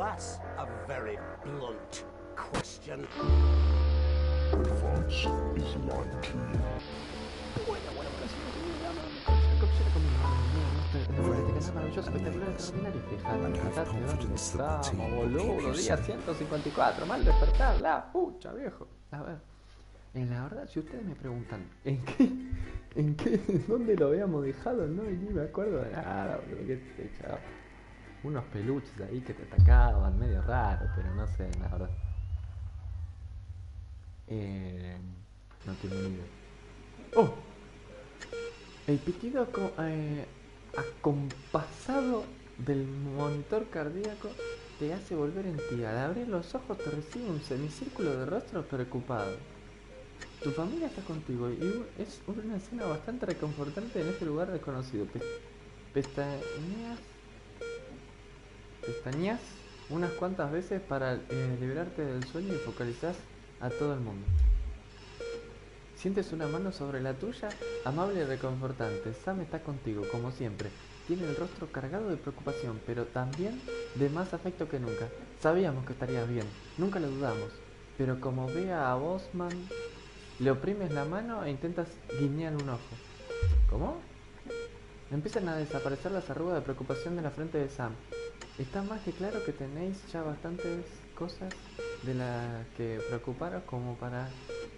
That's a very blunt question. Advance is mine too. And have confidence that the team will keep you Día safe. 154, mal despertar, la pucha, viejo. A ver, la verdad, si ustedes me preguntan dónde lo habíamos dejado, no, y ni me acuerdo de nada, boludo, qué sé yo. Unos peluches ahí que te atacaban, medio raro, pero no sé, la verdad. No tengo ni idea. ¡Oh! El pitido acompasado del monitor cardíaco te hace volver en ti. Al abrir los ojos te recibe un semicírculo de rostros preocupados. Tu familia está contigo y es una escena bastante reconfortante en este lugar desconocido. Pestañeas unas cuantas veces para liberarte del sueño y focalizás a todo el mundo. Sientes una mano sobre la tuya, amable y reconfortante. Sam está contigo, como siempre. Tiene el rostro cargado de preocupación, pero también de más afecto que nunca. Sabíamos que estarías bien, nunca lo dudamos. Pero como ve a Bosman, le oprimes la mano e intentas guiñar un ojo. ¿Cómo? Empiezan a desaparecer las arrugas de preocupación de la frente de Sam. Está más que claro que tenéis ya bastantes cosas de las que preocuparos como para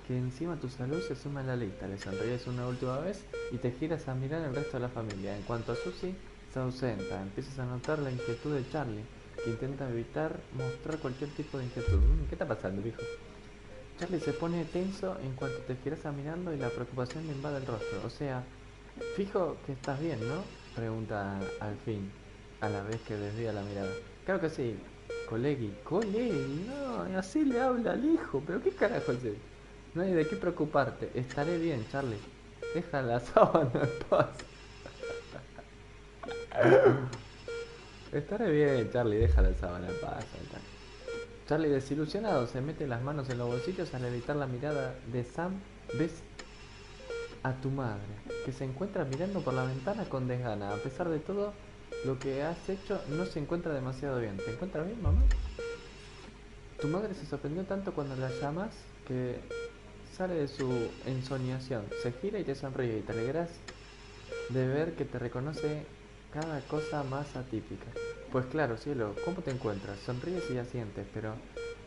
que encima tu salud se suma a la lista. Le sonríes una última vez y te giras a mirar al resto de la familia. En cuanto a Susie, se ausenta. Empiezas a notar la inquietud de Charlie, que intenta evitar mostrar cualquier tipo de inquietud. ¿Qué está pasando, viejo? Charlie se pone tenso en cuanto te giras a mirando y la preocupación le invade el rostro. O sea, fijo que estás bien, ¿no? Pregunta al fin, a la vez que desvía la mirada. Claro que sí, colegui, no, así le habla al hijo, pero ¿qué carajo es eso? No hay de qué preocuparte, estaré bien, Charlie. Deja la sábana en paz. Estaré bien, Charlie, deja la sábana en paz. Charlie, desilusionado, se mete las manos en los bolsillos al evitar la mirada de Sam. Ves a tu madre, que se encuentra mirando por la ventana con desgana. A pesar de todo lo que has hecho, no se encuentra demasiado bien. ¿Te encuentras bien, mamá? Tu madre se sorprendió tanto cuando la llamas que sale de su ensoñación, se gira y te sonríe y te alegras de ver que te reconoce cada cosa más atípica. Pues claro, cielo, ¿cómo te encuentras? Sonríes y asientes, pero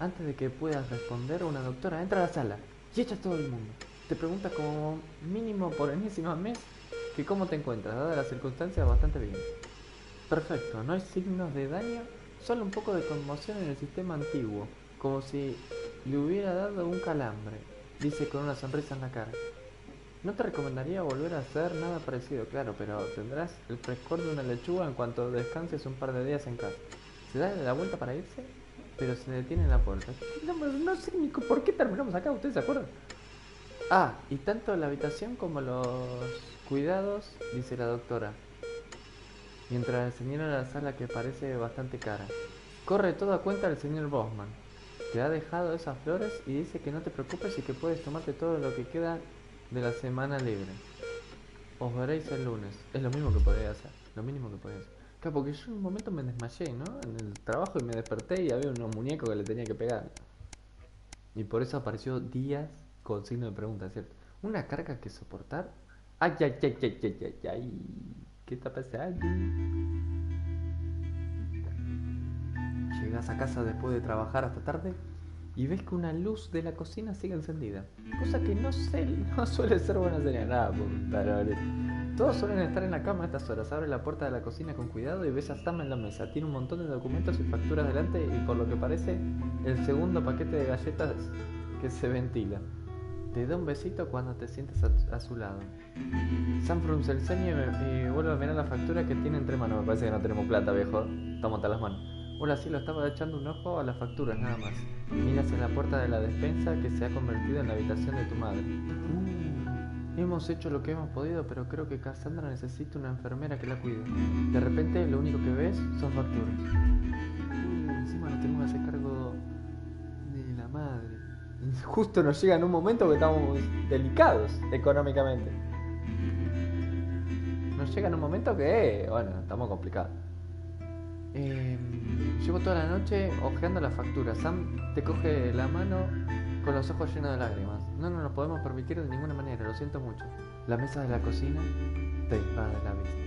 antes de que puedas responder, una doctora entra a la sala y echa a todo el mundo. Te pregunta como mínimo por enésima vez que cómo te encuentras, dadas las circunstancias bastante bien. Perfecto, no hay signos de daño, solo un poco de conmoción en el sistema antiguo, como si le hubiera dado un calambre, dice con una sonrisa en la cara. No te recomendaría volver a hacer nada parecido, claro, pero tendrás el frescor de una lechuga en cuanto descanses un par de días en casa. Se da la vuelta para irse, pero se detiene en la puerta. No sé ni por qué terminamos acá, ¿ustedes se acuerdan? Ah, y tanto la habitación como los cuidados, dice la doctora, mientras señala la sala que parece bastante cara. Corre todo a cuenta del señor Bosman. Te ha dejado esas flores y dice que no te preocupes y que puedes tomarte todo lo que queda de la semana libre. Os veréis el lunes. Es lo mismo que podía hacer. Lo mínimo que podía hacer. Claro, porque yo en un momento me desmayé, ¿no? En el trabajo y me desperté y había unos muñecos que le tenía que pegar. Y por eso apareció días con signo de pregunta, ¿cierto? Una carga que soportar. Ay, ay, ay, ay, ay, ay, ay. ¿Qué está pasando? Llegas a casa después de trabajar hasta tarde y ves que una luz de la cocina sigue encendida, cosa que no suele ser buena señal. Nada, tarones. Todos suelen estar en la cama a estas horas. Abre la puerta de la cocina con cuidado y ves a Sam en la mesa. Tiene un montón de documentos y facturas delante y por lo que parece el segundo paquete de galletas que se ventila. Te da un besito cuando te sientes a su lado. Sam frunce el ceño y vuelve a mirar la factura que tiene entre manos. Me parece que no tenemos plata, viejo. Tómate las manos. Hola, cielo, estaba echando un ojo a las facturas, nada más. Miras en la puerta de la despensa que se ha convertido en la habitación de tu madre. Hemos hecho lo que hemos podido, pero creo que Cassandra necesita una enfermera que la cuide. De repente, lo único que ves son facturas. Encima nos tenemos que hacer cargo de la madre. Y justo nos llega en un momento que estamos delicados económicamente. Nos llega en un momento que, bueno, estamos complicados. Llevo toda la noche hojeando la factura. Sam te coge la mano con los ojos llenos de lágrimas. No nos lo podemos permitir de ninguna manera, lo siento mucho. La mesa de la cocina te invade la vista.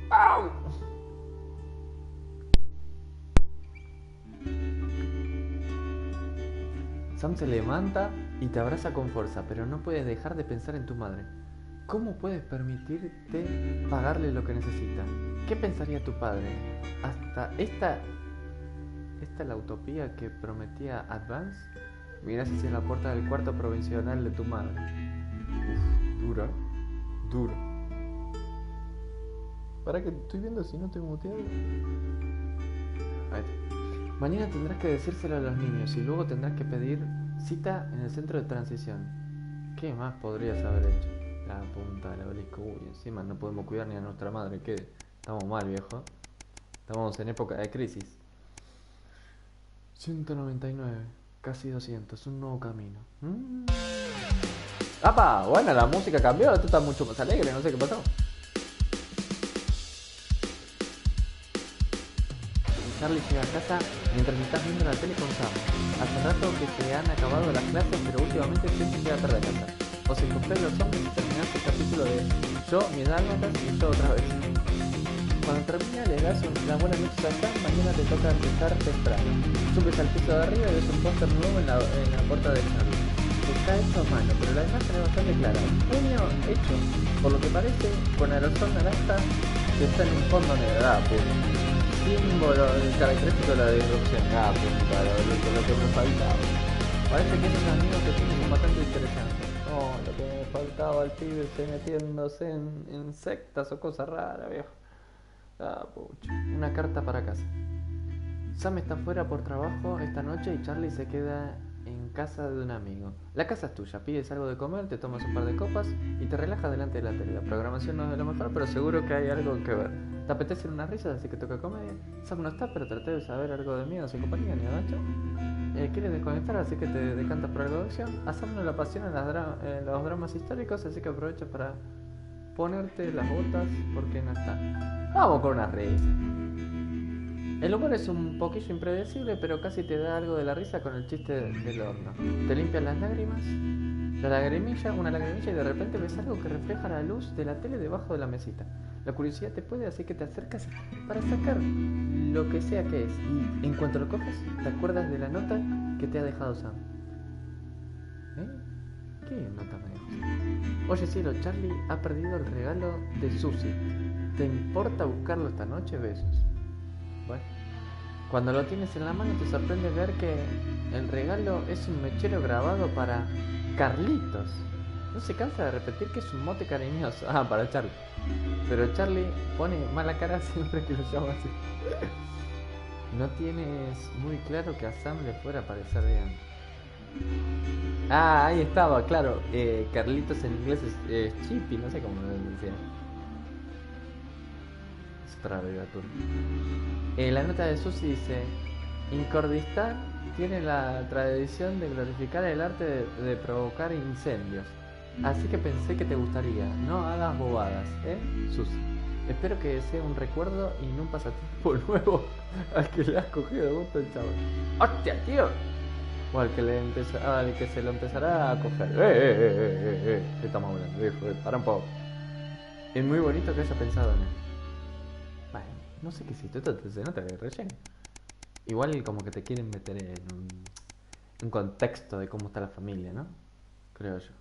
¡Au! Sam se levanta y te abraza con fuerza, pero no puedes dejar de pensar en tu madre. ¿Cómo puedes permitirte pagarle lo que necesita? ¿Qué pensaría tu padre? Hasta esta la utopía que prometía Advance. Miras hacia la puerta del cuarto provisional de tu madre. Uf, dura. ¿Para qué estoy viendo si no te he muteado? Ahí está. Mañana tendrás que decírselo a los niños y luego tendrás que pedir cita en el centro de transición. ¿Qué más podrías haber hecho? La punta del obelisco. Uy, encima no podemos cuidar ni a nuestra madre. ¿Qué? Estamos mal, viejo. Estamos en época de crisis. 199, casi 200, un nuevo camino. ¡Apa! Bueno, la música cambió, esto está mucho más alegre, no sé qué pasó. Charlie llega a casa mientras estás viendo la tele con Sam. Hace rato que se han acabado las clases, pero últimamente siempre llega tarde a casa. Os encontré los hombres y terminaste el capítulo de Yo, mis dálmatas y yo otra vez. Cuando termina le das las buenas noches a Sam, mañana te toca empezar temprano. Subes al piso de arriba y ves un póster nuevo en la puerta de Charlie. Está hecho a mano, pero la imagen es bastante clara. Un puño hecho, por lo que parece, con aerosol naranja que está en un fondo negro. Símbolo característico de la disrupción. Lo que me faltaba. Parece que esos amigos que tienen son bastante interesantes. Oh, lo que me faltaba al pibe metiéndose en sectas o cosas raras, viejo. Pucha. Una carta para casa. Sam está fuera por trabajo esta noche y Charlie se queda en casa de un amigo. La casa es tuya, pides algo de comer, te tomas un par de copas y te relajas delante de la tele. La programación no es de lo mejor, pero seguro que hay algo que ver. Te apetecen unas risas, así que toca comedia. Sam no está, pero traté de saber algo de miedo sin compañía ni agacho. Quieres desconectar, así que te decantas por algo de acción. A Sam no le apasionan los dramas históricos, así que aprovecha para ponerte las botas porque no está. Vamos con una risa. El humor es un poquillo impredecible, pero casi te da algo de la risa con el chiste del horno. Te limpias las lágrimas, una lagrimilla y de repente ves algo que refleja la luz de la tele debajo de la mesita. La curiosidad te puede, así que te acercas para sacar lo que sea que es. Y en cuanto lo coges, te acuerdas de la nota que te ha dejado Sam. ¿Qué nota me dejó? Oye cielo, Charlie ha perdido el regalo de Susie. ¿Te importa buscarlo esta noche? Besos. Bueno, cuando lo tienes en la mano te sorprende ver que el regalo es un mechero grabado para Carlitos. No se cansa de repetir que es un mote cariñoso. Para Charlie. Pero Charlie pone mala cara siempre que lo llama así. No tienes muy claro que a Sam le fuera a parecer bien. Ahí estaba, claro. Carlitos en inglés es Chippy, no sé cómo lo decía. Es otra abreviatura. La nota de Susie dice: en Kurdistán tiene la tradición de glorificar el arte de provocar incendios. Así que pensé que te gustaría. No hagas bobadas, Susie. Espero que sea un recuerdo y no un pasatiempo nuevo al que le has cogido de gusto el chaval. ¡Hostia, tío! O al que se lo empezará a coger. ¿Qué estamos hablando, viejo? Para un poco. Es muy bonito que haya pensado en él. Bueno, no sé qué hiciste, esto se nota que relleno. Igual como que te quieren meter en un contexto de cómo está la familia, ¿no? Creo yo.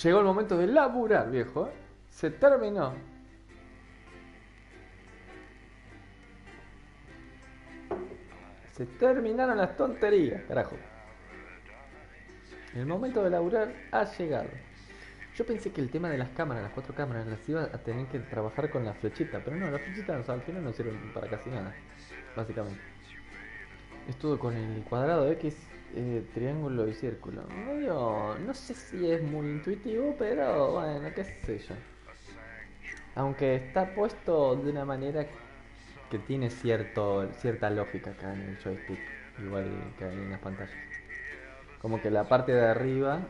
Llegó el momento de laburar, viejo. Se terminó. Se terminaron las tonterías, carajo. El momento de laburar ha llegado. Yo pensé que el tema de las cámaras, las 4 cámaras, las iba a tener que trabajar con la flechita. Pero no, las flechitas al final no sirven para casi nada, básicamente. Estuve con el cuadrado X, triángulo y círculo. Medio, no sé si es muy intuitivo, pero bueno, qué sé yo. Aunque está puesto de una manera que tiene cierta lógica acá en el joystick, igual que en las pantallas. Como que la parte de arriba,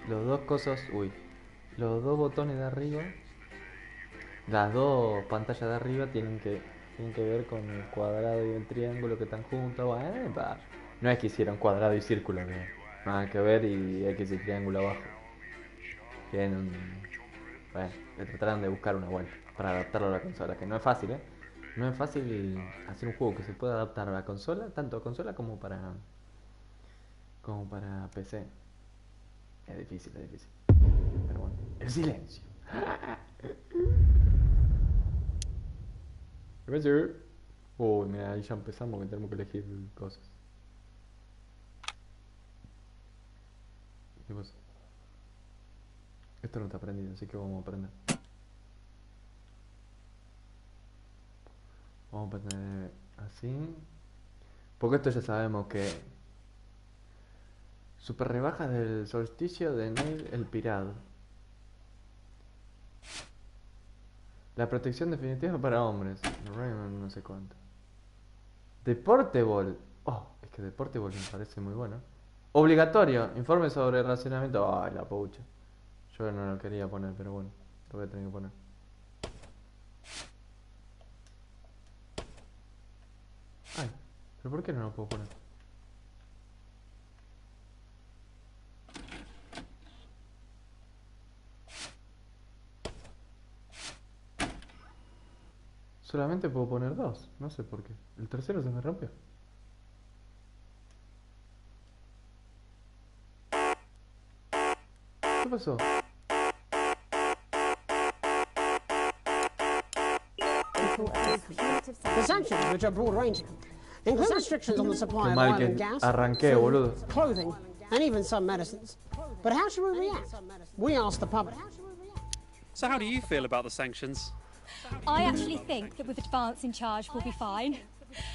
los dos cosas, los dos botones de arriba, las dos pantallas de arriba tienen que ver con el cuadrado y el triángulo que están juntos. Bueno, no es que hicieron cuadrado y círculo, no, nada que ver, y X y triángulo abajo. Tienen bueno, le trataron de buscar una vuelta para adaptarlo a la consola, que no es fácil, ¿eh? No es fácil hacer un juego que se pueda adaptar a la consola, tanto a consola como para PC. Es difícil, es difícil. Pero bueno, el silencio. ¿Qué pasa? Uy, mira, ahí ya empezamos que tenemos que elegir cosas. ¿Qué pasa? Esto no está prendido, así que vamos a prender. Vamos a prender así. Porque esto ya sabemos que... Super rebajas del solsticio de Neil el Pirado. La protección definitiva para hombres. No sé cuánto. Deportable. Oh, es que Deportable me parece muy bueno. Obligatorio. Informe sobre racionamiento. Ay, la pucha. Yo no lo quería poner, pero bueno. Lo voy a tener que poner. Ay, pero ¿por qué no lo puedo poner? Solamente puedo poner dos, no sé por qué. El tercero se me rompió. ¿Qué pasó? The sanctions, which are broad-ranging, include restrictions on the supply Qué of mal oil and que gas, arranqué, boludo. clothing, and even some medicines. But how should we react? We asked the public. So how do you feel about the sanctions? I actually think that with advance in charge we'll be fine.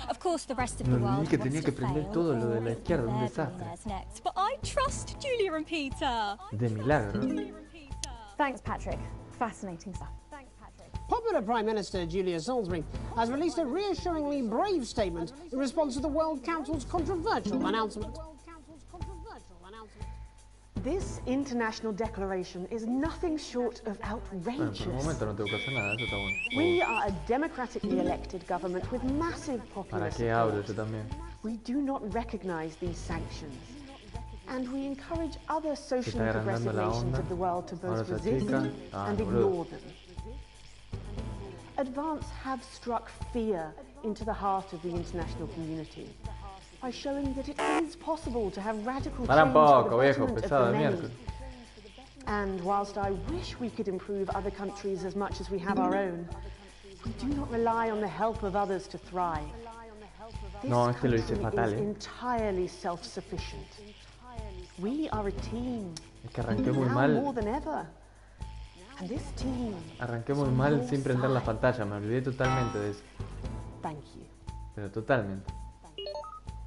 Of course, the rest of the world que wants tenía que to prender fail todo lo de la before izquierda, un their desastre. billionaires next. But I trust Julia and Peter. De milagro. Thanks, Patrick. Fascinating stuff. Popular Prime Minister Julia Salisbury has released a reassuringly brave statement in response to the World Council's controversial announcement. This international declaration is nothing short of Bueno, outrageous. por el momento no tengo que hacer nada, eso está bueno. We are a democratically elected government with massive popular ¿Para qué hablo support. yo también? We do not recognize these sanctions. And we encourage other socially está agrandando progressive la nations onda. of the world to Ahora both se resist achica. Ah, and boludo. ignore them. Advance have struck fear into the heart of the international community by showing that it is possible to have radical Para change un for poco, the viejo, betterment of pesado the de many. miércoles. And whilst I wish we could improve other countries as much as we have our own, we do not rely on the help of others to thrive. This No, este lo hice country fatal, is entirely self-sufficient. We are a team. Es que arranqué muy now mal. more than ever. And this team Arranqué is muy on mal your sin prender la side. pantalla, me olvidé totalmente de eso. Thank you. Pero totalmente.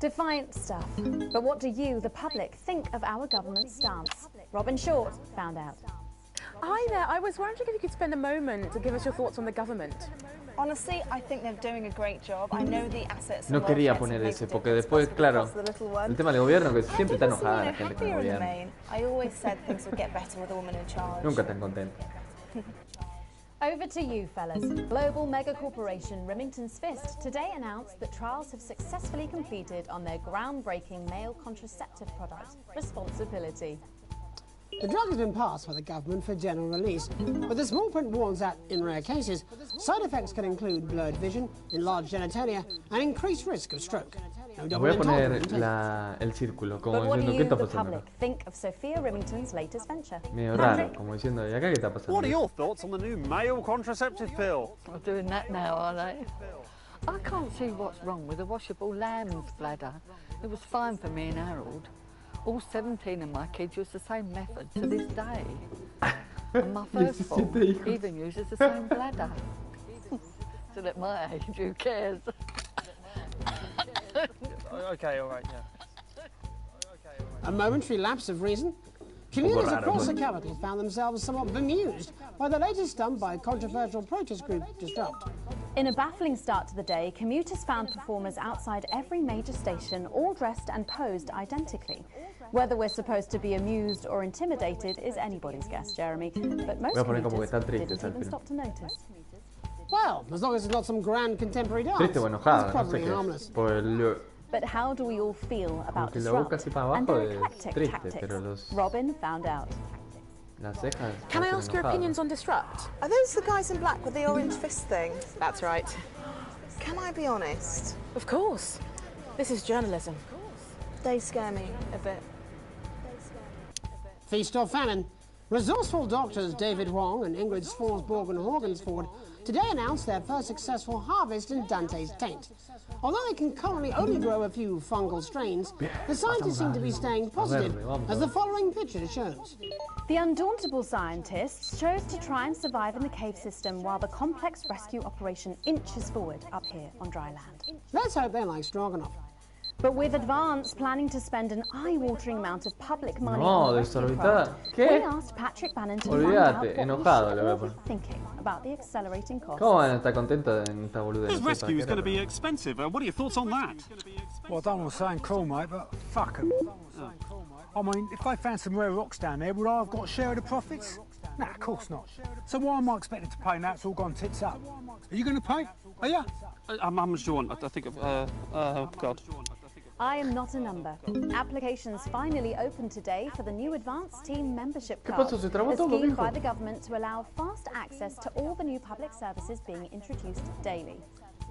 Defiant stuff. But what do you, the public, think of our government's stance? Robin Short found out. Hi there, I was wondering if you could spend a moment to give us your thoughts on the government. Honestly, I think they're doing a great job. I know the assets No quería poner ese, porque después, claro, el tema del gobierno, que siempre está enojada la gente con el gobierno. I always said things would get better with a woman in charge. Nunca tan contenta. Over to you, fellas. Global mega corporation Remington's Fist today announced that trials have successfully completed on their groundbreaking male contraceptive product, Responsibility. The drug has been passed by the government for general release, but the small print warns that, in rare cases, side effects can include blurred vision, enlarged genitalia, and increased risk of stroke. No Voy a double poner entanglement. el círculo, como But what do diciendo, ¿qué you, está the pasando public, acá? think of Sophia Remington's latest venture? Medio raro, como diciendo, ¿y acá qué está pasando? What are your thoughts on the new male contraceptive pill? They're doing that now, are they? I can't see what's wrong with a washable lamb's bladder. It was fine for me and Harold. All 17 of my kids use the same method to this day. And my firstborn 17 hijos. even uses the same bladder. So at my age, who cares? Okay, all right, yeah. A momentary lapse of reason. Communities raro, across the ¿no? capital found themselves somewhat bemused by the latest stunt by controversial protest group Disrupt. In a baffling start to the day, commuters found performers outside every major station, all dressed and posed identically. Whether we're supposed to be amused or intimidated is anybody's guess, Jeremy. But most commuters didn't even stop to notice. Well, as long as it's not some grand contemporary dance, Triste o enojada, it's no sé probably qué. harmless. But how do we all feel about Aunque la boca disrupt así para and abajo their es eclectic triste, tactics? pero los... Robin found out. Las cejas. Can I parecen ask your enojadas. opinions on Disrupt? Are those the guys in black with the orange fist thing? That's right. Can I be honest? Of course. This is journalism. They scare me a bit. Feast or famine. Resourceful doctors David Wong and Ingrid Sforsborg and Horgensford today announced their first successful harvest in Dante's taint. Although they can currently only grow a few fungal strains, the scientists seem to be staying positive, as the following picture shows. The undauntable scientists chose to try and survive in the cave system while the complex rescue operation inches forward up here on dry land. Let's hope they like stroganoff. But with Advance planning to spend an eye-watering amount of public money No, on the rescue desorbitada. craft, ¿Qué? we asked Patrick Bannon to find out what enojado le voy a we poner. should be thinking about the accelerating costs. ¿Cómo van a estar contentos en esta boludez? This rescue is going to be expensive. What are your thoughts on that? Well, I don't want to sound cool, mate, but fuck 'em. I mean, if they found some rare rocks down there, would I have got a share of the profits? Nah, of course not. So why am I expected to pay now it's all gone tits up? Are you going to pay? Are you? How much do you want? I think of... God. I am not a number. Applications finally opened today for the new Advanced Team membership ¿Qué card, pasó? Se trabó a todo, scheme viejo. by the government to allow fast access to all the new public services being introduced daily.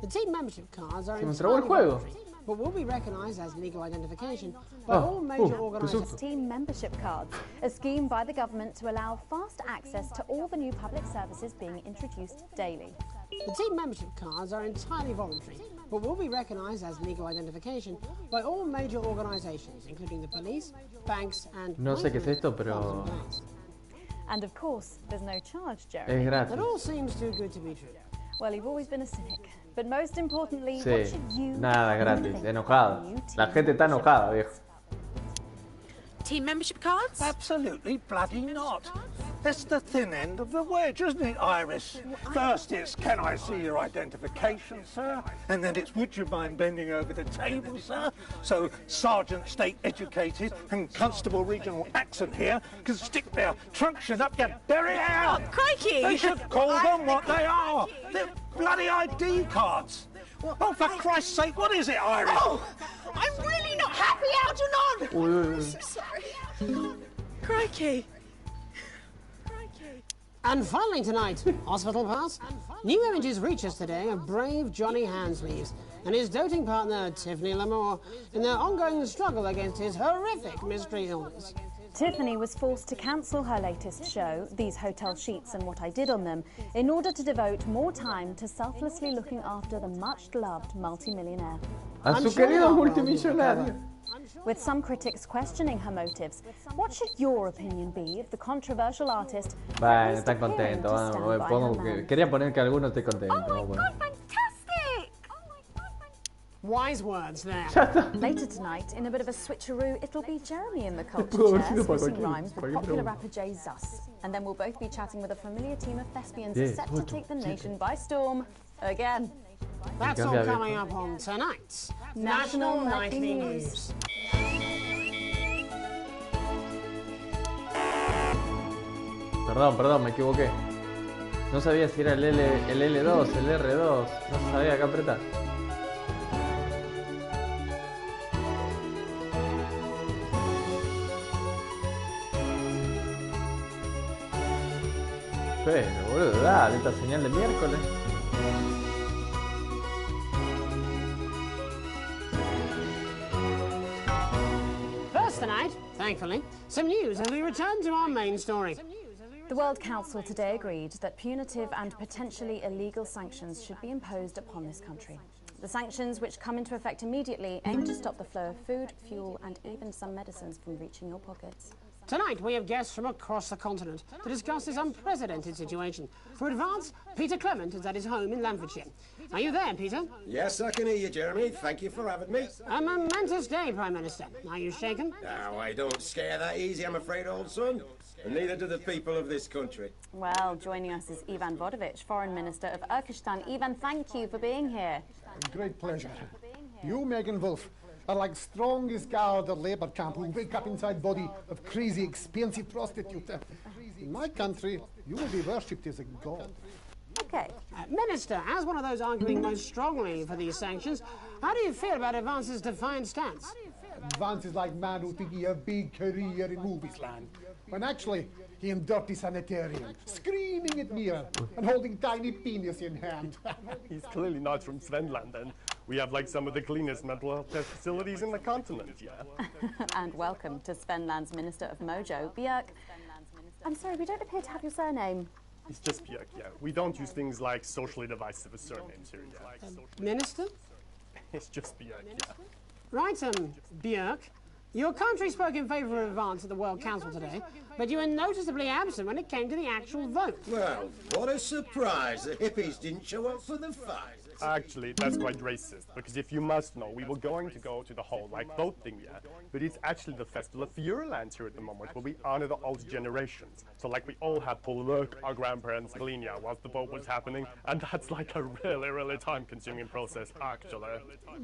The team membership cards are Se me trabó el entirely juego. voluntary, but will be recognised as legal identification by all major organisations. Team membership cards, a scheme by the government to allow fast access to all the new public services being introduced daily. The team membership cards are entirely voluntary, but will be recognised as legal identification by all major organisations, including the police, banks and... No sé qué es esto, pero... And of course, there's no charge, Jeremy. Es gratis. That all seems too good to be true. Well, you've always been a cynic. But most importantly, what Sí, should you nada gratis. think Enojado. of the new La team gente está membership enojada, cards? viejo. Team membership cards? Absolutely bloody not. That's the thin end of the wedge, isn't it, Iris? First it's, can I see your identification, sir? And then it's, would you mind bending over the table, sir? So Sergeant State Educated and Constable Regional Accent here can stick their truncheon up your berry out. Crikey! They should call them what they are. They're bloody ID cards. Oh, for Christ's sake, what is it, Iris? Oh, I'm really not happy, Algernon! I'm so sorry. Crikey. And finally tonight, Hospital Pass. New images reach us today of brave Johnny Handsleeves and his doting partner Tiffany Lamour in their ongoing struggle against his horrific mystery illness. Tiffany was forced to cancel her latest show, These Hotel Sheets and What I Did on Them, in order to devote more time to selflessly looking after the much-loved multimillionaire. A su querido multimillonario. With some critics questioning her motives, what should your opinion be of the controversial artist? Bueno, están contentos. Quería poner que alguno esté contento. Oh my God, fantastic! Wise words there. Later tonight, in a bit of a switcheroo, it'll be Jeremy in the culture Pudo haber chair, sido para spitting cualquier- rhymes with cualquier popular pregunta. rapper Jay Zus. And then we'll both be chatting with a familiar team of thespians 10, set to 8, take the 7. nation by storm again. That's all coming up on tonight's National Nightly News. Perdón, me equivoqué. No sabía si era el L2, el R2. No sabía qué apretar. Pero, boludo, dale, esta señal de miércoles. First tonight, thankfully, some news as we return to our main story. The World Council today agreed that punitive and potentially illegal sanctions should be imposed upon this country. The sanctions, which come into effect immediately, aim to stop the flow of food, fuel and even some medicines from reaching your pockets. Tonight, we have guests from across the continent to discuss this unprecedented situation. For Advance, Peter Clement is at his home in Lamfordshire. Are you there, Peter? Yes, I can hear you, Jeremy. Thank you for having me. A momentous day, Prime Minister. Are you shaken? Oh, I don't scare that easy, I'm afraid, old son. And neither do the people of this country. Well, joining us is Ivan Vodovich, Foreign Minister of Urkistan. Ivan, thank you for being here. Great pleasure. You, Megan Wolf, are like strongest guard or labour camp who wake up inside body of crazy, expensive prostitute. In my country, you will be worshipped as a god. Okay. Minister, as one of those arguing most strongly for these sanctions, how do you feel about Advance's defiant stance? Advance is like man who think he have big career in movies land, when actually he in dirty sanitarium, screaming at mirror and holding tiny penis in hand. He's clearly not from Svenland, and we have like some of the cleanest mental health care facilities in the continent, yeah. And welcome to Svenland's Minister of Mojo, Björk. I'm sorry, we don't appear to have your surname. It's just Björk, yeah. We don't use things like socially divisive surnames here, yeah. Minister? It's just Björk, yeah. Right, Björk. Your country spoke in favour of Advance at the World Council today, but you were noticeably absent when it came to the actual vote. Well, what a surprise. The hippies didn't show up for the fight. Actually, that's quite racist, because if you must know, we were going to go to the whole, like, boat thing, yeah? But it's actually the Festival of Fureland here at the moment, where we honor the old generations. So, like, we all had to lurk our grandparents' linea whilst the boat was happening, and that's, like, a really, really time-consuming process, actually.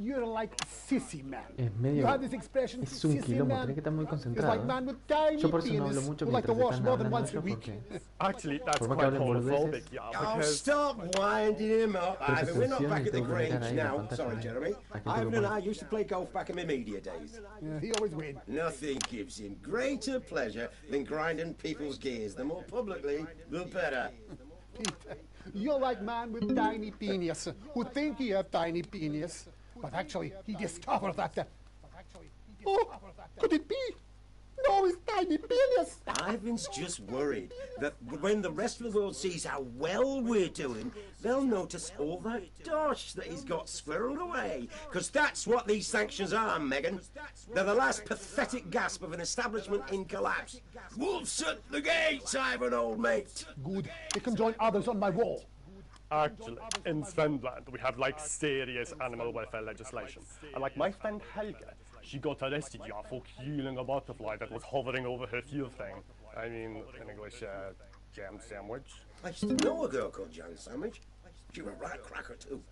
You're like sissy man. Es medio... You have this expression, Es un sissy quilombo, man. tenés que estar muy It's concentrado. like man with tiny Yo por eso no hablo penis mucho who like to mientras wash están more than hablando once a ellos week. porque... Actually, that's Por más que quite hablen homophobic, boludeces, yeah, Oh, because... stop winding him up, Pero se Ivan. We're not funciona back y at the tengo que mirar Grange ahí la now. pantalla. Sorry, Jeremy. Aquí tengo Ivan and que I used to play golf back in my media days. Yeah, he always wins. Nothing gives him greater pleasure than grinding people's gears. The more publicly, the better. Peter, you're like man with tiny penis who think he have tiny penis, but actually he discovered that. Oh, could it be? No, it's tiny penis. Ivan's just worried that when the rest of the world sees how well we're doing, they'll notice all that dosh that he's got squirreled away. Because that's what these sanctions are, Megan. They're the last pathetic gasp of an establishment in collapse. Wolves at the gates, Ivan, old mate. Good. They can join others on my wall. Actually, in Svenland, we have, like, serious animal welfare legislation. And, like, my friend Helga, she got arrested, yeah, for killing a butterfly that was hovering over her fuel thing. I mean, in English, jam sandwich. I used to know a girl called Jam Sandwich. She was a right cracker, too.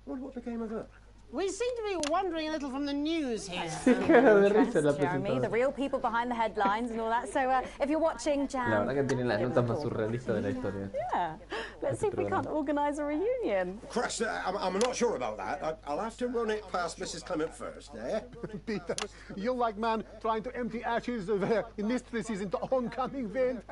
Wonder what became of her. We seem to be wandering a little from the news here. Jeremy, the real people behind the headlines and all that. So if you're watching Jam... La verdad que tiene las notas más surrealistas de la historia. Yeah. Let's see if we can't organise a reunion. Crash, I'm not sure about that. I'll have to run it past Mrs. Clement first, eh? Peter, you're like man trying to empty ashes of mistresses into oncoming vent.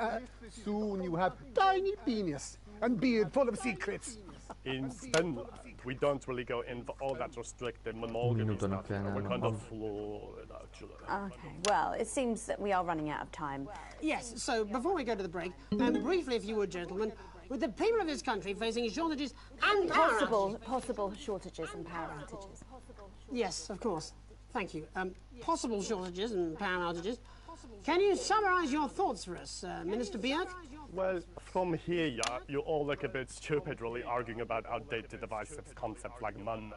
Soon you have tiny penis and beard full of secrets. In Svenland, we don't really go in for all that restricted monogamy stuff. We're kind of fluid, actually. Okay, well, it seems that we are running out of time. Yes, so before we go to the break, briefly, if you would, gentlemen, with the people of this country facing shortages and possible shortages and power outages. Yes, of course. Thank you. Possible shortages and power outages. Can you summarise your thoughts for us, Minister Björk? Well, from here, yeah, you all look a bit stupid really arguing about outdated divisive concepts like money.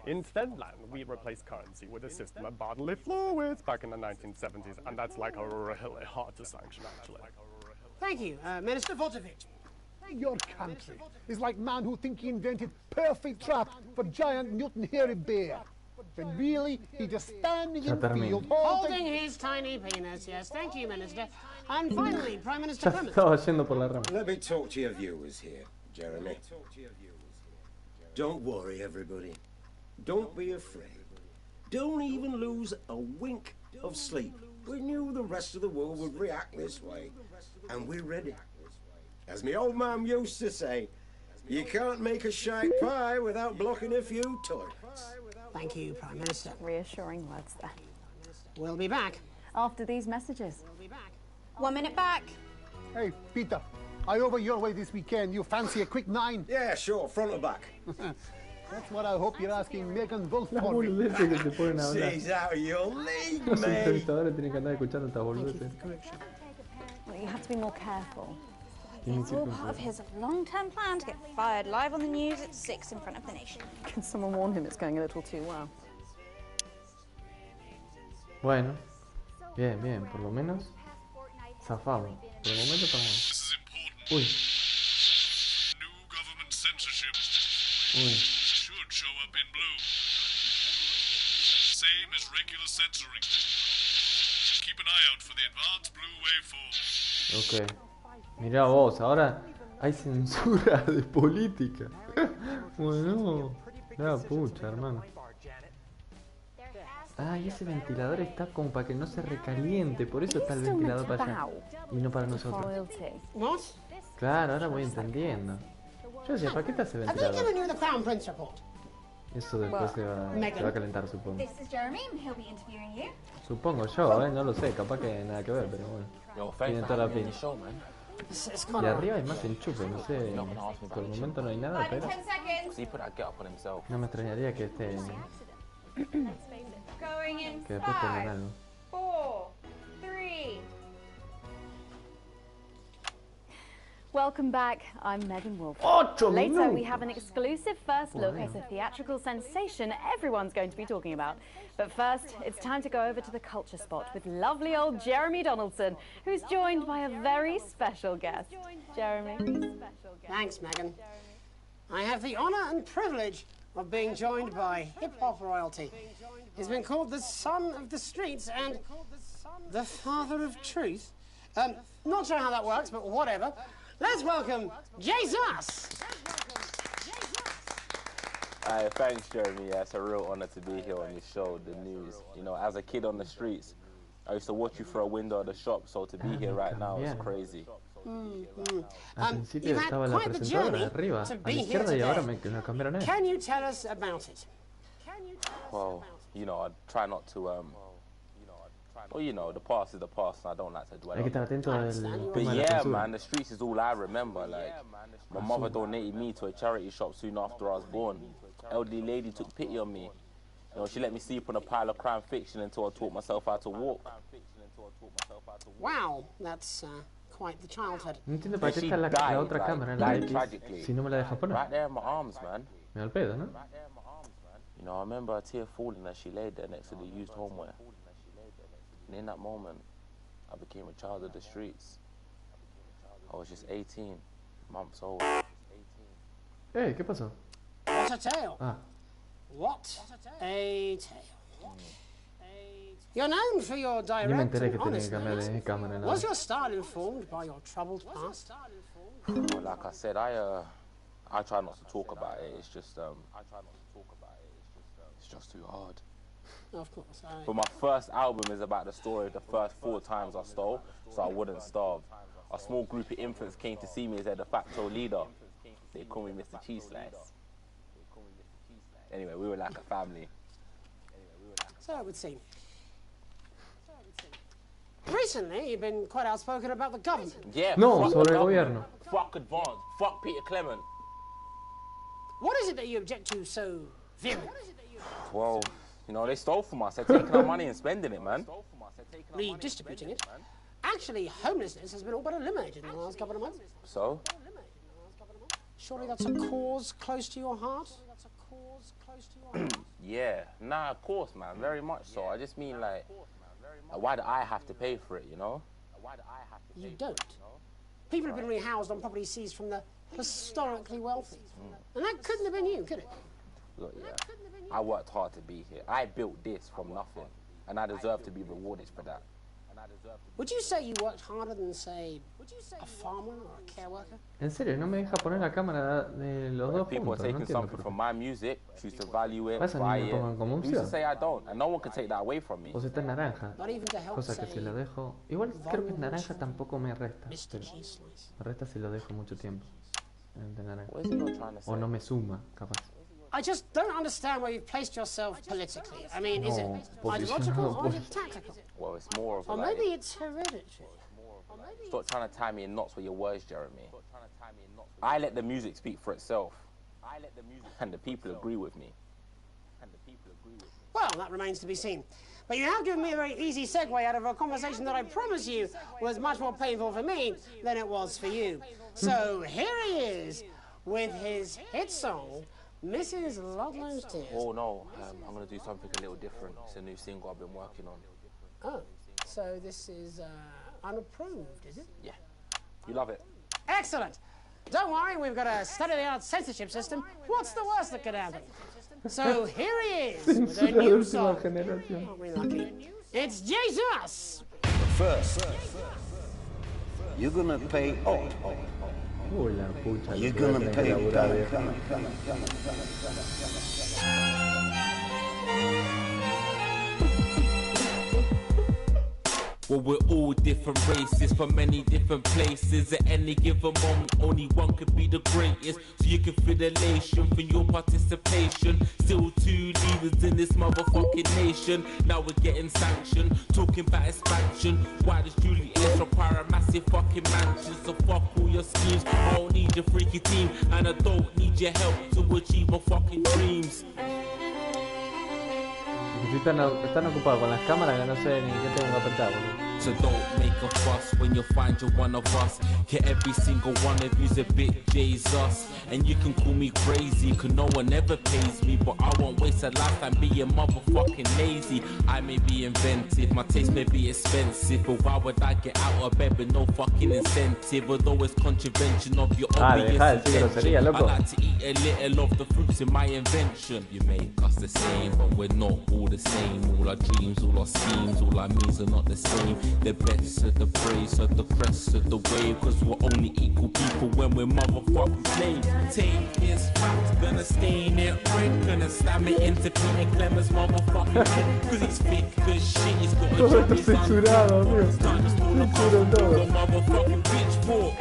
In Svenland, we replaced currency with a system of bodily fluids back in the 1970s, and that's like a really hard to sanction, actually. Thank you, Minister Vodovich. Your country is like man who think he invented perfect trap for giant mutant hairy bear. When really he just standing in the field holding his tiny penis. Yes, thank you, Minister. And finally, Prime Minister Clement. Let me talk to your viewers here, Jeremy. Don't worry, everybody. Don't be afraid. Don't even lose a wink of sleep. We knew the rest of the world would react this way, and we're ready. As my old man used to say, you can't make a shite pie without blocking a few toilets. Thank you, Prime Minister. Reassuring words there. We'll be back. After these messages. We'll be back. 1 minute back. Hey, Peter, I over your way this weekend. You fancy a quick 9? Yeah, sure, front or back. That's what I hope you're asking Megan Wolf Las for. boludeces que se ponen a hablar. She's out of your league, Los mate. entrevistadores tienen que andar escuchando estas boludeces. Well, you have to be more careful. It's all part of his long-term plan to get fired live on the news at 6 in front of the nation. Can someone warn him it's going a little too well? Bueno, bien, bien, por lo menos zafamos. Por el momento estamos. Uy. New government censorship. Uy. Should show up in blue. Same as regular censoring. Keep an eye out for the advanced blue waveform. Ok. Mirá vos, ahora hay censura de política. Bueno, la pucha, hermano. Ah, y ese ventilador está como para que no se recaliente, por eso está el ventilador para allá y no para nosotros. Claro, ahora voy entendiendo. Yo decía, ¿para qué está ese ventilador? Eso después se va a calentar, supongo. This is Jeremy, and he'll be interviewing you. Supongo yo, no lo sé, capaz que nada que ver, pero bueno. Tienen toda la pinta. Y arriba hay más enchufe, no sé, por el momento no hay nada, pero no me extrañaría que esté... que después pongan algo. 4, 3. Welcome back, I'm Megan Wolf. Later we have an exclusive first look at a theatrical sensation everyone's going to be talking about. But first, it's time to go over to the culture spot with lovely old Jeremy Donaldson, who's joined by a very special guest. Jeremy. Thanks, Megan. I have the honour and privilege of being joined by hip-hop royalty. He's been called the son of the streets and the father of truth. Not sure how that works, but whatever. Let's welcome Jesus! Thanks, Jeremy. Yeah, it's a real honour to be here on your show, The News. You know, as a kid on the streets, I used to watch you through a window of the shop, so to be here right now is crazy. Al principio estaba la presentadora arriba, a la izquierda, y ahora me cambiaron a él. Can you tell us about it? Well, you know, I try not to, well, you know, the past is the past, and I don't like to dwell Hay que on estar it. atento al But tema de la yeah, censura. man, the streets is all I remember. Like, my mother donated me to a charity shop soon after I was born. Elderly lady took pity on me. You know, she let me sleep on a pile of crime fiction until I taught myself how to walk. Wow, that's quite the childhood. No entiendo para qué está la otra cámara en la X si no me la deja poner. Right there in my arms, man. Me da el pedo, ¿no? You know, I remember a tear falling as she laid there next to the used homeware. And in that moment, I became a child of the streets. I was just 18 months old. ¿Qué pasó? What a tale. Ah. What a tale. You're known for your Yo me direct enteré que and tenía que honest cambiar manners. de cámara en la... Was your style informed by your troubled past? Well, like I said, I try not to talk about it. It's just it's just too hard. Of course. But my first album is about the story of the first 4 times I stole, so I wouldn't starve. A small group of infants came to see me as their de facto leader. They call me Mr. Cheese Slice. Anyway, we were like a family. So it would seem. Recently, you've been quite outspoken about the government. Yeah. No, fuck sobre the el government, gobierno. Fuck Advance. Fuck Peter Clement. What is it that you object to so vehemently? Well, you know, they stole from us. They're taking our money and spending it, man. Redistributing it. Actually, homelessness has been all but eliminated in the last couple of months. So? Surely that's a cause close to your heart? Yeah. Nah, of course, man. Very much so. I just mean, like, why do I have to pay for it, you know? You don't. People have been rehoused on property seized from the historically wealthy. And that couldn't have been you, could it? Look, yeah. I worked hard to be here. I built this from nothing. And I deserve to be rewarded for that. Would you say you worked harder than, say, a farmer or a care worker? En serio, no me deja poner la cámara de los dos People are juntos, no taking entiendo something por from qué. my music, choose to value it, Pasa, ni buy me it. pongan como Who's to opción. say I don't? And no one can take that away from me. O sea, está en naranja, Not even to help, cosa que say, si lo dejo... Igual creo que naranja tampoco me resta, Mr. pero Cheese Slice. me resta si lo dejo mucho tiempo. El de naranja. What is he not trying to say? O no me suma, capaz. I just don't understand where you've placed yourself politically. I mean, is it No, ideological or is posicionado, it tactical? Well, it's more of a Or like... maybe it's hereditary. Stop trying to tie me in knots with your words, Jeremy. I let the music speak for itself. And the people agree with me. Well, that remains to be seen. But you have given me a very easy segue out of a conversation that I promise you was much more painful for me than it was for you. So here he is with his hit song, Mrs. Ludlow's Tears. Oh no, I'm going to do something a little different. It's a new single I've been working on. Oh, so this is unapproved, is it? Yeah. You love it? Excellent. Don't worry, we've got a state-of-the-art censorship system. What's the worst that could happen? So here he is with a new song. Aren't we lucky? It's Jesus! First, you're gonna pay up. You're gonna pay down. Well, we're all different races from many different places. At any given moment, only one could be the greatest. So you can feel elation from your participation. Still two leaders in this motherfucking nation. Now we're getting sanctioned, talking about expansion. Why does Juliet require a massive fucking mansion? So fuck all your schemes. I don't need your freaky team, and I don't need your help to achieve my fucking dreams. Están ocupados con las cámaras que no sé ni qué tengo que apretar, boludo. So don't make a fuss when you find you're one of us. Yeah, every single one of you's a bit Jesus. And you can call me crazy, cause no one ever pays me. But I won't waste a lifetime being motherfucking lazy. I may be inventive, my taste may be expensive. But why would I get out of bed with no fucking incentive? Although it's contravention of your obvious intention. I like to eat a little of the fruits in my invention. You make us the same, but we're not all the same. All our dreams, all our schemes, all our means are not the same. The best of the praise of the crest of the wave. Cause we're only equal people when we're motherfucking slaves. Take this fact, gonna stain it red. Gonna stab it into Peter Clemens' motherfucking head. Cause he's thick as shit, he's got a job, he's undone. It's time to pull the motherfucking pitchfork.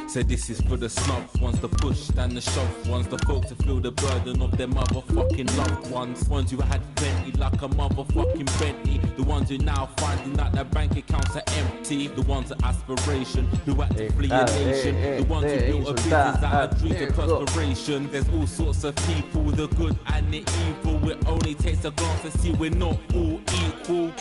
So this is for the snub ones, the push and the shove ones, the folks that feel the burden of their motherfucking loved ones. Ones who had plenty like a motherfucking Bentley. The ones who now finding out their bank accounts are empty. The ones of aspiration who had to flee a nation. The ones who built a business out of dreams of perspiration. There's all sorts of people, the good and the evil. It only takes a glance to see we're not all equal.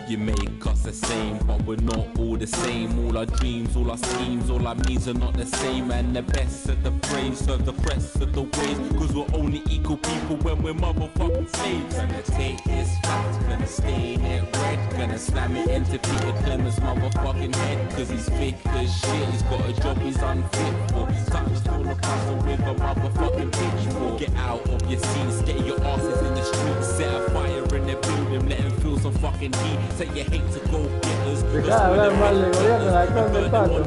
You make us the same, but we're not all the same. All our dreams, all our schemes, all our means are not the same. And the best of the praise serve the press of the ways. Cause we're only equal people when we're motherfucking slaves. Gonna take this fact, gonna stain it red. Gonna slam it into Peter Clemens' motherfucking head. Cause he's thick as shit, he's got a job he's unfit for. Time to pull a castle with a motherfucking pitchfork. Get out of your seats, get your asses in the streets. Set a fire in the building, let him feel some fucking heat. Say you hate to go get us. Dejá de hablar mal del gobierno, la con del pato.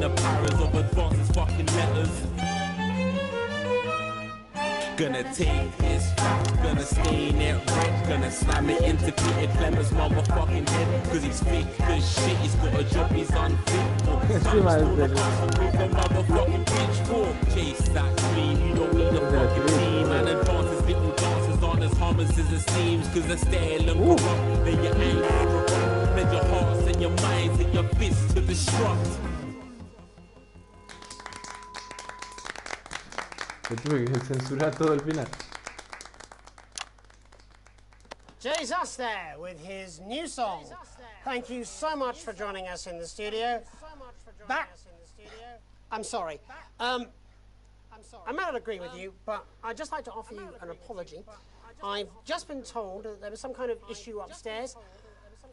Gonna take this fact, gonna stain it red. Gonna slam it into Peter Clemens' motherfucking head. Cause he's thick as shit, he's got a job he's unfit for. Time to pull a castle with a motherfucking pitchfork. Chase that dream, you don't need a fucking team. And advances, little dances aren't as harmless as it seems. Cause they're stale and corrupt, then you ain't corrupt. Let your hearts and your minds and your fists to destruct. Te tuve que censurar todo el final. Jesus there with his new song. Thank you so much for joining us in the studio. I'm sorry. I may not agree with you, but I'd just like to offer you an apology. I've just been told that there was some kind of issue upstairs,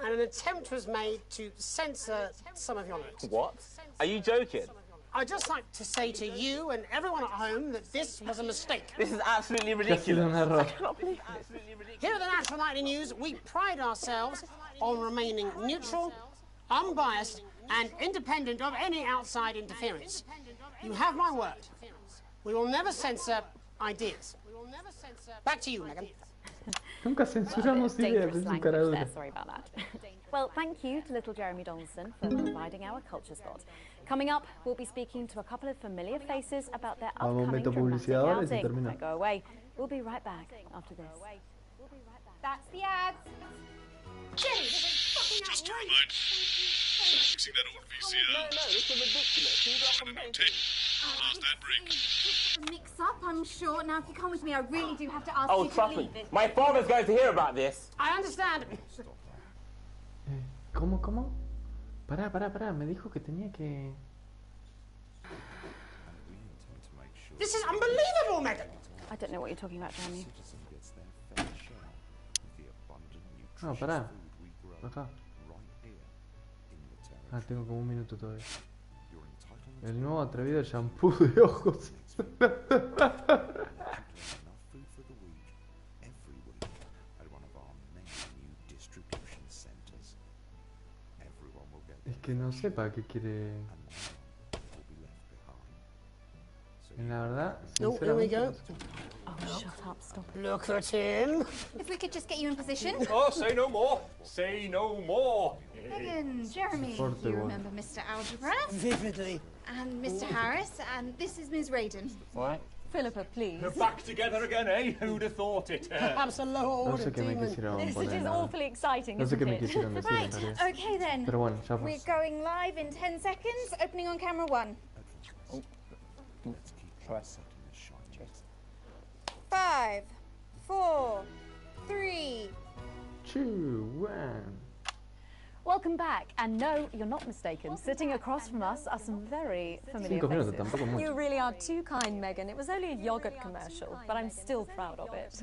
and an attempt was made to censor some of your notes. What? Are you joking? I'd just like to say to you and everyone at home that this was a mistake. This is absolutely ridiculous. Here at the National Nightly News, we pride ourselves on remaining neutral, unbiased, and independent of any outside interference. You have my word. We will never censor ideas. Back to you, Megan. Nunca censuramos ideas, es un cara dura. Sorry about that. Well, thank you to little Jeremy Donaldson for providing our culture spot. Coming up, we'll be speaking to a couple of familiar faces about their upcoming dramatic outing. Don't go away. We'll be right back after this. That's the ads. Jenny, this is Just to remind using that old VCR. No, this is ridiculous. On a new tape. Last ad break. Mix up, I'm sure. Now, if you come with me, I really do have to ask Oh, you to trust me. leave it. My father's going to hear about this. I understand. ¿Cómo? Pará. Me dijo que tenía que... This is unbelievable, Megan. I don't know what you're talking about, Jeremy. No, pará. Acá. Ah, tengo como un minuto todavía. El nuevo atrevido shampoo de ojos. Es que no sé para qué quiere. La verdad, Oh, here we go. Oh, shut up, stop. Look at him. If we could just get you in position. Oh, say no more. Say no more. Megan, Jeremy, Forte you one. remember Mr. Algebra? Vividly. And Mr. Harris, and this is Ms. Radin. What? Philippa, please. We're back together again, eh? Who'd have thought it? Absolute No sé qué me demon. quisieron This poner. is la- awfully exciting, No sé isn't qué me it? quisieron decir en Right, realidad. okay then. Pero bueno, ya We're vamos. going live in 10 seconds, opening on camera 1. Try. 5, 4, 3. 2, 1. Welcome back, and no, you're not mistaken. Sitting across from us are some very familiar 5 minutos, faces. tampoco mucho. You really are too kind, Megan. It was only a yogurt commercial, but I'm still proud of it.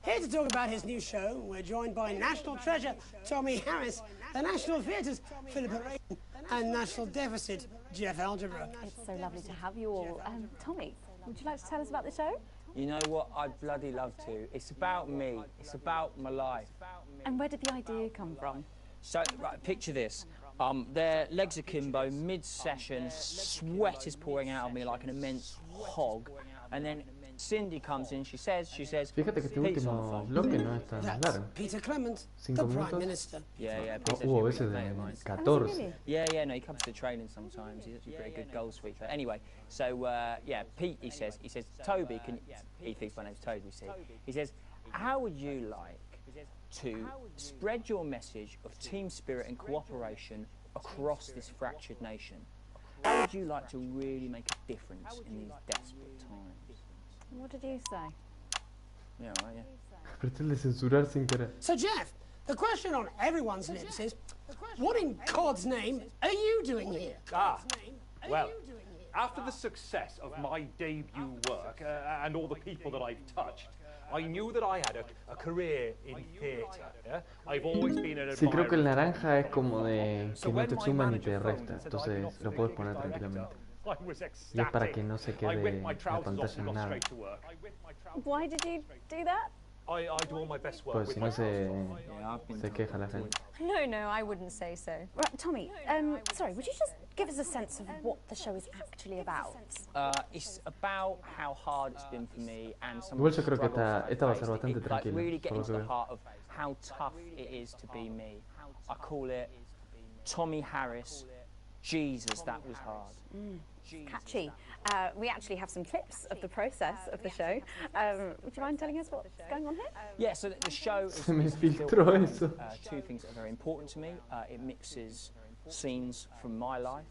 Here to talk about his new show, we're joined by National Treasure Tommy Harris, the National Theatre's Philippa Radin, and National Deficit Jeff Algebra. It's so lovely to have you all. Tommy, would you like to tell us about the show? You know what? I'd bloody love to. It's about me. It's about my life. And where did the idea come from? So, right, picture this. Their legs akimbo, mid-session, sweat is pouring out of me like an immense hog. And then Cindy comes in, she says, Fíjate que este Pete's on the último phone. bloque no es tan That's largo. Peter Clement, 5 the Prime minutos. Minister. Yeah, Oh, hubo veces de 14. Yeah, no, he comes to training sometimes. He's actually a very good goal sweeper. Anyway, so yeah, Pete, he says, Toby, he thinks my name's Toby, see. He says, how would you like to spread your message of team spirit and cooperation across this fractured nation? How would you like to really make a difference in these desperate times? What did you say? Yeah, right, yeah. Pretende censurar sin querer. So, Jeff, the question on everyone's lips is, what in God's name are you doing here? Well, after the success of my debut work and all the people that I've touched, I knew that I had a career in theatre. Yeah? I've always been an Sí, creo que el admirer. naranja es como de que no te suma ni te resta, entonces lo puedes poner tranquilamente. Y es para que no se quede la pantalla en nada. Why did you do that? I do all my best work Pues with si my no se queja la gente. No, I wouldn't say so. Right, Tommy, sorry, would you just give us a sense of what the show is actually about? It's about how hard it's been for me and some Igual of the yo creo que struggles esta va a I've ser faced. bastante It, like, tranquila, really get por lo into que the veo. heart of how tough it is to be me. I call it Tommy Harris. Jesus, that was hard. Catchy. We actually have some clips of the process of the show. Would you mind telling us what's going on here? Yeah, so the show is, Se me is built filtró around, eso. two things that are very important to me. It mixes scenes from my life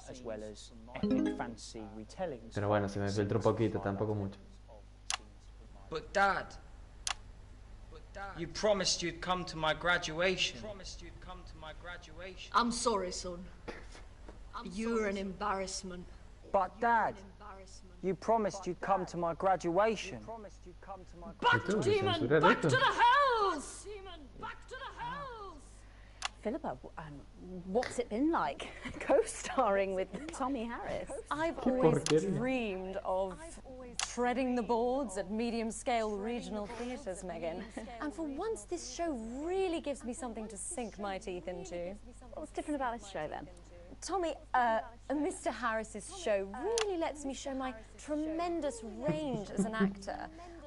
as well as epic fantasy retellings. Pero bueno, se me filtró poquito, tampoco mucho. But Dad, you promised you'd come to my graduation. I'm sorry, son. You're an embarrassment. But Dad, you promised you'd come to my graduation. Back, Esto, demon! censurar Back esto. to the hells! Back to the hells! Philippa, what's it been like co-starring with Tommy Harris? I've Qué always porquería. dreamed of treading the boards at medium-scale regional theatres, Megan. And for once, this show really gives me something to sink my teeth into. What's different about this show then? Tommy, Mr. Harris's show really lets me show my tremendous range as an actor.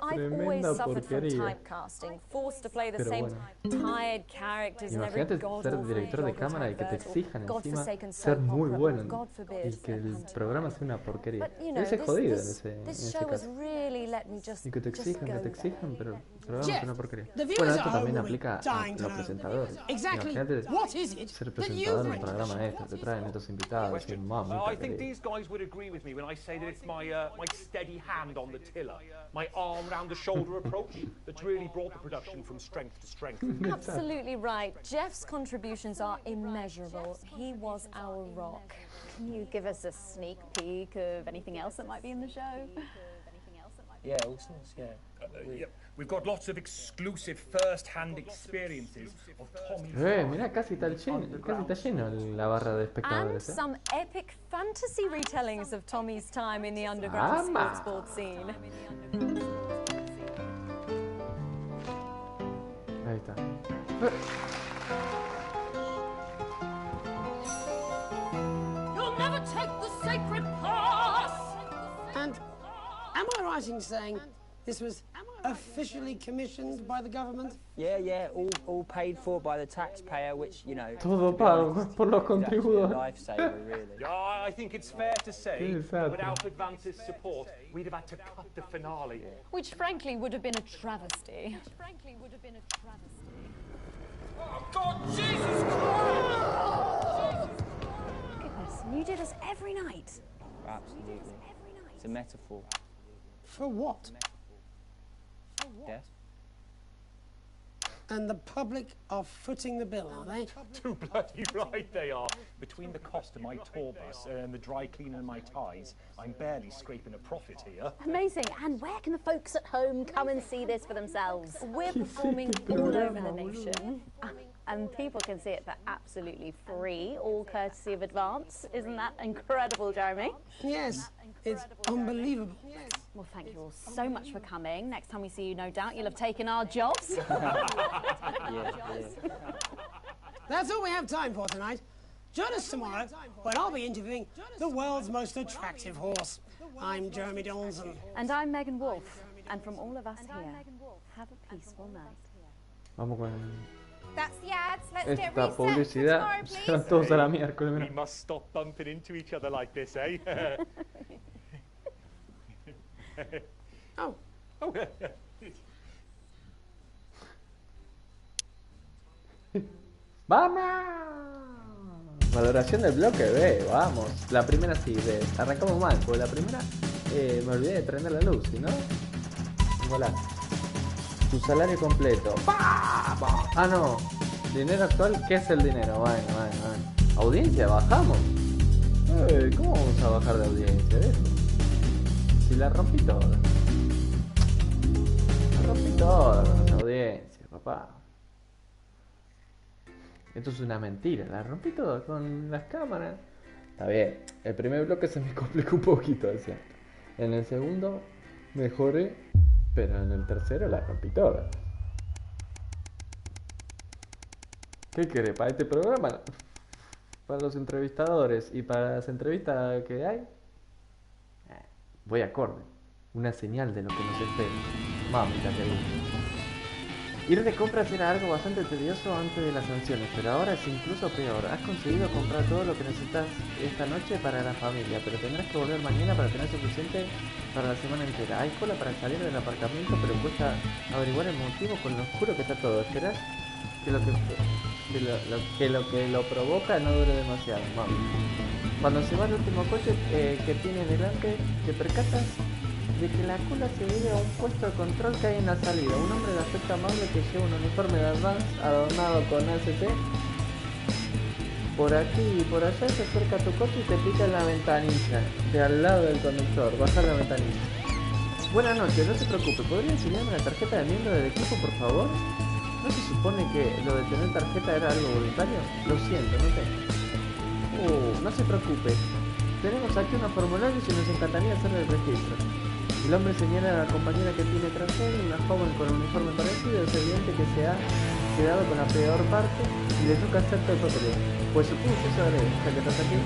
I've always suffered from typecasting, forced to play the same tired characters in every Imagínate ser director de cámara y que te exijan encima ser muy bueno y que el programa sea una porquería. Debe ser jodido en ese caso. Y que te exijan, pero el programa sea una porquería. Bueno, esto también aplica a los presentadores. Imagínate ser presentador en un programa de estos, te traen estos invitados y mamita. I think these guys would agree with me when I say that it's my steady hand on the tiller, my arm round the shoulder approach that's really brought the production from strength to strength. Absolutely right. Jeff's contributions are immeasurable. He was our rock. Can you give us a sneak peek of anything else that might be in the show? Yeah, all sorts, yeah. Yep. We've got lots of exclusive first-hand experiences of Tommy's Mira, casi está lleno la barra de and espectadores. some epic fantasy retellings of Tommy's time in the underground sports board scene. Ahí está. You'll never take the sacred path! And am I right in saying this was officially commissioned by the government? Yeah, all paid for by the taxpayer, which, you know... Todo pago por los contribuyentes. Lifesaver, really. Yeah, I think it's fair to say that without Advance's support, we'd have had to cut the finale. Which frankly would have been a travesty. Oh, God, Jesus Christ! Goodness, you do this every night. Absolutely. It's a metaphor. For what? Yes. And the public are footing the bill, are they? Too bloody right they are. Between the cost of my tour bus and the dry cleaning of my ties, I'm barely scraping a profit here. Amazing. And where can the folks at home come and see this for themselves? We're performing all over the nation. And people can see it for absolutely free, all courtesy of Advance. Isn't that incredible, Jeremy? Yes, it's unbelievable. Well, thank you all so much for coming. Next time we see you, no doubt you'll have taken our jobs. That's all we have time for tonight. Join us tomorrow when I'll be interviewing the world's most attractive horse. I'm Jeremy Donaldson. And I'm Megan Wolfe. And from all of us here, have a peaceful night. Vamos con That's the ads. Let's get esta reset. publicidad. Tomorrow, Se van todos a la miércoles. We must stop bumping into each other like this, eh? Oh. ¡Vamos! Valoración del bloque B, vamos. La primera sí, arrancamos mal, porque la primera me olvidé de prender la luz, ¿sí no? Hola. Tu salario completo. ¡Vamos! Ah, no. Dinero actual, ¿qué es el dinero? Bueno. Audiencia, bajamos. ¿Cómo vamos a bajar de audiencia de eso? Si la rompí toda. La rompí toda con las audiencias, papá. Esto es una mentira, la rompí toda con las cámaras. Está bien, el primer bloque se me complicó un poquito, es cierto. En el segundo mejoré, pero en el tercero la rompí toda. ¿Qué querés? Para este programa, para los entrevistadores y para las entrevistas que hay, voy acorde. Una señal de lo que nos espera. Mamita, qué gusto. Ir de compras era algo bastante tedioso antes de las sanciones, pero ahora es incluso peor. Has conseguido comprar todo lo que necesitas esta noche para la familia, pero tendrás que volver mañana para tener suficiente para la semana entera. Hay cola para salir del aparcamiento, pero cuesta averiguar el motivo con lo oscuro que está todo. Esperás que lo que lo provoca no dure demasiado, mami. Cuando se va el último coche que tienes delante, te percatas de que la cola se debe a un puesto de control que hay en la salida. Un hombre de aspecto amable que lleva un uniforme de Advance adornado con ACC. Por aquí y por allá se acerca a tu coche y te pica en la ventanilla de al lado del conductor. Baja la ventanilla. Buenas noches, no se preocupe. ¿Podría enseñarme la tarjeta de miembro del equipo, por favor? ¿No se supone que lo de tener tarjeta era algo voluntario? Lo siento, no tengo. No se preocupe. Tenemos aquí unos formularios y nos encantaría hacer el registro. El hombre señala a la compañera que tiene tras él, una joven con un uniforme parecido. Es evidente que se ha quedado con la peor parte y le toca hacer todo el papeleo. Pues supongo que eso haré, ya que estás aquí.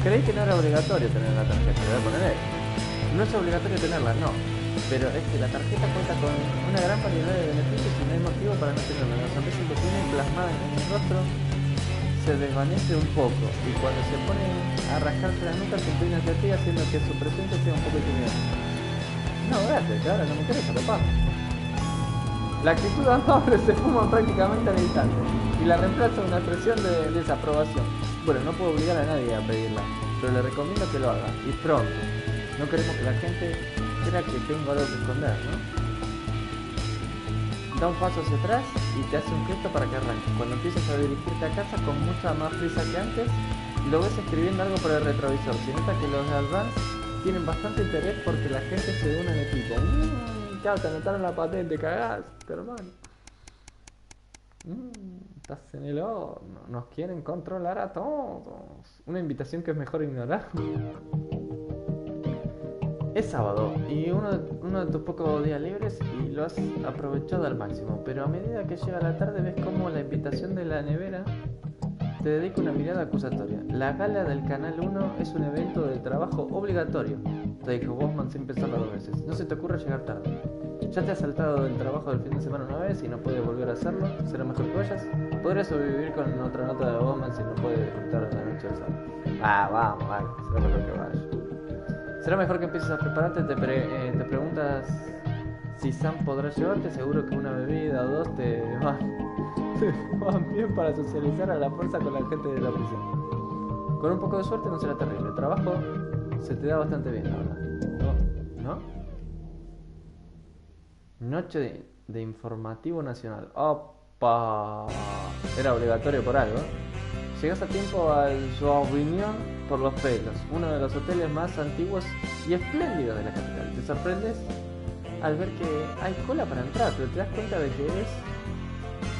Creí que no era obligatorio tener la tarjeta, le voy a poner él. No es obligatorio tenerla, no. Pero es que la tarjeta cuenta con una gran variedad de beneficios y no hay motivo para no tenerla. La sonrisa que tiene plasmada en el rostro se desvanece un poco y cuando se pone a rascarse las nucas se inclina hacia ti haciendo que su presencia sea un poco intimidante. No, gracias, que ahora no me interesa, lo pago. La actitud amable se fuma prácticamente al instante y la reemplaza una expresión de desaprobación. Bueno, no puedo obligar a nadie a pedirla, pero le recomiendo que lo haga, y pronto. No queremos que la gente crea que tengo algo que esconder, ¿no? Da un paso hacia atrás y te hace un gesto para que arranques. Cuando empiezas a dirigirte a casa con mucha más prisa que antes, lo ves escribiendo algo por el retrovisor. Se nota que los de Advance tienen bastante interés porque la gente se une en equipo. Claro, te anotaron la patente, cagaste, hermano. Estás en el horno. Nos quieren controlar a todos. Una invitación que es mejor ignorar. Es sábado y uno de tus pocos días libres y lo has aprovechado al máximo, pero a medida que llega la tarde ves como la invitación de la nevera te dedica una mirada acusatoria. La gala del Canal 1 es un evento de trabajo obligatorio, te dijo Bosman sin pensarlo 2 veces. No se te ocurre llegar tarde. Ya te has saltado del trabajo del fin de semana una vez y no puedes volver a hacerlo. ¿Será mejor que vayas? Podrías sobrevivir con otra nota de Bosman si no puedes disfrutar de la noche del sábado. Vamos, vale, será mejor que vayas. Será mejor que empieces a prepararte, te preguntas si Sam podrá llevarte, seguro que una bebida o dos te van bien para socializar a la fuerza con la gente de la prisión. Con un poco de suerte no será terrible, el trabajo se te da bastante bien, la verdad. ¿No? Noche de informativo nacional. ¡Opa! Era obligatorio por algo. Llegas a tiempo al Sauvignon por los pelos, uno de los hoteles más antiguos y espléndidos de la capital. Te sorprendes al ver que hay cola para entrar, pero te das cuenta de que es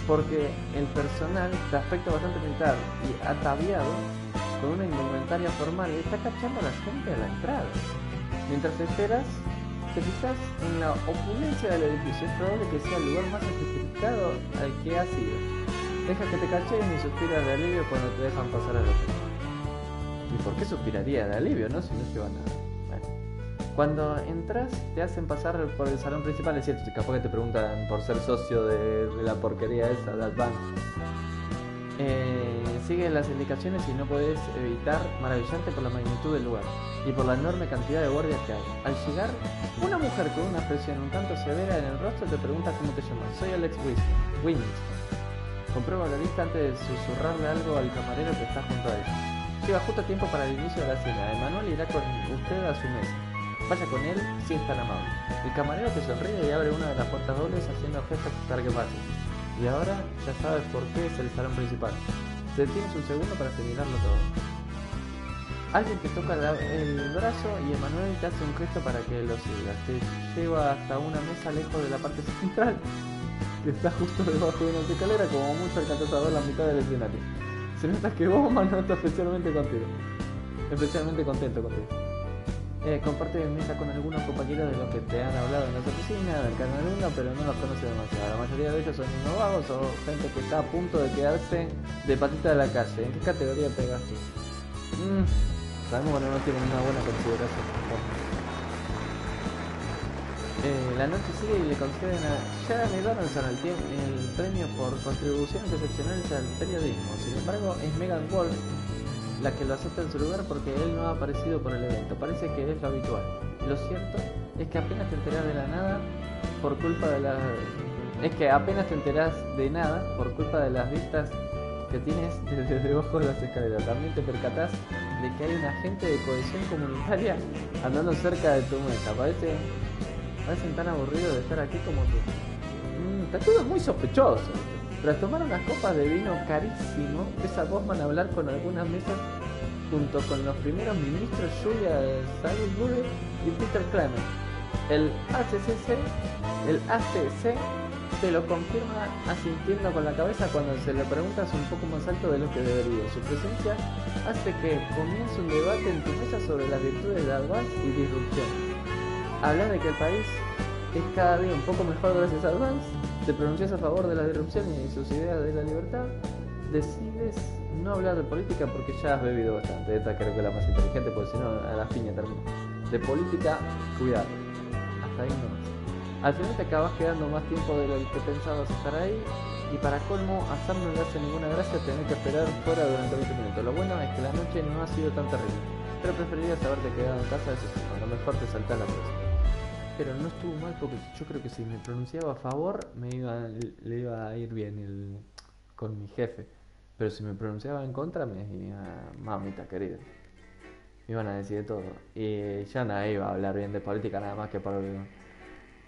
porque el personal, de aspecto bastante militar y ataviado, con una indumentaria formal, está cachando a la gente a la entrada. Mientras esperas, te fijas en la opulencia del edificio. Es probable que sea el lugar más sofisticado al que has ido. Deja que te caches y suspiras de alivio cuando te dejan pasar al hotel. ¿Y por qué suspiraría de alivio, no? Si no lleva nada. Bueno. Cuando entras, te hacen pasar por el salón principal. Es cierto, capaz que te preguntan por ser socio de la porquería esa de Advance. Sigue las indicaciones y no puedes evitar maravillarte por la magnitud del lugar y por la enorme cantidad de guardias que hay. Al llegar, una mujer con una expresión un tanto severa en el rostro te pregunta cómo te llamas. Soy Alex Wins. Comprueba la lista antes de susurrarle algo al camarero que está junto a ella. Llega justo a tiempo para el inicio de la cena. Emanuel irá con usted a su mesa. Vaya con él si es tan amable. El camarero te sonríe y abre una de las puertas dobles haciendo gestos para que pases. Y ahora ya sabes por qué es el salón principal. Te detienes un segundo para asimilarlo todo. Alguien te toca el brazo y Emanuel te hace un gesto para que lo sigas. Te lleva hasta una mesa lejos de la parte central, que está justo debajo de una escalera, como mucho alcanzas a ver la mitad del escenario. Se nota que Bowman no está especialmente contento contigo. Comparte mesa con algunos compañeros de los que te han hablado en las oficinas del Canal 1, pero no los conoce demasiado. La mayoría de ellos son innovados o gente que está a punto de quedarse de patita de la calle. ¿En qué categoría pegas tú? Sabemos que no tienen una buena consideración. La noche sigue y le conceden a Jeremy Donaldson el premio por contribuciones excepcionales al periodismo. Sin embargo, es Megan Wolf la que lo acepta en su lugar porque él no ha aparecido por el evento. Parece que es lo habitual. Lo cierto es que apenas te enteras de nada por culpa de las vistas que tienes desde debajo de las escaleras. También te percatás de que hay un agente de cohesión comunitaria andando cerca de tu mesa. Parecen tan aburridos de estar aquí como tú. Está todo muy sospechoso. Tras tomar unas copas de vino carísimo, ves a Bosman hablar con algunas mesas junto con los primeros ministros Julia Salisbury y Peter Clement. El ACC te lo confirma asintiendo con la cabeza cuando se le preguntas un poco más alto de lo que debería. Su presencia hace que comience un debate en tu mesa sobre las virtudes de Advance y disrupción. Hablas de que el país es cada día un poco mejor gracias a Advance, te pronuncias a favor de la disrupción y sus ideas de la libertad, decides no hablar de política porque ya has bebido bastante. Esta creo que es la más inteligente porque si no a la piña termina. De política, cuidado. Hasta ahí nomás. Al final te acabas quedando más tiempo de lo que pensabas estar ahí. Y para colmo, a Sam no le hace ninguna gracia tener que esperar fuera durante 20 minutos. Lo bueno es que la noche no ha sido tan terrible. Pero preferirías haberte quedado en casa, eso sí, cuando mejor te saltás la próxima. Pero no estuvo mal porque yo creo que si me pronunciaba a favor, le iba a ir bien con mi jefe. Pero si me pronunciaba en contra, me decía, mamita querida. Me iban a decir de todo. Y yo no iba a hablar bien de política nada más que por...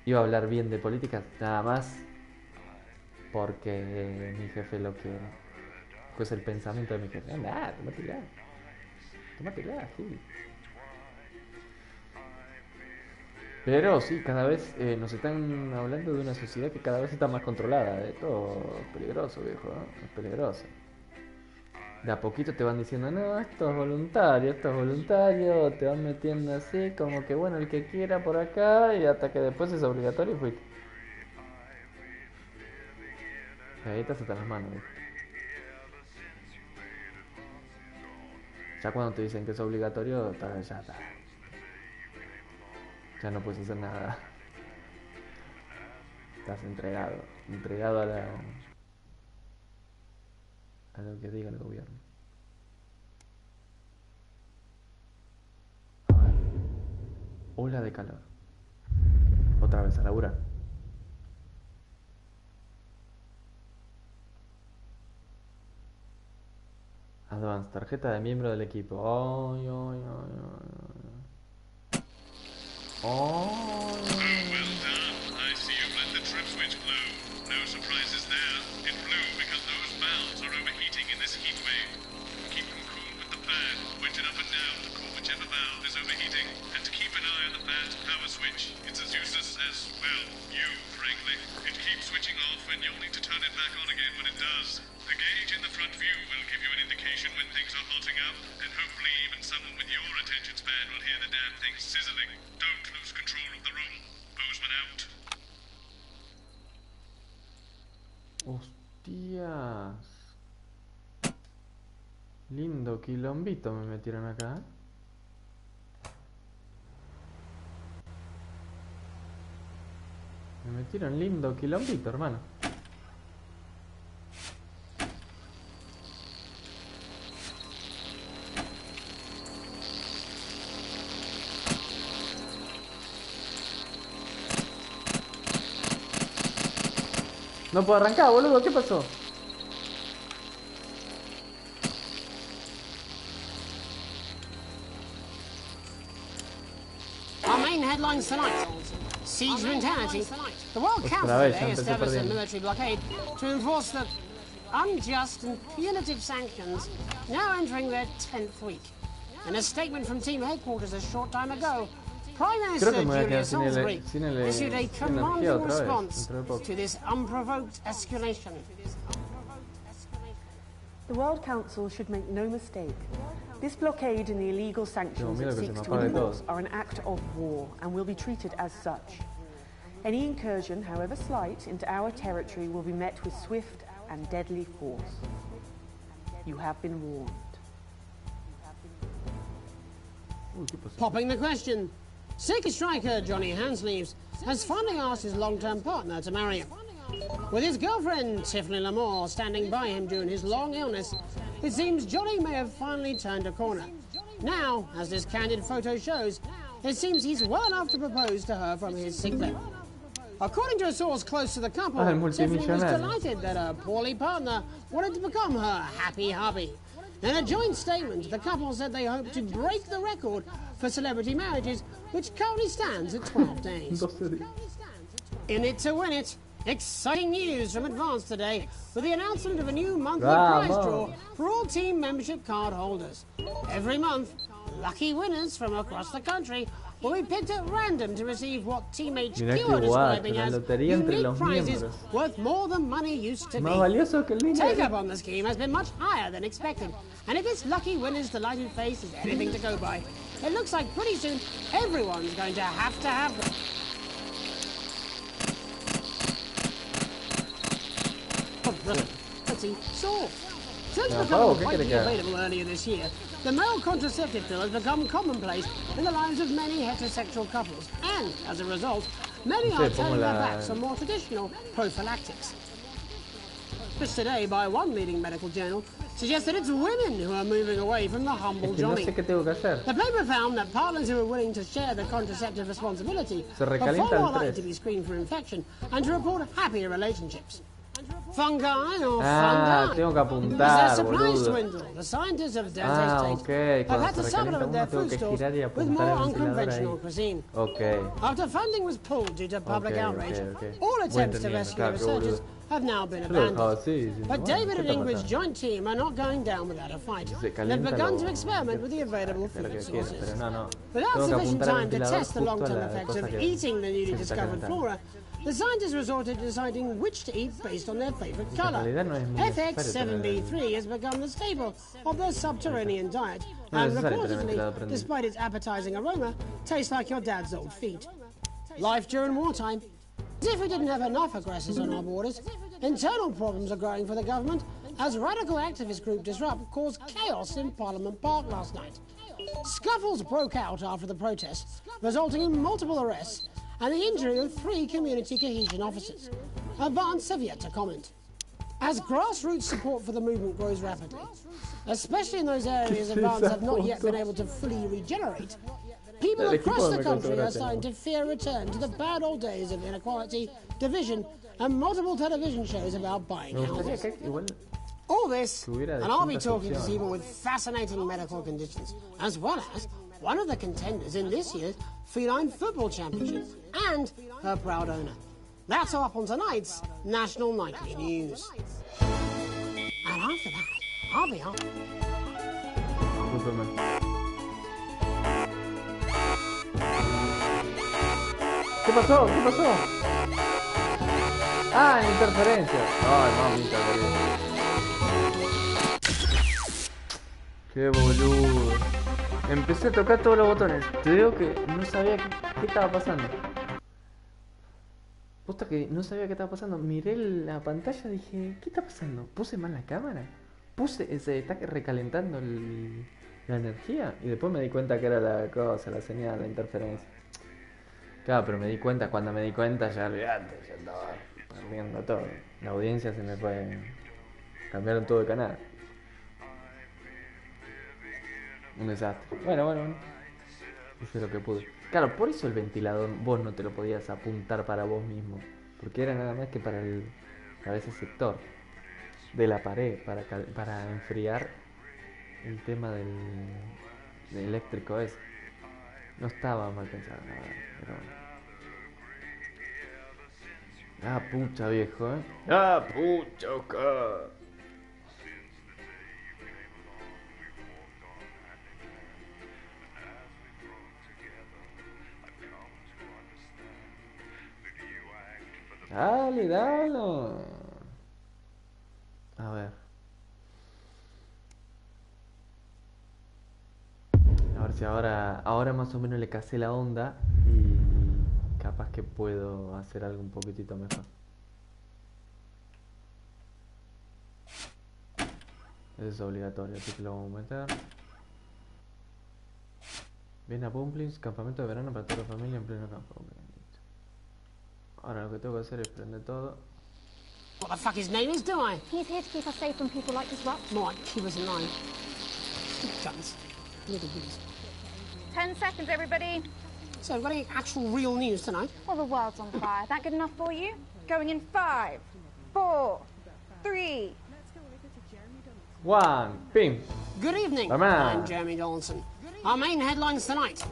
Iba a hablar bien de política nada más porque mi jefe lo quiere. Pues el pensamiento de mi jefe. Anda, tómatela. Tómatela, Gil. Pero sí, cada vez nos están hablando de una sociedad que cada vez está más controlada. Esto es peligroso, viejo, ¿eh? Es peligroso. De a poquito te van diciendo, no, esto es voluntario, te van metiendo así, como que bueno, el que quiera por acá, y hasta que después es obligatorio y fuiste. Ahí te azotan las manos, viejo. Ya cuando te dicen que es obligatorio, ya está. Ya no puedes hacer nada. Estás entregado a lo que diga el gobierno. A ver. Ola de calor. Otra vez a laburar. Advance, tarjeta de miembro del equipo. Ay. Well done. I see you've let the trip switch blow. No surprises there. It blew because those valves are overheating in this heat wave. Keep them cool with the fan. Point it up and down to cool whichever valve is overheating. And to keep an eye on the fan's power switch. It's as useless as, well, you, frankly. It keeps switching off and you'll need to turn it back on again when it does. The gauge in the front view will give you an indication when things are hotting up, and hopefully even someone with your attention span will hear the damn thing sizzling. Don't lose control of the room. Bozeman out. Hostias. Lindo quilombito me metieron acá. Me metieron lindo quilombito, hermano. No puedo arrancar, boludo, ¿qué pasó? Our main headlines tonight. Siege mentality. The World Council today established a military blockade to enforce the unjust and punitive sanctions now entering their 10th week. In a statement from team headquarters a short time ago, Prime Minister Julia Salisbury issued a commanding response to this unprovoked escalation. The World Council should make no mistake. This blockade and the illegal sanctions it seeks to enforce are an act of war and will be treated as such. Any incursion, however slight, into our territory will be met with swift and deadly force. You have been warned. Popping the question. City striker Johnny Hansleaves has finally asked his long-term partner to marry him. With his girlfriend Tiffany Lamore standing by him during his long illness, it seems Johnny may have finally turned a corner. Now, as this candid photo shows, it seems he's well enough to propose to her from his sick bed. According to a source close to the couple, Tiffany was delighted that her poorly partner wanted to become her happy hubby. In a joint statement, the couple said they hope to break the record for celebrity marriages, which currently stands at 12 days. In it to win it, exciting news from Advance today with the announcement of a new monthly prize draw for all team membership card holders. Every month, lucky winners from across the country will be picked at random to receive what Team HQ are describing as unique prizes worth more than money used to be. Take up on the scheme has been much higher than expected, and if this lucky winner's delighted face is anything to go by, it looks like pretty soon everyone's going to have them. So, since becoming widely available earlier this year, the male contraceptive pill has become commonplace in the lives of many heterosexual couples, and as a result, many No sé, are turning pongo their la- backs on more traditional prophylactics. Published today by one leading medical journal suggests that it's women who are moving away from the humble Es que no Johnny. sé qué tengo que hacer. The paper found that partners who are willing to share the contraceptive responsibility Se are recalienta far more el likely tres. to be screened for infection and to report happier relationships. Fungi or Ah, fungi? tengo que As apuntar, their supplies boludo. dwindle, the scientists of Dante's Ah, State ok. have Cuando had se to recalienta supplement their uno tengo food que stores girar y with more apuntar el ventilador unconventional ahí. cuisine. Ok. After funding was pulled due to public Ok, outrage, ok, ok. all Voy attempts to entendiendo, rescue claro, qué researchers boludo. have now been Yo lo dejaba abandoned. así, diciendo, But bueno, David ¿qué and está Ingrid's pasando? joint team are not going down without a fight. Se They've calienta begun to lo- experiment with the available Espera food que quiera, sources. pero no. Without Tengo que sufficient apuntar el time to ventilador test the justo a long-term la effects cosa of que eating the newly se está discovered calentando. flora, the scientists resorted to deciding which to eat based on their favorite En color. realidad no es muy necesario FX7B3 has become the staple of their subterranean diet, No es and necesario tener reportedly, ventilador prendido. despite its appetizing aroma, tastes like your dad's old feet. Life during wartime. As if we didn't have enough aggressors on our borders, internal problems are growing for the government as radical activist group Disrupt caused chaos in Parliament Park last night. Scuffles broke out after the protests, resulting in multiple arrests and the injury of 3 community cohesion officers. Advance have yet to comment. As grassroots support for the movement grows rapidly, especially in those areas Advance have not yet been able to fully regenerate, people across the country are starting to fear a return to the bad old days of inequality, division, and multiple television shows about buying Me gustaría houses. que igual All this, que hubiera and I'll be distintas talking to opciones. people with fascinating medical conditions, as well as one of the contenders in this year's Feline Football Championship, and her proud owner. That's all up on tonight's National Nightly News. And after that, I'll be on. Discúlpeme. ¿Qué pasó? ¿Qué pasó? Ah, interferencia. Ay, mamita, boludo. Qué boludo. Empecé a tocar todos los botones. Te digo que no sabía qué estaba pasando. Posta que no sabía qué estaba pasando. Miré la pantalla y dije, ¿qué está pasando? ¿Puse mal la cámara? Se está recalentando la energía. Y después me di cuenta que era la cosa, la señal, la interferencia. Claro, pero cuando me di cuenta ya olvidate, ya estaba perdiendo todo. La audiencia se me fue. Cambiaron todo de canal. Un desastre. Bueno. Hice lo que pude. Claro, por eso el ventilador vos no te lo podías apuntar para vos mismo. Porque era nada más que para ese sector de la pared, para enfriar el tema del eléctrico ese. No estaba mal pensado, la verdad, pero bueno. Ah, pucha, viejo, Ah, pucha, Oscar. Dale. A ver. A ver si ahora más o menos le casé la onda y capaz que puedo hacer algo un poquitito mejor. Eso es obligatorio, así que lo vamos a meter. Viene a Pumplins, campamento de verano para toda la familia en pleno campo. Listo. Ahora lo que tengo que hacer es prender todo. What the fuck his name is, do I? He's here to keep us safe from people like Disrupt. Might keep us in line. Guns. Little bees. 10 seconds, everybody. So, got any actual real news tonight? Well, the world's on fire. That good enough for you? Going in 5, 4, 3. One, ping. Good evening. I'm Jeremy Donaldson. Our main headlines tonight.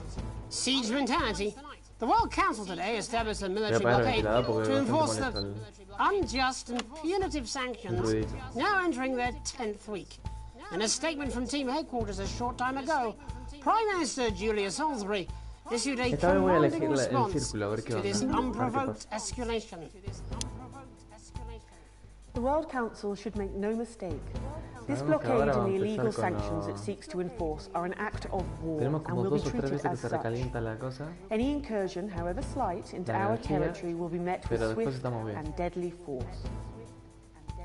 Siege mentality. The World Council today established a military blockade to enforce the unjust and punitive sanctions now entering their 10th week. In a statement from team headquarters a short time ago, Prime Minister Julia Salisbury issued a commanding response to this unprovoked escalation. The World Council should make no mistake. This blockade and the illegal sanctions it seeks to enforce are an act of war and will be treated as such. Any incursion, however slight, into our territory will be met with swift and deadly force.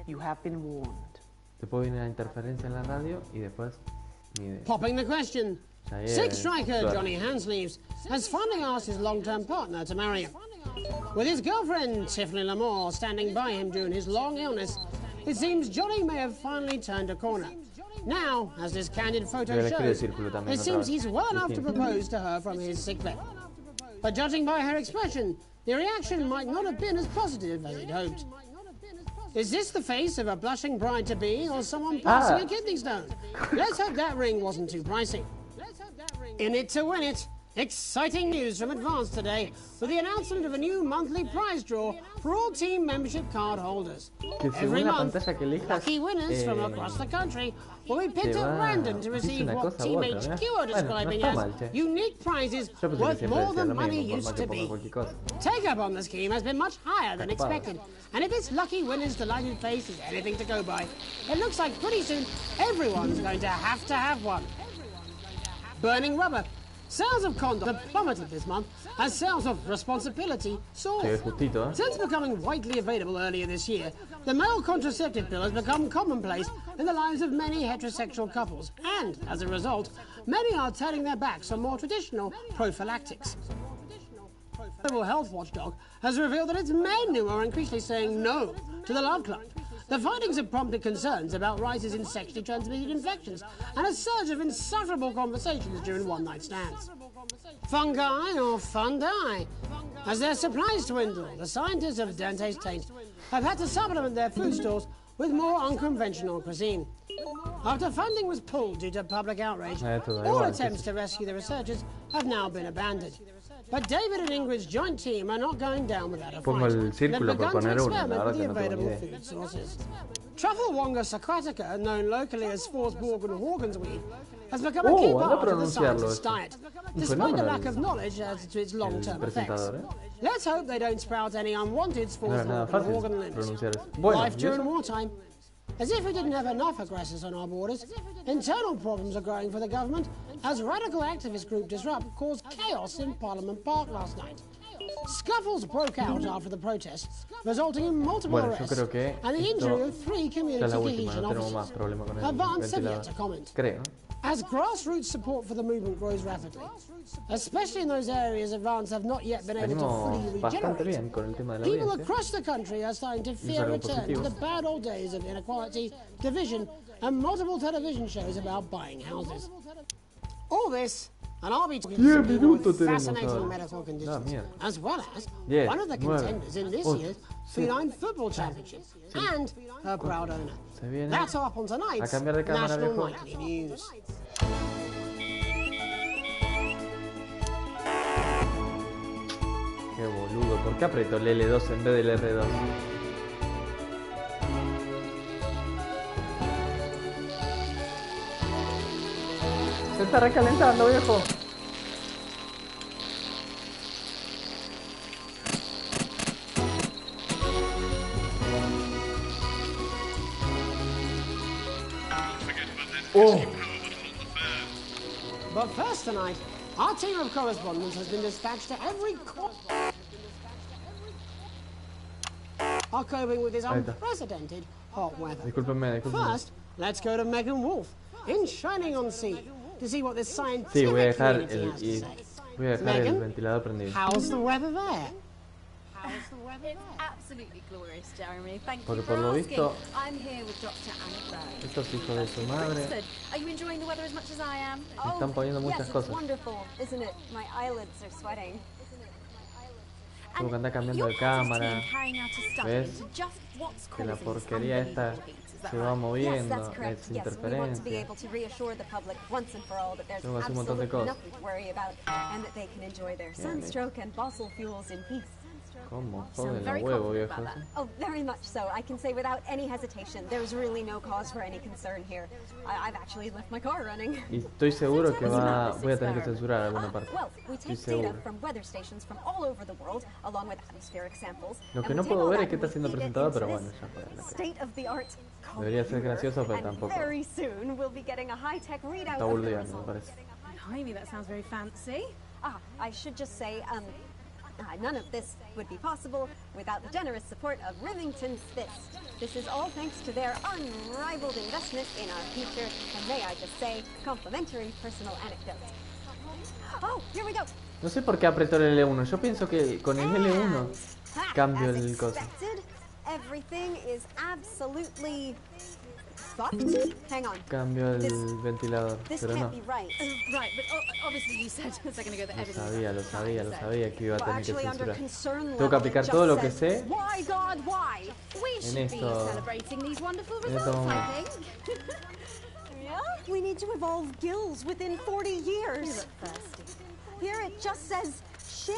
You have been warned. Después viene la interferencia en la radio y después ni idea. Popping the question. Six striker Johnny Hansleaves has finally asked his long-term partner to marry him. With his girlfriend, Tiffany Lamore, standing by him during his long illness, it seems Johnny may have finally turned a corner. Now, as this candid photo shows, it seems he's well enough to propose to her from his sickbed. But judging by her expression, the reaction might not have been as positive as he'd hoped. Is this the face of a blushing bride-to-be or someone passing a kidney stone? Let's hope that ring wasn't too pricey. In it to win it. Exciting news from Advance today with the announcement of a new monthly prize draw for all team membership card holders. Every month, lucky winners from across the country will be picked at random to receive what Team HQ are describing as unique prizes worth more than money used to be. Take-up on the scheme has been much higher than expected, and if this lucky winner's delighted face is anything to go by, it looks like pretty soon everyone's going to have one. Burning rubber. Sales of condoms have plummeted this month as sales of responsibility soared. Since becoming widely available earlier this year, the male contraceptive pill has become commonplace in the lives of many heterosexual couples, and as a result, many are turning their backs on more traditional prophylactics. The Global Health Watchdog has revealed that it's men who are increasingly saying no to the Love Club. The findings have prompted concerns about rises in sexually transmitted infections and a surge of insufferable conversations during one-night stands. Fungi or fundi? As their supplies dwindle, the scientists of Dante's Taint have had to supplement their food stores with more unconventional cuisine. After funding was pulled due to public outrage, all attempts to rescue the researchers have now been abandoned. But David and Ingrid's joint team are not going down without a fight. They've begun to experiment with the available food sources. Trufflewonga sacratica, known locally as Forsborg and Horgensweed, has become a key part of the scientist's diet, despite the lack of knowledge as to its long-term effects. Let's hope they don't sprout any unwanted Forsborg and Horgan limbs. Life during wartime. As if we didn't have enough aggressors on our borders, internal problems are growing for the government as radical activist group Disrupt caused chaos in Parliament Park last night. Scuffles broke out after the protests, resulting in multiple arrests and the injury of 3 community cohesion officers. Advance have yet to comment. As grassroots support for the movement grows rapidly, especially in those areas Advance have not yet been able to fully regenerate, people across the country are starting to fear a return to the bad old days of inequality, division, and multiple television shows about buying houses. All this, and I'll be talking to people with fascinating medical conditions, as well as one of the contenders in this year's Feline Football Championship, and her proud owner. That's all up on tonight's National Nightly News. Qué boludo, ¿por qué apretó el L2 en vez del R2? Se está recalentando, viejo. Oh. But first tonight, our team of correspondents has been dispatched to every corner. Are coping with this unprecedented hot weather. Discúlpenme. First, let's go to Megan Wolf in Shining-on-Sea to see what this scientific community has to say. Voy a dejar el ventilador prendido. How's the weather there? It's absolutely glorious, Jeremy. Thank Por you for lo asking. visto, I'm here with Dr. Anna Bird. estos hijos de su madre Are you enjoying the weather as much as I am? están poniendo muchas cosas. Wonderful, isn't it? My eyelids are sweating. Tengo que andar cambiando de cámara. ¿Ves? Que la porquería esta se va moviendo, es interferencia. Tengo así un montón de cosas. ¿Cómo? Joder, los huevos, viejo. Oh, very much so. I can say without any hesitation, there's really no cause for any concern here. I've actually left my car running. Y estoy seguro que voy a tener que censurar alguna parte. Well, we take data from weather stations from all over the world, along with atmospheric samples. Lo que no puedo ver es que está siendo presentado, pero bueno, ya para la state of the art. Debería ser gracioso, pero tampoco. Very soon we'll be getting a high-tech readout. Está burdeando, me parece. Blimey, that sounds very fancy. I should just say, none of this would be possible without the generous support of Rivington's Fist. This is all thanks to their unrivaled investment in our future, and may I just say, complimentary personal anecdote. Oh, here we go. No sé por qué apretó el L1. Yo pienso que con el L1 cambio el coso. Everything is absolutely fucked. Hang on. Cambio el ventilador, This pero no. can't be right. Right, but obviously you said a second ago that everything Lo sabía que iba a tener que Actually, under censurar. concern Tengo que level, aplicar it todo lo just que says, sé Why, God, why? We en should be esto. celebrating these wonderful En este results, I momento. think. Yeah? We need to evolve gills within 40 years. Here it just says shit.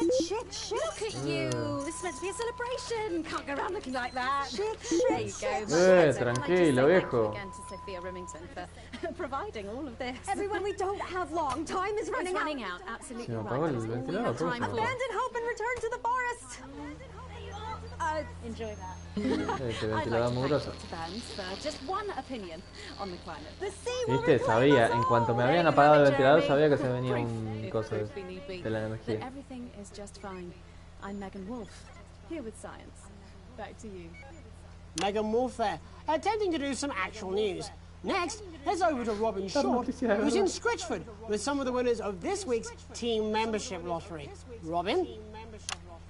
Look at you. This is meant to be a celebration. Can't go around looking like that. Shit. There you go. Tranquilo, viejo. Again to Sophia Remington for providing all of this. Everyone, we don't have long. Time is running out. Absolutely Se me right. apagó el ventilador, ¿por qué se me apagó? Abandon hope and return to the forest. Enjoy that. Este ventilador mugroso. Just one opinion on the climate. Viste, sabía, en cuanto me habían apagado el ventilador, sabía que se venía un coso de la energía. Everything is just fine. I'm Megan Wolf, here with science. Back to you. Megan Wolf there, attempting to do some actual news. Next, heads over to Robin Short, who's in Scritchford with some of the winners of this week's team membership lottery. Robin?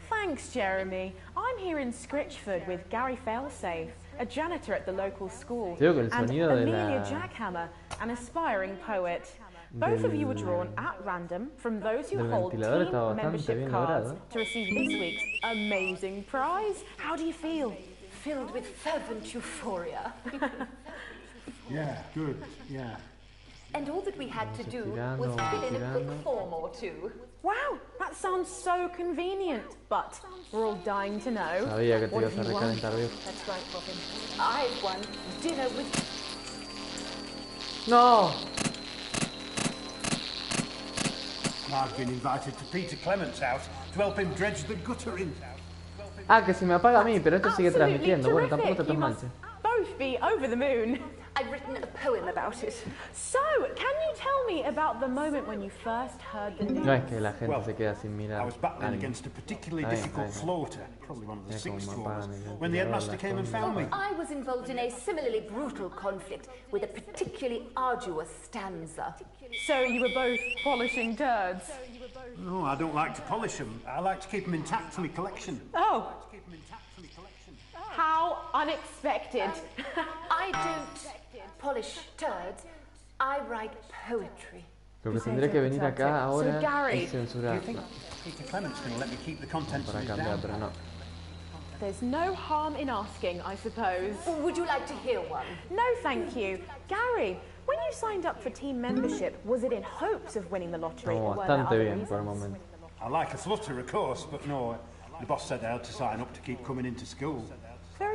Thanks, Jeremy. I'm here in Scritchford with Gary Failsafe, a janitor at the local school, and Amelia Jackhammer, an aspiring poet. Both of you were drawn at random from those who hold team membership cards to receive this week's amazing prize. How do you feel? Filled with fervent euphoria. Yeah, good, yeah. And all that we had to do was fill in a quick form or two. Wow, that sounds so convenient, but we're all dying to know. Sabía que te ibas a recalentar, viejo. That's right, Robin. I've won dinner with... No! I've been invited to Peter Clement's house to help him dredge the gutter in. Ah, que se me apaga a mí, pero esto sigue transmitiendo. Bueno, tampoco te manches. Both be over the moon. I've written a poem about it. So, can you tell me about the moment when you first heard the news? No es que la gente se queda sin mirar. I was battling against a particularly difficult floater, probably one of the sixth floors, when the headmaster came and found me. I was involved in a similarly brutal conflict with a particularly arduous stanza. So you were both polishing turds? No, I don't like to polish them. I like to keep them intact for my collection. Oh. How unexpected. I don't polish turds. I write poetry. Lo que tendría que venir acá ahora es censurar. Peter Clement's going to let me keep the contents Para cambiar, pero no. There's no harm in asking, I suppose. Would you like to hear one? No, thank you. Gary, when you signed up for team membership, was it in hopes of winning the lottery? No, bastante bien por el momento. I like a flutter, of course, but no, the boss said I had to sign up to keep coming into school.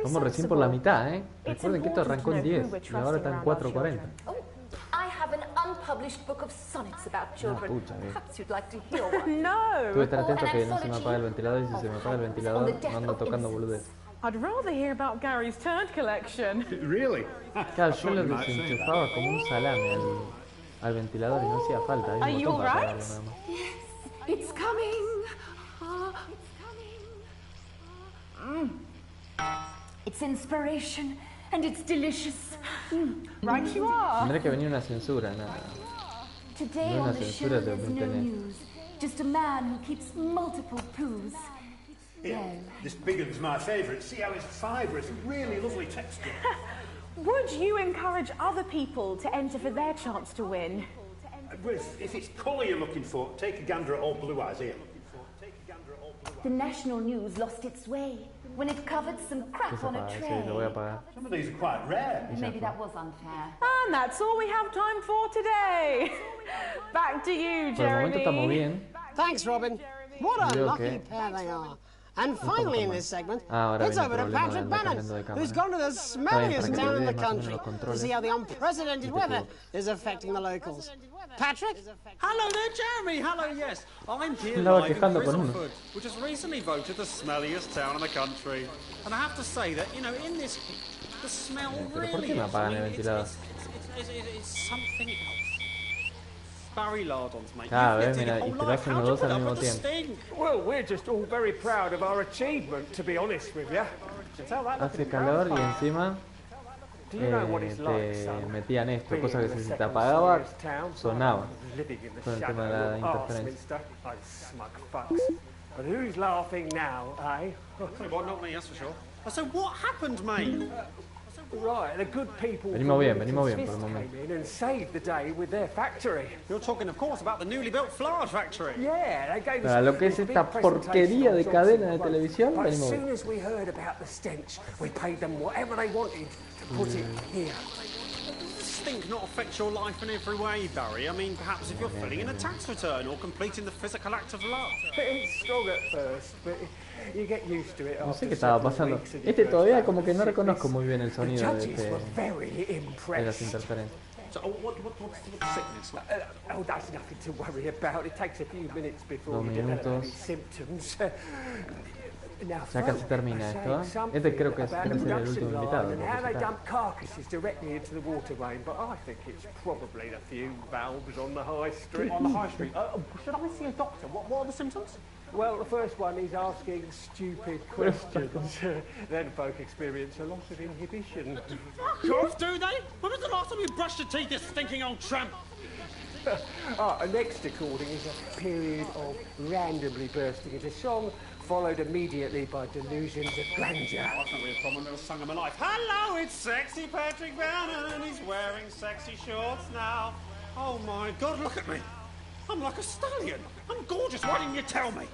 Vamos recién por la mitad, ¿eh? Recuerden que esto arrancó en 10 y ahora está en 4:40. I have an unpublished book of sonnets about children. Perhaps you'd like to hear one. No! Tuve que estar atento que no se me apague el ventilador y si se me apaga el ventilador no ando tocando boludez. I'd rather hear about Gary's turd collection. Really? Claro, yo lo desenchufaba como un salame al ventilador y no hacía falta. Are you alright? Yes, it's coming. It's inspiration and it's delicious. Right you are. Tendré que venir una censura, nada. Today No on una the show censura de there's no internet. news. Just a man who keeps multiple poos. Yeah, this big one's my favourite. See how it's fibrous, really lovely texture. Would you encourage other people to enter for their chance to win? If it's colour you're looking for, take a gander at old Blue Eyes here. The national news lost its way when it covered some crap on a tray. Sí, lo voy a apagar. Some of these are quite rare. Maybe that was unfair. And that's all we have time for today. Back to you, Por el momento estamos Jeremy. bien. Thanks, Robin. What a Creo lucky que- pair they are. And finally in this segment, Ahora it's viene el over to problema Patrick de Bannon, cambiando de cámara. who's gone to the smelliest para que town in the veas más o menos country los to controles. see how the unprecedented weather is affecting the locals. Patrick? Hello there, Jeremy. Hello, yes. I'm here Andaba live in quejando con uno. Crizzleford, which was recently voted the smelliest town in the country. And I have to say that, you know, in this, the smell Pero ¿por really qué me is. apagan I mean, el ventilador? it's something else. Barry Lardons, mate. Ah, You've ves, lived mira, your y whole te lo life. hacen How'd los you dos put al up mismo with the tiempo. stink? Well, we're just all very proud of our achievement, to be honest with you. Hace calor y encima metían esto, cosa que si se te apagaba, sonaba con el tema de la interferencia. But who's laughing now, eh? Well, not me, that's for sure. So what happened, mate? Right, the good people venimos bien por el came momento. in and saved the day with their factory. You're talking, of course, about the newly built flour factory. Yeah, they gave us Para lo que es esta porquería de cadena de televisión, but as venimos soon bien. as we heard about the stench, we paid them whatever they wanted to put it here. Does this stink not affect your life in every way, Barry? I mean, perhaps if you're filling in a tax return or completing the physical act of love. It's strong at first, but you get used to it. No sé qué estaba pasando. Todavía como que no reconozco muy bien el sonido de las interferencias. So, what's the sickness? Oh, that's nothing to worry about. It takes a few minutes before you develop any symptoms. Ya casi termina esto. Este creo que es el último invitado. How they dump carcasses directly into the water main, but I think it's probably the few valves on the high street. On the high street? Should I see a doctor? What are the symptoms? Well, the first one is asking stupid questions. Then folk experience a loss of inhibition. Fuck off, do they? When was the last time you brushed your teeth, you stinking old tramp? Next recording is a period of randomly bursting into song, followed immediately by delusions of grandeur. I can't be a problem, I've never sung in my life. Hello, it's sexy Patrick Bannon. He's wearing sexy shorts now. Oh my God, look at me. I'm like a stallion. I'm gorgeous. Why didn't you tell me?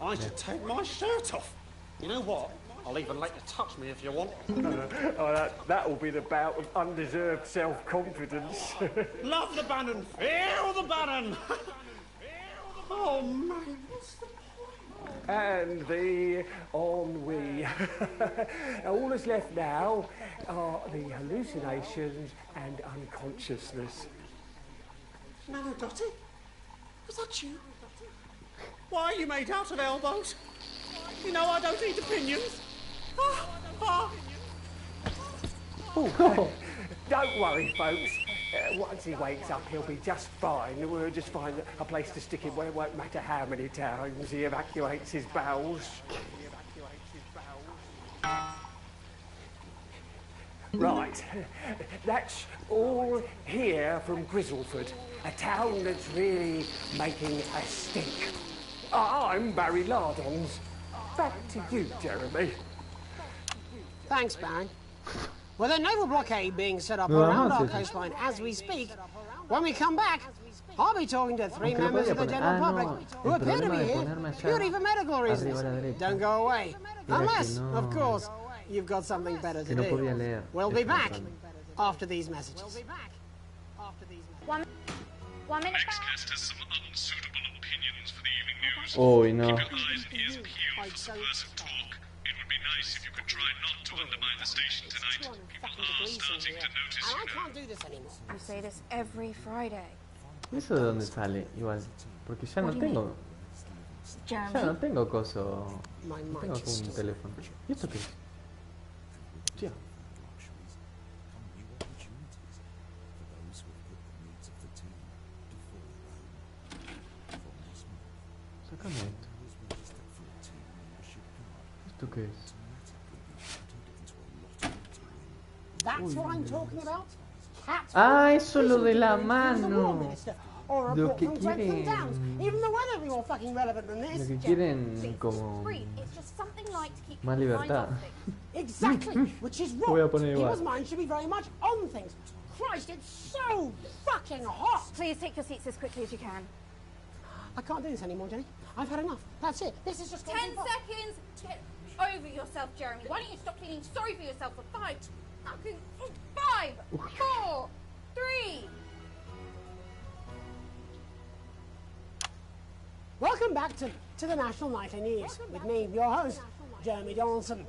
I should take my shirt off. You know what? I'll even let you touch me if you want. That'll be the bout of undeserved self-confidence. Love the Bannon. Feel the Bannon. Oh, man. What's the point? And the ennui. All that's left now are the hallucinations and unconsciousness. No, Dottie. Was that you? Why are you made out of elbows? You know I don't eat opinions. Don't worry, folks. Once he wakes up, he'll be just fine. We'll just find a place to stick him where it won't matter how many times he evacuates his bowels. Right, that's all here from Grizzleford, a town that's really making a stink. I'm Barry Lardons. Back to you, Jeremy. Thanks, Barry. With a naval blockade being set up around our coastline as we speak, when we come back, I'll be talking to 3 members of the general public who appear to be here purely for medical reasons. Don't go away. Unless, of course, you've got something better to do. We'll be back after these messages. 1 minute. Next guest has some unsuitable opinions for the evening news. Oh, no. Keep your eyes and ears peeled for subversive talk. It would be nice if you could try not to undermine the station tonight. People are starting to notice you I now. can't do this anymore. You say this every Friday. ¿Eso de dónde sale? Igual. Porque ya no tengo. Ya no tengo coso. No tengo un teléfono. ¿Y esto qué es? Tío. Sácame esto. ¿Esto qué es? That's what I'm talking about? Ah, eso lo de la mano. Lo que quieren. Lo que quieren como más libertad. Exactly, which is Voy a poner igual. People's minds should be very much on things. Christ, it's so fucking hot. Please take your seats as quickly as you can. I can't do this anymore, Jenny. I've had enough. That's it. This is just 10 seconds. Get over yourself, Jeremy. Why don't you stop feeling sorry for yourself for 5, 4, 3. Welcome back to the National Nightly News with me, your host, Jeremy Donaldson.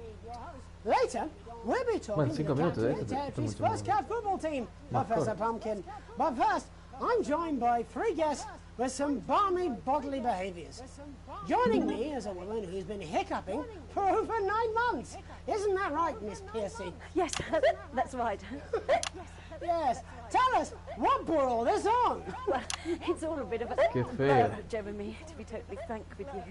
Later, we'll be talking to the captain of the territory's first cat football team, Professor Pumpkin. But first, I'm joined by 3 guests with some balmy bodily behaviours. Joining me is a woman who's been hiccuping for over 9 months. Isn't that right, Miss Piercy? Yes, that's right. Yes. Tell us, what brought all this on? Well, it's all a bit of a... Qué feo. Jeremy, to be totally frank with you.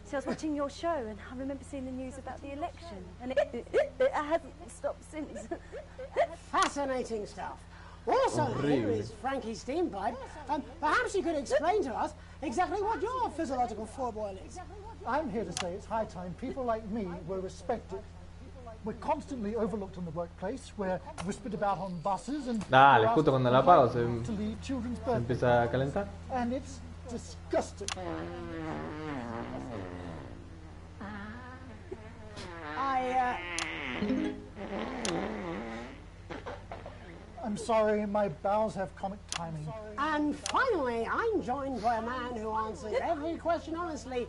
So I was watching your show and I remember seeing the news about the election. And it hasn't stopped since. Fascinating stuff. Also, here is Frankie Steampipe. Perhaps you could explain to us exactly what your physiological foreboil is. I'm here to say it's high time people like me were respected. We're constantly overlooked in the workplace. We're whispered about on buses and dale, justo cuando la apago se leave children's birthdays. empieza a calentar. And it's disgusting. I'm sorry, my bowels have comic timing. And finally, I'm joined by a man who answers every question honestly,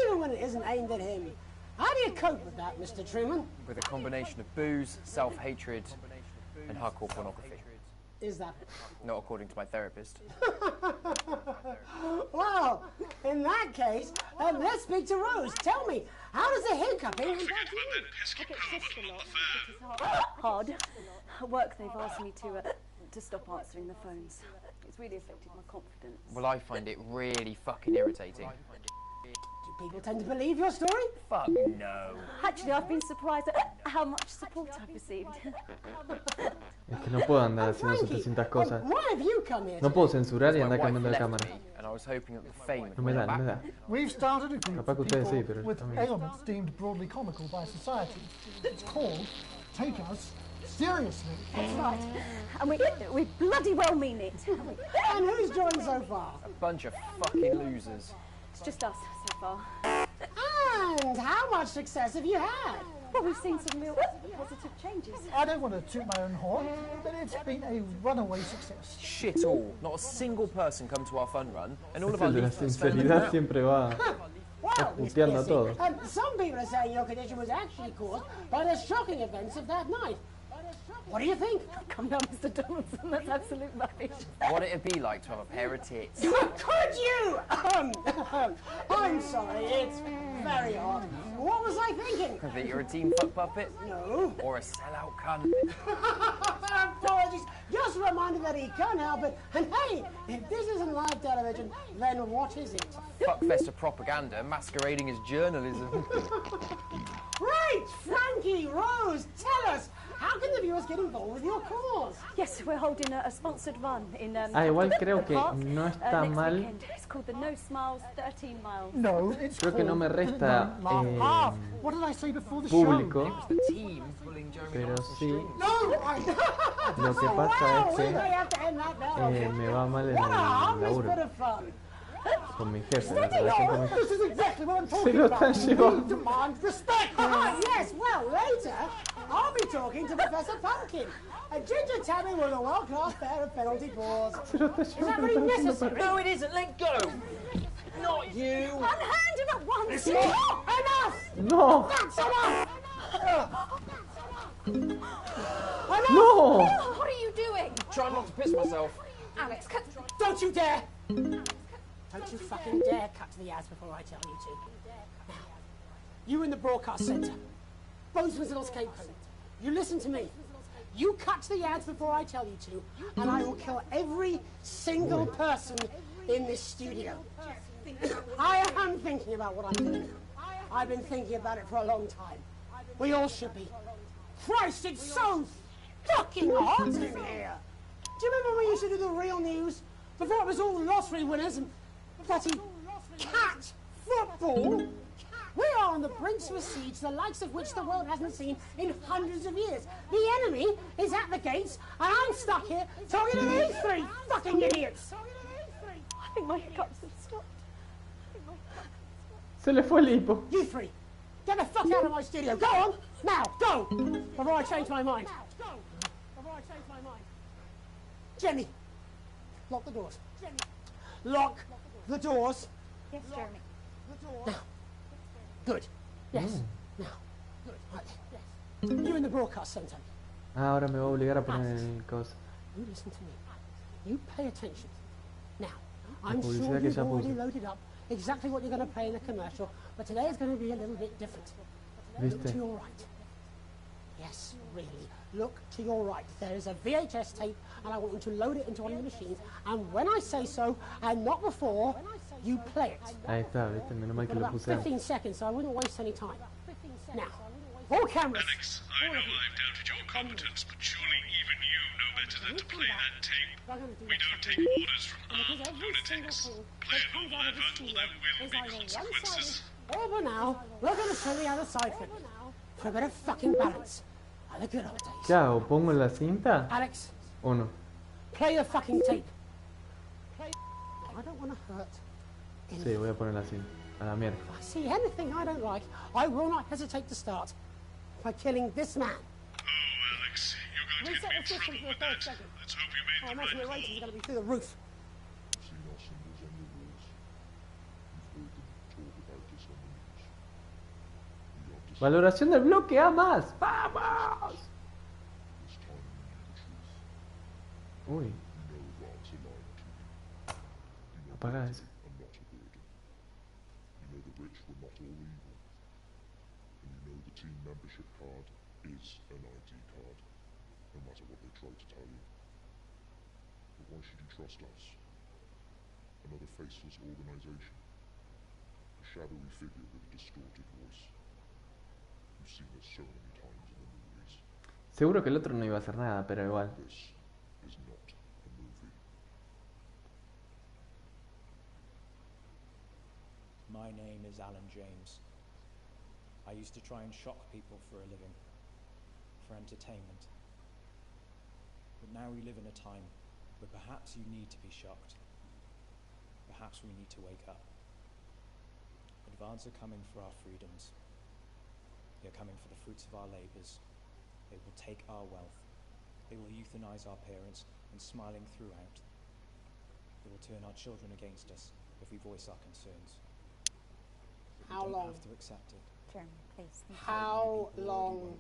even when it isn't aimed at him. How do you cope with that, Mr. Truman? With a combination of booze, self-hatred, and hardcore pornography. Is that Not according to my therapist. Well, in that case, let's speak to Rose. Tell me, how does the hiccuping impact you? Hard. At work, they've asked me to stop answering the phones. It's really affected my confidence. Well, I find it really fucking irritating. Do people tend to believe your story? Fuck no. Actually, I've been surprised at how much support I've received. Es que no puedo andar haciendo 700 cosas. Why have you come here? No puedo censurar y andar cambiando de cámara. And I was hoping that the fame No me da, no me da. We've started a group Capaz que of ustedes sí, people pero with a mí. ailments deemed broadly comical by society. It's called Take Us Seriously. That's right. And we bloody well mean it. And who's joined so far? A bunch of fucking losers. It's just us so far. And how much success have you had? Well, we've seen some real positive changes. I don't want to toot my own horn, but it's been a runaway success. Shit all. Not a single person come to our fun run, and all of El our de la leaflets fell sinceridad out. siempre va Well, Miss puteando a Piercy, todos. some people are saying your condition was actually caused by the shocking events of that night. What do you think? Come down, Mr. Donaldson. That's absolute rubbish. What it'd be like to have a pair of tits. Could you? I'm sorry, it's very hard. What was I thinking? That you're a team fuck puppet? No. Or a sellout cunt? Apologies. Just a reminder that he can't help it. And hey, if this isn't live television, then what is it? Fuckfest of propaganda masquerading as journalism. Right, Frankie, Rose, tell us, how can the viewers get involved with your cause? Yes, we're holding a sponsored run in igual creo que no está next mal. weekend. It's called the No Smiles 13 Miles. No, it's Creo que no me resta What did I say before the público, show? pero sí No, lo que pasa es we may have to end that now. que me va mal en What a el harmless laburo bit of fun. con mi jefe, la relación con mi jefe. This is exactly what I'm Se talking lo about. están llevando. We demand respect. Yes, well, later, I'll be talking to Professor Pumpkin. A ginger tabby with a world-class pair of penalty paws. Is that really necessary? No, it isn't. Let go. Not you. Unhand him at once. It's Enough. No. That's enough. Enough. No. What are you doing? Try not to piss myself. Alex, Don't you dare. Don't you fucking dare cut to the ads before I tell you to. Now, you in the broadcast centre, Bozeman's little scapegoat, you listen to me. You cut to the ads before I tell you to, and I will kill every single person in this studio. I am thinking about what I'm doing. I've been thinking about it for a long time. We all should be. Christ, it's so fucking hot in here. Do you remember when we used to do the real news? Before it was all lottery winners and bloody cat football? We are on the brink of a siege, the likes of which the world hasn't seen in hundreds of years. The enemy is at the gates, and I'm stuck here talking to these three fucking idiots. I think my hiccups have stopped. Se le fue el hipo. You three, get the fuck out of my studio. Go on, now, go, before I change my mind. Jenny, lock the doors. Lock the doors. Yes, Jeremy. Now. Good. Yes. Now. Good. Right. You in the broadcast centre. Ahora me va a obligar a poner el cosa. You listen to me. You pay attention. Now, I'm publicidad sure que you've ya already puse. loaded up exactly what you're going to play in the commercial, but today is going to be a little bit different. Look ¿Viste? to your right. Yes, really. Look to your right. There is a VHS tape, and I want you to load it into one of the machines, and when I say so, and not before, you play it. Ahí está, viste, menos mal que Got lo about puse antes. 15 seconds, so I wouldn't waste any time. Now, All cameras. Alex, I know I've doubted your competence, but surely even you know better than to play that tape. We don't take orders from armed lunatics. Play a normal advert or there will be consequences. Over now, we're going to show the other side for it. For a bit of fucking balance. Like the good old days. ¿Qué hago? ¿Pongo la cinta? Alex. ¿O no? Play the fucking tape. I don't want to hurt. Sí, voy a poner la cinta. A la mierda. If I see anything I don't like, I will not hesitate to start by killing this man. Oh, Alex, you're going to get me in trouble with that. Let's hope you made the right call. Ratings are going to be through the roof. Valoración del bloque A más. ¡Vamos! Uy. Apaga eso. Team membership card is an ID card, no matter what they try to tell you. But why should you trust us? Another faceless organization. A shadowy figure with a distorted voice. You've seen it so many times in the movies. Seguro que el otro no iba a hacer nada, pero igual. This is not a movie. My name is Alan James. I used to try and shock people for a living, for entertainment. But now we live in a time where perhaps you need to be shocked. Perhaps we need to wake up. Advance are coming for our freedoms. They are coming for the fruits of our labors. They will take our wealth. They will euthanize our parents and smiling throughout. They will turn our children against us if we voice our concerns. But How we don't long? have to accept it. Jeremy, please. How long?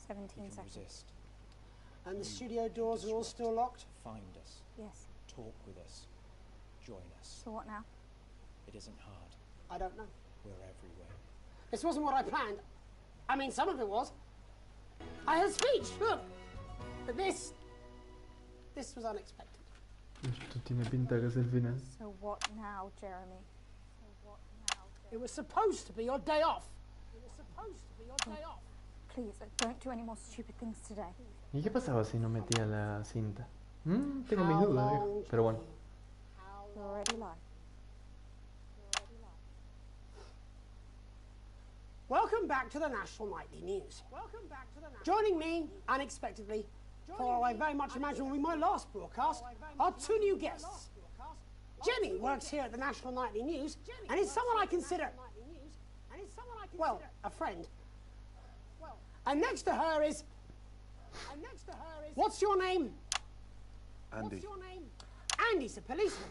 17 seconds. Resist. And the studio doors are all still locked? Find us. Yes. Talk with us. Join us. So what now? It isn't hard. I don't know. We're everywhere. This wasn't what I planned. I mean, some of it was. I had a speech, look. But this was unexpected. Esto tiene pinta que es el final. So what now, Jeremy? It was supposed to be your day off. It was supposed to be your day off. Please, don't do any more stupid things today. ¿Y qué pasaba si no metía la cinta? Tengo mis dudas, viejo. Pero bueno. You're already live. Welcome back to the National Nightly News. Joining me, unexpectedly, for what I very much imagine will be my last broadcast, are two new guests. Jenny works here at the National Nightly News and is someone I consider, well, a friend. And next to her is, what's your name? Andy. Andy's a policeman.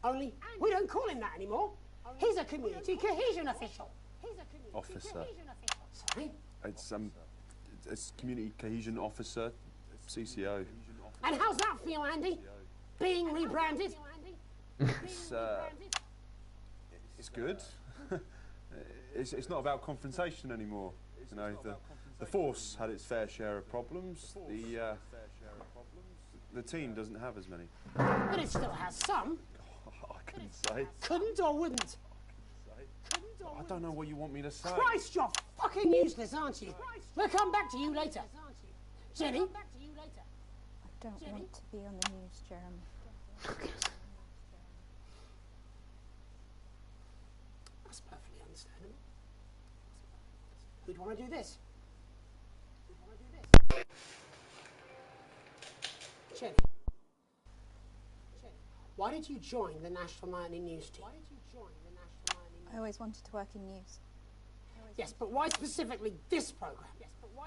Only we don't call him that anymore. He's a community cohesion official. Officer. Sorry? It's community cohesion officer, CCO. And how's that feel, Andy? Being rebranded? It's good. It's not about confrontation anymore. You know, the force had its fair share of problems. The team doesn't have as many. But it still has some. I couldn't say. Couldn't or wouldn't? I don't know what you want me to say. Christ, you're fucking useless, aren't you? We'll come back to you later. Jenny? I don't want to be on the news, Jeremy. That's perfectly understandable. Who'd want to do this? Jenny. Why did you join the National Nightly News team? I always wanted to work in news. Yes, but why specifically this program?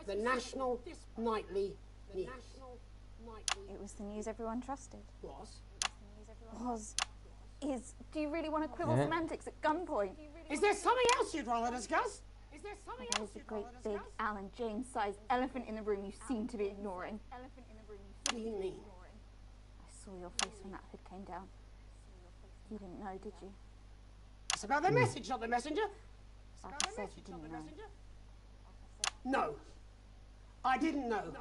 The National Nightly News. It was the news everyone trusted. Was? Is. Do you really want to quibble semantics at gunpoint? Is there something else you'd rather discuss? There's a great big Alan James-sized elephant in the room you seem to be ignoring. What do you mean? I saw your face when that hood came down. You didn't know, did you? It's about the message, not the messenger. Like I said, you didn't know. No. I didn't know.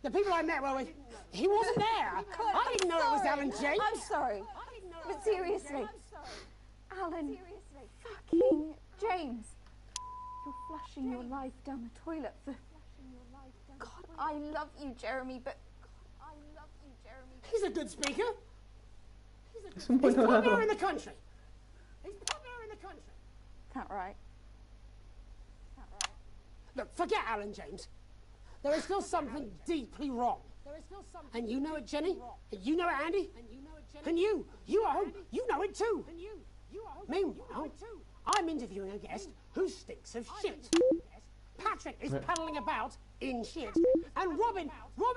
The people I met were with... He wasn't there. I didn't know it was Alan James. I'm sorry. But seriously. Alan fucking James. You're flushing your life down the toilet for... God, I love you, Jeremy, but... He's a good speaker. Es un He's buen popular orador. in the country. He's popular in the country. That right? Look, forget Alan James. There is still something deeply wrong. And you know it, Jenny. And you know it, Andy. And you at home, you know it too. Meanwhile, I'm interviewing a guest who stinks of shit. Patrick is paddling about in shit. And Robin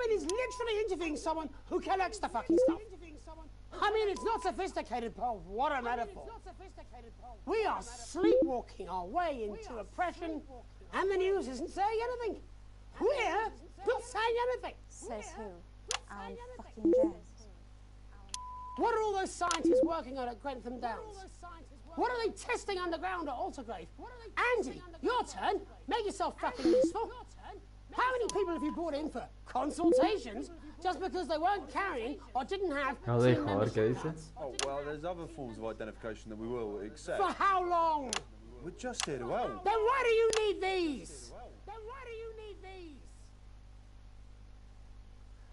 is literally interviewing someone who collects the fucking stuff. I mean, it's not sophisticated, Paul. What a metaphor. We are sleepwalking our way into oppression, and the news isn't saying anything. We're not saying anything. Says who? Alan fucking James. What are all those scientists working on at Grantham Downs? What are they testing underground at Altergrave? Andy, your turn. Make yourself fucking useful. How many people have you brought in for consultations just because they weren't carrying or didn't have No dejo, a ver qué dice. Oh, well, there's other forms of identification that we will accept. For how long? We're just here to help. Then why do you need these?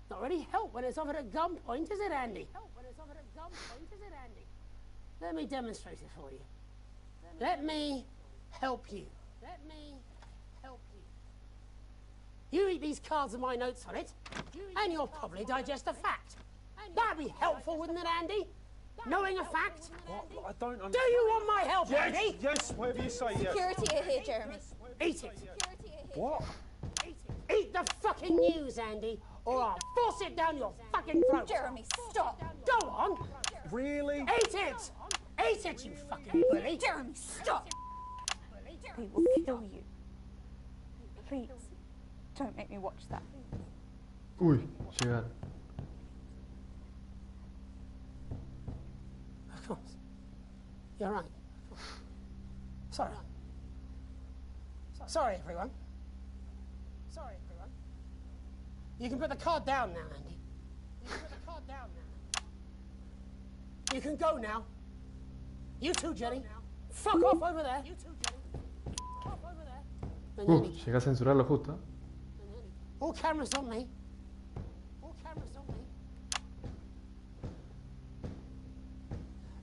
Not really help when it's offered at gunpoint, is it, Andy? Let me demonstrate it for you. Let me help you. You read these cards with my notes on it, and you'll probably digest a fact. That'd be helpful, wouldn't it, Andy? Knowing a fact? What? I don't understand. Do you want my help, Yes, Andy? yes, whatever you say, yes. Security are here, Jeremy. Eat it. What? Eat the fucking news, Andy, or I'll force it down your fucking throat. Jeremy, stop. Go on. Really? Eat it. Eat it, you fucking bully. Jeremy, stop. They will kill you. Please, don't make me watch that. Uy, llegaron. Of course. You're right. Sorry. Sorry, everyone. You can put the card down now, Andy. You can go now. You too, Jenny. Fuck off over there. Llegué a censurarlo justo. All cameras on me.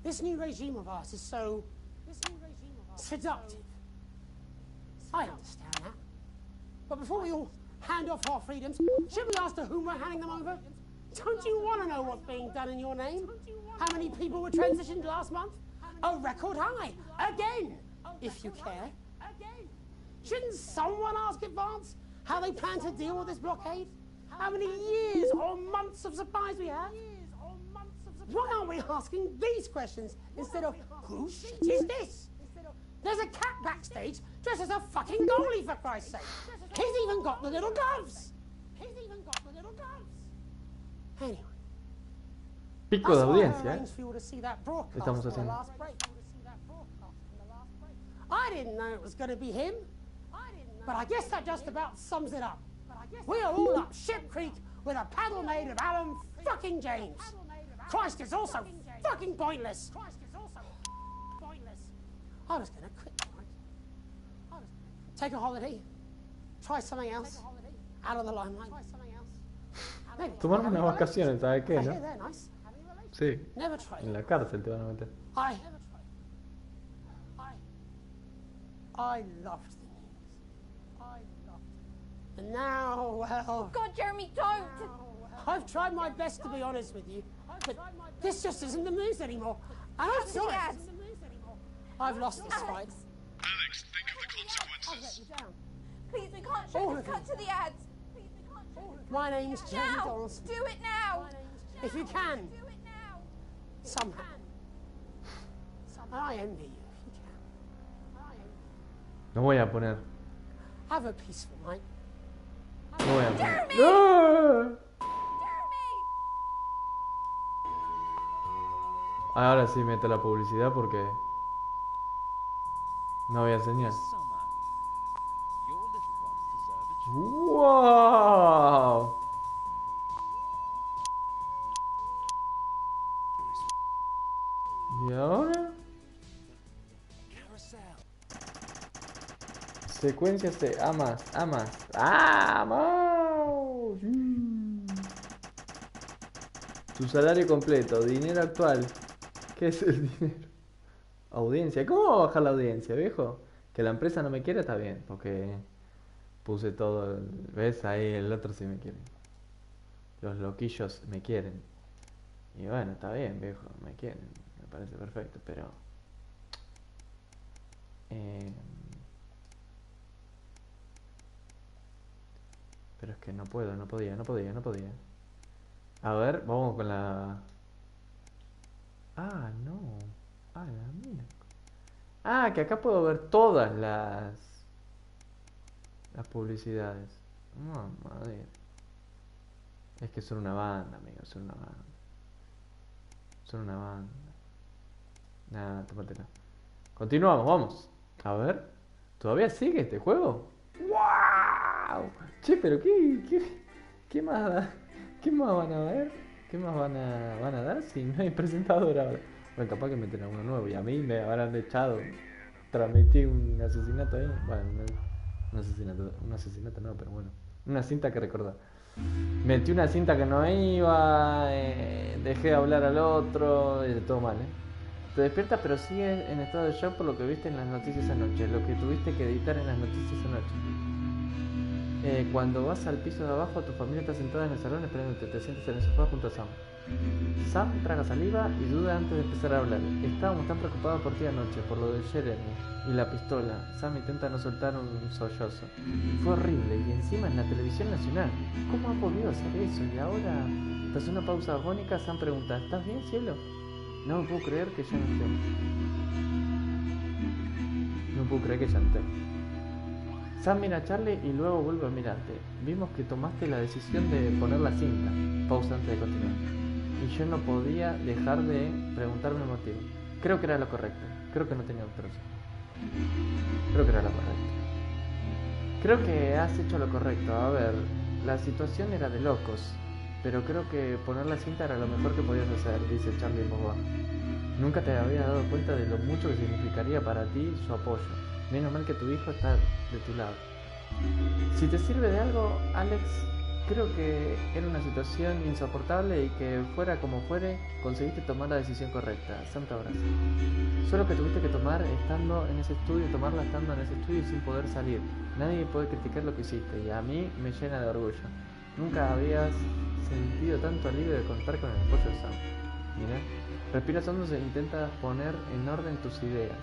This new regime of ours is so seductive. I understand that. But before we all hand off our freedoms, should we ask to whom we're handing them over? Don't you want to know what's being done in your name? How many people were transitioned last month? A record high. Again, if you care. Shouldn't someone ask Advance how they plan to deal with this blockade? How many years or months of supplies we have? Why aren't we asking these questions instead of whose shit is this? There's a cat backstage dressed as a fucking goalie, for Christ's sake. He's even got the little gloves. Anyway. Pico de audiencia, arranged for you all to see that broadcast estamos from the haciendo. last break. I didn't know it was going to be him, but I guess that just about sums it up. We are all up Ship Creek with a paddle made of Alan fucking James. Christ is also fucking pointless. I was going to quit tonight. Take a holiday. Try something else. Out of the limelight. Maybe. Tomarme unas vacaciones, ¿sabes qué, I no? hear they're nice. Sí. Never tried. En la cárcel te van a meter. I loved the news. And now, well... God, Jeremy, don't! I've tried my best to be honest with you, but this just isn't the news anymore. And I'm sorry. I've lost this fight. Alex, think of the consequences. Please, we can't show this. Cut to the ads. My name's Jamie Donaldson. Do it now! If you can. Somehow. And I envy you if you can. No voy a poner. Have a peaceful night. No voy a poner. Jeremy! ¡No! Ahora sí meto la publicidad porque no había señal. ¡Wow! ¿Y ahora? Secuencia C. Amas. ¡Vamos! Tu salario completo. Dinero actual. ¿Qué es el dinero? Audiencia. ¿Cómo va a bajar la audiencia, viejo? Que la empresa no me quiere, está bien. Porque puse todo. ¿Ves? Ahí el otro sí me quiere. Los loquillos me quieren. Y bueno, está bien, viejo. Me quieren. Me parece perfecto, pero... pero es que no puedo, no podía. A ver, vamos con la... Ah, no. Ah, la mía. Ah, que acá puedo ver todas las publicidades. No, madre. Es que son una banda, amigo, son una banda. Nada, tómatela. Continuamos, vamos. A ver. ¿Todavía sigue este juego? ¡Wow! Che, pero ¿qué más van a ver? ¿Qué más van a dar si no hay presentador ahora? Bueno, capaz que meten a uno nuevo y a mí me habrán echado. Transmití un asesinato ahí. Bueno, un asesinato no, pero bueno. Una cinta que recordar. Metí una cinta que no iba, dejé de hablar al otro, todo mal, Te despiertas pero sigues en estado de shock por lo que viste en las noticias anoche, lo que tuviste que editar en las noticias anoche. Cuando vas al piso de abajo, tu familia está sentada en el salón esperándote, te sientes en el sofá junto a Sam. Sam traga saliva y duda antes de empezar a hablar. Estábamos tan preocupados por ti anoche, por lo de Jeremy y la pistola. Sam intenta no soltar un sollozo. Fue horrible y encima en la televisión nacional. ¿Cómo ha podido hacer eso? Y ahora, tras una pausa agónica, Sam pregunta, ¿estás bien, cielo? No me puedo creer que ya no esté. Sam mira a Charlie y luego vuelve a mirarte. Vimos que tomaste la decisión de poner la cinta. Pausa antes de continuar. Y yo no podía dejar de preguntarme el motivo. Creo que era lo correcto. Creo que no tenía otra opción. Creo que era lo correcto. Creo que has hecho lo correcto. A ver, la situación era de locos. Pero creo que poner la cinta era lo mejor que podías hacer, dice Charlie en voz baja. Nunca te habías dado cuenta de lo mucho que significaría para ti su apoyo. Menos mal que tu hijo está de tu lado. Si te sirve de algo, Alex, creo que era una situación insoportable y que fuera como fuere, conseguiste tomar la decisión correcta. Santo abrazo. Solo que tuviste que tomarla estando en ese estudio y sin poder salir. Nadie puede criticar lo que hiciste y a mí me llena de orgullo. Nunca habías sentido tanto alivio de contar con el apoyo de Sam. Mira, respiras hondo e intentas poner en orden tus ideas.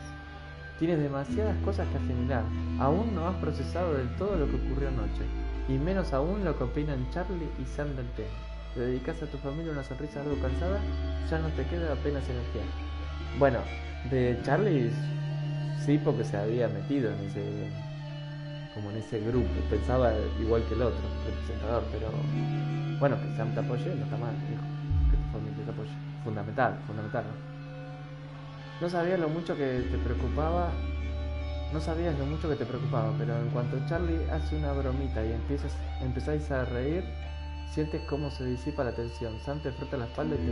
Tienes demasiadas cosas que asimilar. Aún no has procesado del todo lo que ocurrió anoche. Y menos aún lo que opinan Charlie y Sam del tema. Te dedicas a tu familia una sonrisa algo cansada, ya no te queda apenas energía. Bueno, de Charlie sí, porque se había metido en ese grupo. Pensaba igual que el otro, el presentador, pero bueno, que Sam te apoye no está mal, hijo. Que tu familia te apoye. Fundamental, ¿no? No sabías lo mucho que te preocupaba, pero en cuanto Charlie hace una bromita y empezáis a reír, sientes cómo se disipa la tensión. Sam te frota la espalda y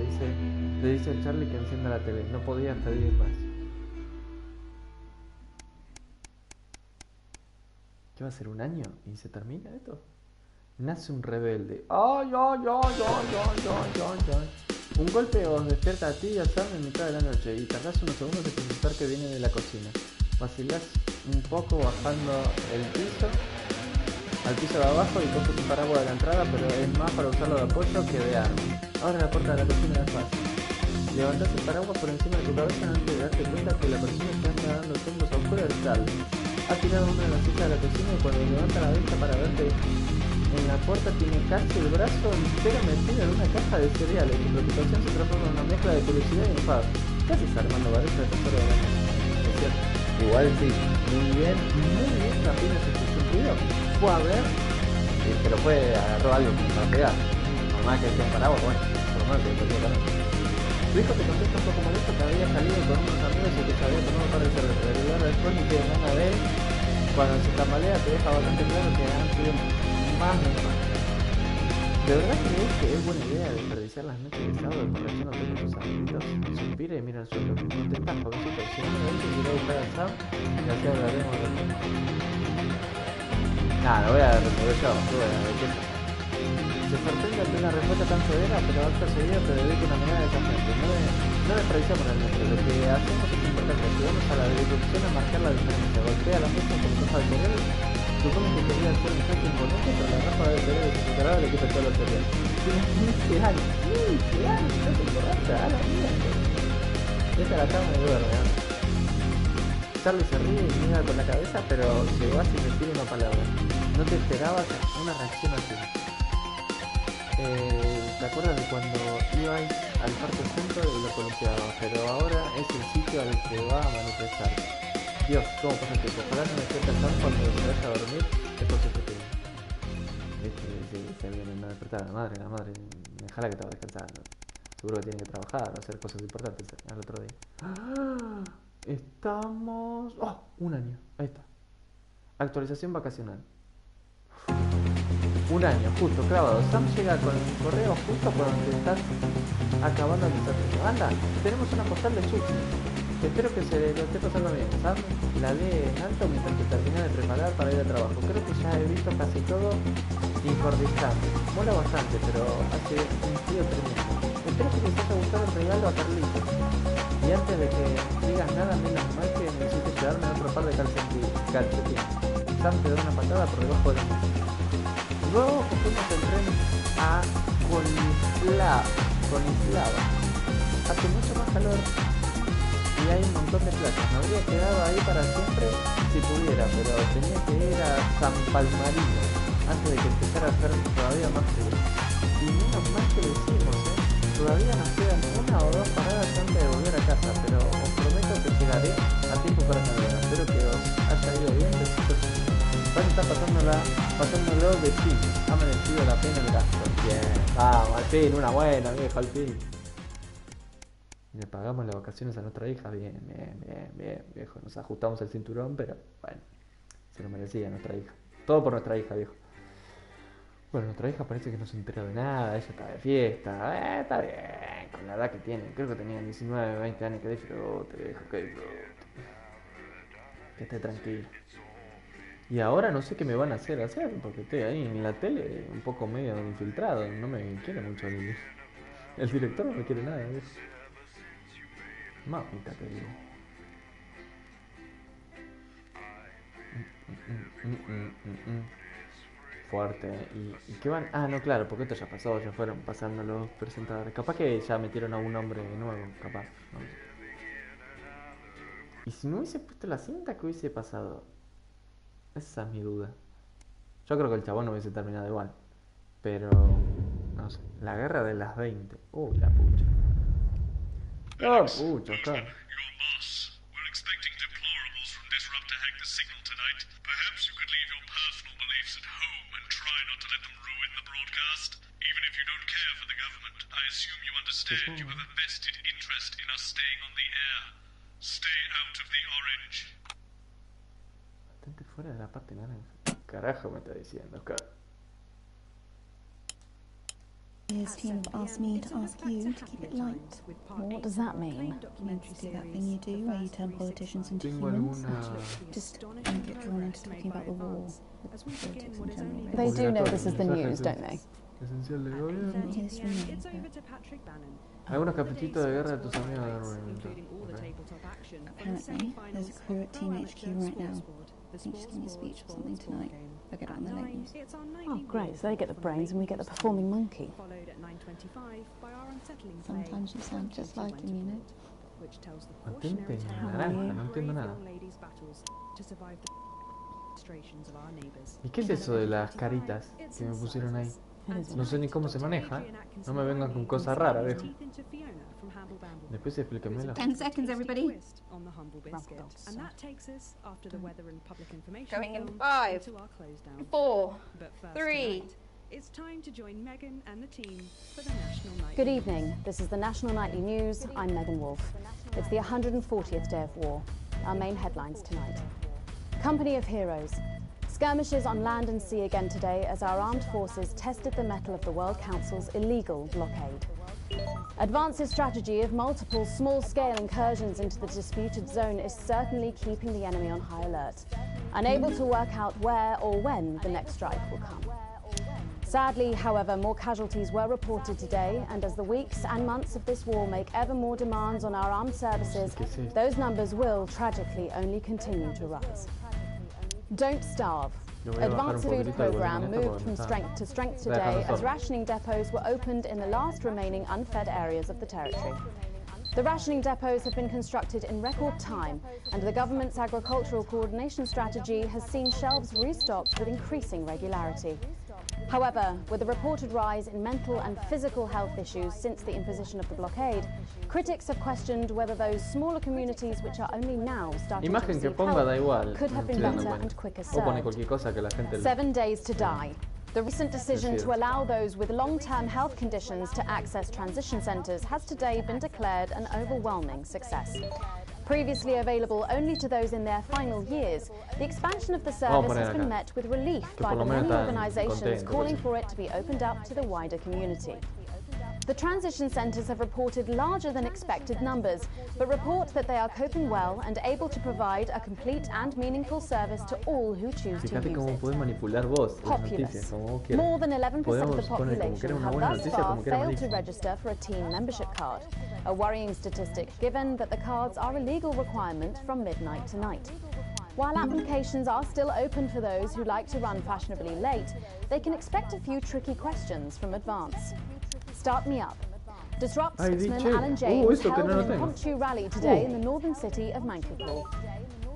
le dice a Charlie que encienda la tele. No podías pedir más. ¿Qué va a ser, un año? ¿Y se termina esto? Nace un rebelde. ¡Ay! Un golpe os despierta a ti y a Sam en mitad de la noche y tardás unos segundos en pensar que viene de la cocina. Vacilás un poco bajando al piso de abajo y coges un paraguas de la entrada, pero es más para usarlo de apoyo que de arma. Ahora la puerta de la cocina es fácil. Levantás el paraguas por encima de tu cabeza antes de darte cuenta que la persona que anda dando tumbos a oscuras es Charlie. Ha tirado una de las sillas de la cocina y cuando levanta la vista para verte en la puerta tiene casi el brazo entero metido en una caja de cereales. Tu preocupación se transforma en una mezcla de curiosidad y enfado. ¿Qué haces armando Varela de tesoro de la casa? Es cierto. Igual sí, muy bien, también en ese sentido. Fue a ver, pero agarró algo para pegar. Mamá que decía paraguas, bueno, por lo menos que te decía paraguas. Tu hijo te contesta un poco molesto que había salido con unos amigos y que se había tomado un par de cervezas. De lugar después ni te gana de él. Cuando se tambalea te deja bastante claro que han sido más normal. ¿De verdad crees que es buena idea desperdiciar las noches de sábado emborrachándote con tus amiguitos? Suspira y mira al suelo. Contestá, jovencito. Si no me ves, iré a buscar a Sam y así hablaremos de esto. Nah, lo voy a resolver yo. Se sorprende ante una respuesta tan severa, pero acto seguido te dedico una mirada desafiante. No desperdiciamos el nuestro. Lo que hacemos es importante. Ayudamos a la disrupción a marcar la diferencia. Golpea la mesa con los ojos al cerebro. Supone que quería hacer un gesto imponente, pero la ráfaga del cerebro de su carrera le quita todo lo anterior. Tienes 15 años. 15 años, no te borracha, a la mierda. Esta la cama y duerme, ¿no? Charlie se ríe y niega con la cabeza, pero llegó a sin decir una palabra. No te esperabas una reacción así. ¿Te acuerdas de cuando ibais al parque centro y lo columpiabas? Pero ahora es el sitio al que va a manifestar. Dios, ¿cómo pasa el tiempo? Ojalá no me esté pensando cuando se vaya a dormir. Es por su futuro. Sí, se viene a despertar la madre, déjala que te va a descansar. Seguro que tiene que trabajar, hacer cosas importantes al otro día. Estamos... ¡Oh! Un año. Ahí está. Actualización vacacional. Un año, justo, clavado. Sam llega con el correo justo por donde estás acabando el desafío. Anda, tenemos una postal de sushi. Espero que se lo esté pasando bien. Sam la lee en alto mientras que termina de preparar para ir al trabajo. Creo que ya he visto casi todo incordichando. Mola bastante, pero hace un frío tremendo. Espero que les haya gustado el regalo a Carlitos. Y antes de que digas nada, menos mal que necesites llevarme otro par de calcetines. Sam te da una patada por debajo de la mesa. Luego fuimos en tren a Conislava. Hace mucho más calor y hay un montón de playas. Me habría quedado ahí para siempre si pudiera, pero tenía que ir a San Palmarino antes de que empezara a hacer todavía más frío. Y menos mal que lo hicimos, Todavía nos quedan una o dos paradas antes de volver a casa, pero os prometo que llegaré a tiempo para Navidad. Espero que os haya ido bien. Besitos. Van a estar pasándolo de fin. Ha merecido la pena el gasto. Bien, vamos, al fin, una buena, viejo, al fin. Le pagamos las vacaciones a nuestra hija. Bien, viejo. Nos ajustamos el cinturón, pero bueno, se lo merecía nuestra hija. Todo por nuestra hija, viejo. Bueno, nuestra hija parece que no se enteró de nada. Ella está de fiesta. Está bien, con la edad que tiene. Creo que tenía 19, 20 años. Que disfrute, viejo, que disfrute. Que esté tranquilo. Y ahora no sé qué me van a hacer, porque estoy ahí en la tele un poco medio infiltrado, no me quiere mucho el director, no me quiere nada, ¿ves? Mamita que digo. Fuerte. ¿Y qué van? Ah, no, claro, porque esto ya pasó, ya fueron pasando los presentadores. Capaz que ya metieron a un hombre nuevo, capaz, ¿no? Y si no hubiese puesto la cinta, ¿qué hubiese pasado? Esa es mi duda. Yo creo que el chabón no hubiese terminado igual. Pero... no sé. La guerra de las 20. Uy, la pucha. Oh, pucha, acá. Fuera de la parte naranja. Carajo me está diciendo, Oscar. His team have asked me to ask you to keep it light. What does that mean? It means to do that thing you do where you turn politicians into humans. Just don't get drawn into talking about the war. Politics in general. They do know this is the news, don't they? Esencial de gobierno. Algunos caprichitos de guerra de tus amigos de argumento. Apparently, there's a crew at Team HQ right now. I think she's giving a speech or something tonight. They'll get it on the late news. Oh, great. So they get the brains and we get the performing monkey. Sometimes you sound just like him, you know. Mantente naranja, no entiendo nada. ¿Y qué es eso de las caritas que me pusieron ahí? No sé ni cómo se maneja. No me vengan con cosas raras, viejo. Después explícamelo. 10 seconds, everybody. Going in 5, 4, 3. It's time to join Megan and the team for the National Nightly. Good evening. This is the National Nightly News. I'm Megan Wolfe. It's the 140th day of war. Our main headlines tonight. Company of Heroes. Skirmishes on land and sea again today as our armed forces tested the mettle of the World Council's illegal blockade. Advance's strategy of multiple small-scale incursions into the disputed zone is certainly keeping the enemy on high alert, unable to work out where or when the next strike will come. Sadly, however, more casualties were reported today, and as the weeks and months of this war make ever more demands on our armed services, those numbers will, tragically, only continue to rise. Don't starve. Advanced Food Programme moved from strength to strength today as rationing depots were opened in the last remaining unfed areas of the territory. The rationing depots have been constructed in record time, and the government's agricultural coordination strategy has seen shelves restocked with increasing regularity. However, with a reported rise in mental and physical health issues since the imposition of the blockade, critics have questioned whether those smaller communities which are only now starting to receive help could have been better and quicker served. 7 days to die. The recent decision to allow those with long-term health conditions to access transition centres has today been declared an overwhelming success. Previously available only to those in their final years, the expansion of the service has been met with relief by the many organisations calling for it to be opened up to the wider community. The transition centres have reported larger than expected numbers, but report that they are coping well and able to provide a complete and meaningful service to all who choose to use it. Populace. More than 11% of the population have thus far failed to register for a team membership card, a worrying statistic given that the cards are a legal requirement from midnight tonight. While applications are still open for those who like to run fashionably late, they can expect a few tricky questions from Advance. Start me up. Disrupt spokesman Alan James held an impromptu rally today in the northern city of Mankipool.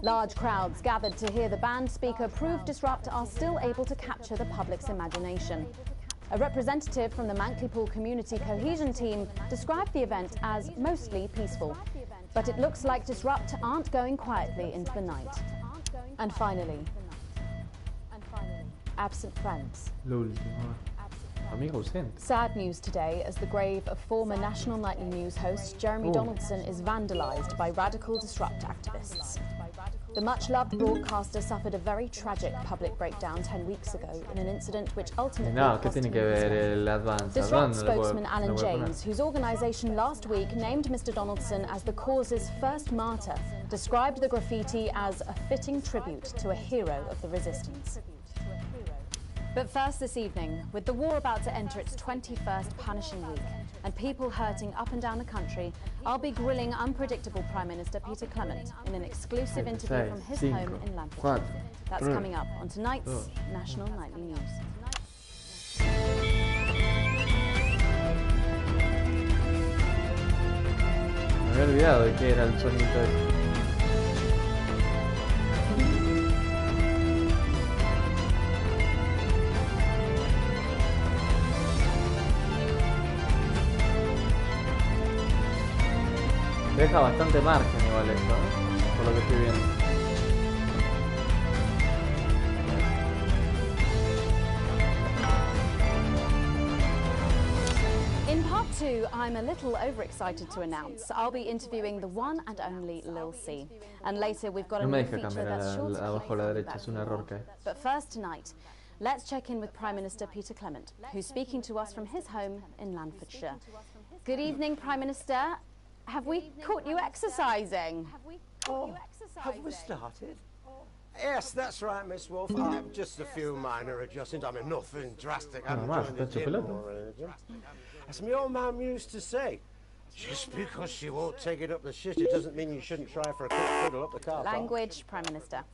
Large crowds gathered to hear the band speaker prove Disrupt are still able to capture the public's imagination. A representative from the Mankipool Community Cohesion Team described the event as mostly peaceful, but it looks like Disrupt aren't going quietly into the night. And finally, absent friends. Sad news today as the grave of former National Nightly News host Jeremy Donaldson is vandalised by radical Disrupt activists. The much-loved broadcaster suffered a very tragic public breakdown 10 weeks ago in an incident which ultimately cost him his life. Disrupt spokesman Alan James, whose organisation last week named Mr Donaldson as the cause's first martyr, described the graffiti as a fitting tribute to a hero of the resistance. But first this evening, with the war about to enter its 21st punishing week and people hurting up and down the country, I'll be grilling unpredictable Prime Minister Peter Clement in an exclusive interview from his home in Lancashire. That's coming up on tonight's National Nightly News. Me había olvidado de que era el sonido ese. Deja bastante margen igual esto, ¿eh? Por lo que estoy viendo. In part 2, I'm a little overexcited to announce I'll be interviewing the one and only Lil C. And later we've got a new feature that's sure to abajo a la derecha, es un error que hay. But first tonight, let's check in with Prime Minister Peter Clement, who's speaking to us from his home in Lancashire. Good evening, Prime Minister. Have we caught you exercising? Have we started? Yes, that's right, Miss Wolf. Just a few minor adjustments. I mean, nothing drastic. I haven't joined the gym or anything. As my old mum used to say, just because she won't take it up the shit, it doesn't mean you shouldn't try for a quick fiddle up the car park. Language, Prime Minister.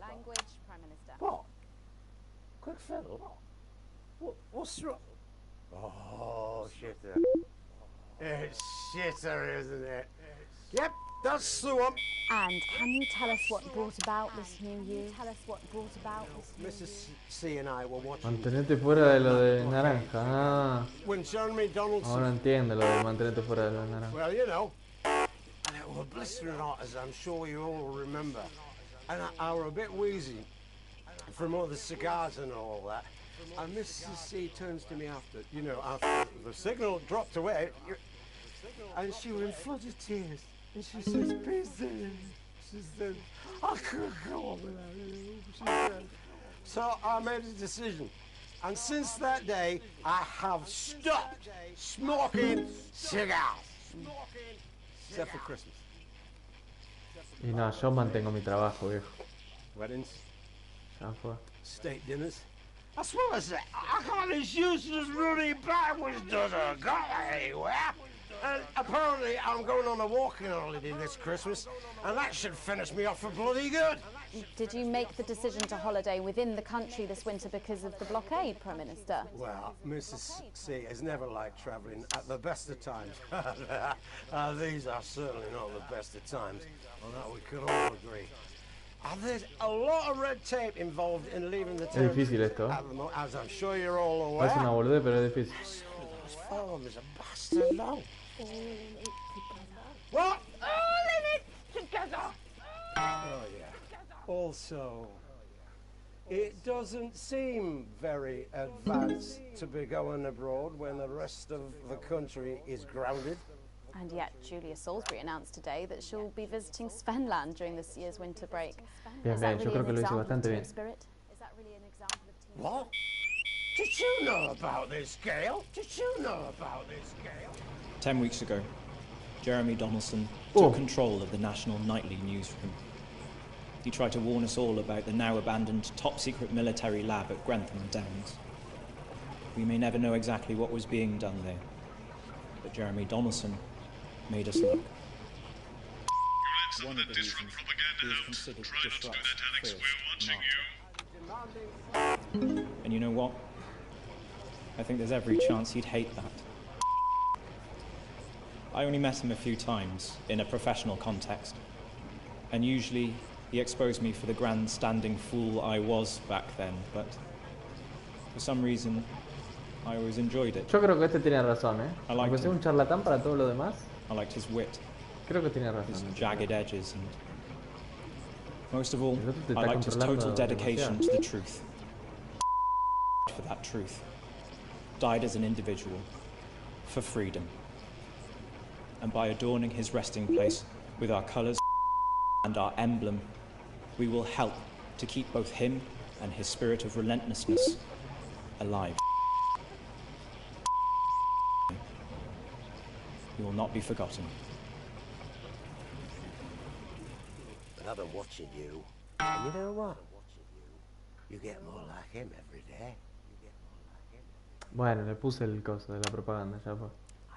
Language, Prime Minister. What? Quick fiddle? What's wrong? Oh, shitter. It's shitter, isn't it? Yep, that's the one. And can you tell us what brought about this new year? Mrs. C and I were watching. Mantenete fuera de lo de naranja. Ah. When Jeremy Donaldson. Ahora entiendo lo de mantenete fuera de lo de naranja. Well, you know, and it was blistering hot, as I'm sure you all remember. And I were a bit wheezy from all the cigars and all that. And Mrs. C turns to me after the signal dropped away, and she was in floods of tears. And she says, Peter, she said, I couldn't go on without you. She said, So I made a decision. And since that day, I have stopped smoking cigars. Except for Christmas. Y no, yo mantengo mi trabajo, viejo. Weddings. Ya fue. State dinners. That's what I say. I got this useless running backwards doesn't go anywhere. And apparently I'm going on a walking holiday this Christmas, and that should finish me off for bloody good. Did you make the decision to holiday within the country this winter because of the blockade, Prime Minister? Well, Mrs. C has never liked travelling at the best of times. These are certainly not the best of times, on that we could all agree. There's a lot of red tape involved in leaving the town. Es difícil esto. As I'm sure you're all aware. Parece una boludez, pero es difícil. Those farmers are bastard low. What? All in it together. Oh yeah. Also, it doesn't seem very advanced to be going abroad when the rest of the country is grounded. And yet, Julia Salisbury announced today that she'll be visiting Svenland during this year's winter break. Bien, bien, yo creo que lo hizo bastante bien. What? Did you know about this, Gail? Did you know about this, Gail? 10 weeks ago, Jeremy Donaldson took control of the national nightly newsroom. He tried to warn us all about the now abandoned top-secret military lab at Grantham Downs. We may never know exactly what was being done there, but Jeremy Donaldson made us look. One of the reasons he is considered disrupt first martyr. And you know what? I think there's every chance he'd hate that. I only met him a few times in a professional context, and usually he exposed me for the grandstanding fool I was back then, but for some reason I always enjoyed it. Yo creo que este tiene razón, ¿eh? I liked Aunque sea un charlatán para todo lo demás. I liked his wit. Creo que tiene razón. His jagged edges, and most of all, I liked his total dedication to the truth. For that truth. Died as an individual. For freedom. And by adorning his resting place with our colours and our emblem, we will help to keep both him and his spirit of relentlessness alive. He will not be forgotten. But I've been watching you, and you know what? You get more like him every day. Bueno, le puse el coso de la propaganda, ya fue.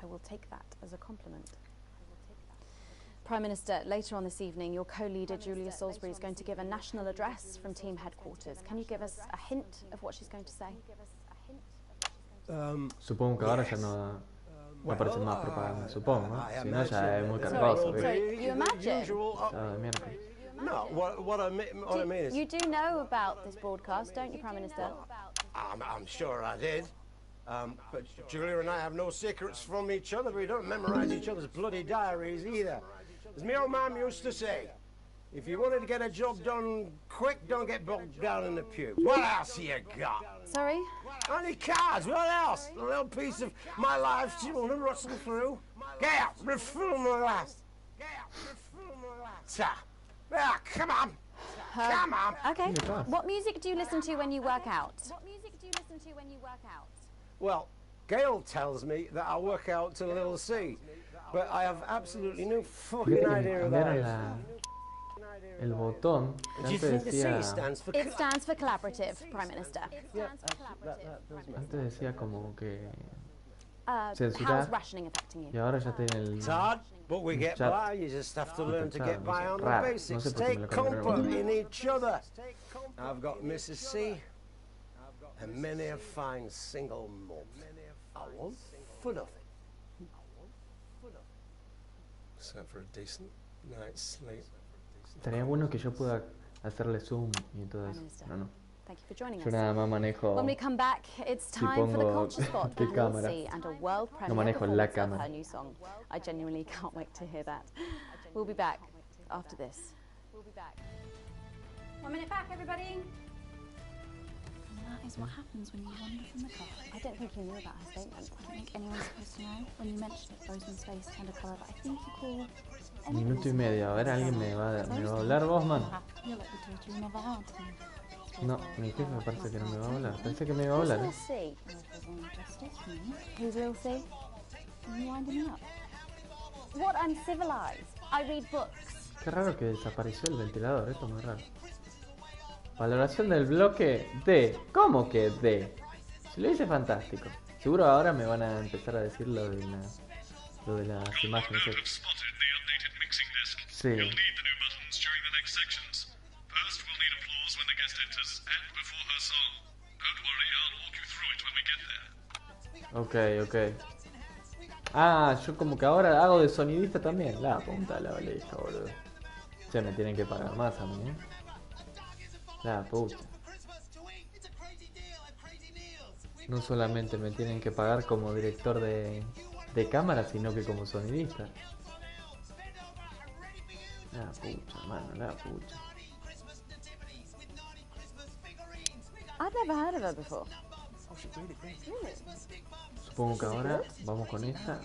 I will take that as a compliment. Prime Minister, later on this evening, your co-leader Julia Salisbury is going to give a national address from team headquarters. Can you give us a hint of what she's going to say? Supongo que ahora ya no aparece más propaganda, supongo, ¿no? Si no ya es muy cargoso. So you imagine? No, what I mean is... You do know about this broadcast, don't you, Prime Minister? I'm sure I did. But Julia and I have no secrets from each other. We don't memorize each other's bloody diaries either. As my old mum used to say, if you wanted to get a job done quick, don't get bogged down in the pew. What else you got? Sorry? Only cards, what else? A little piece of my life you want to rustle through? Get out, refill my glass. Sir, come on. Come on. Okay. What music do you listen to when you work out? Well, Gail tells me that I work out to Little C, but I have absolutely no fucking idea of that. El botón antes decía... It stands for collaborative, Prime Minister. Antes decía como que... How's rationing affecting you? Y ahora ya tiene el... It's hard, but we get by. You just have to learn to get by on the basics. Take comfort in each other. I've got Mrs. C and many a fine single malt. I want for nothing. Except for a decent night's sleep. Estaría bueno que yo pueda hacerle zoom y todo eso, pero no. Thank you for joining Yo us. nada más manejo... When we come back, it's time for the culture spot for Halsey and a world No premiere manejo la performance of cámara. her new song. I genuinely can't wait to hear that. We'll be back after this. 1 minute back, everybody. That is what happens when you wander from the car. I don't think you knew about her statement. I don't think anyone's supposed to know. When you mentioned it, Bozeman's face turned a colour that I think you call... Minuto y medio, a ver, alguien me va a hablar, vos, man. You're like the daughter you never had. No, mi jefe me parece que no me va a hablar. Pensé que me iba a hablar, Who's Lil C? Who's Lil C? You winding me up? What? I'm civilized. I read books. Qué raro que desapareció el ventilador, esto es muy raro. Valoración del bloque D. ¿Cómo que D? Si lo hice fantástico. Seguro ahora me van a empezar a decir lo de las imágenes. Sí. Ok, ok. Ah, yo como que ahora hago de sonidista también. La punta de la valija, boludo. Che, me tienen que pagar más a mí, La puta. No solamente me tienen que pagar como director de cámara, sino que como sonidista. La pucha, mano, la pucha. I've never heard of her before. Supongo que ahora vamos con esta.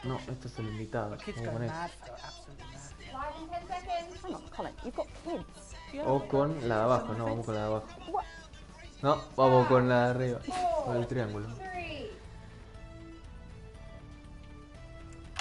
No, este es el invitado. Vamos con esta. Hang on, Colin, you've got kids. O con la de abajo, no, vamos con la de abajo. No, vamos con la de arriba. Con el triángulo.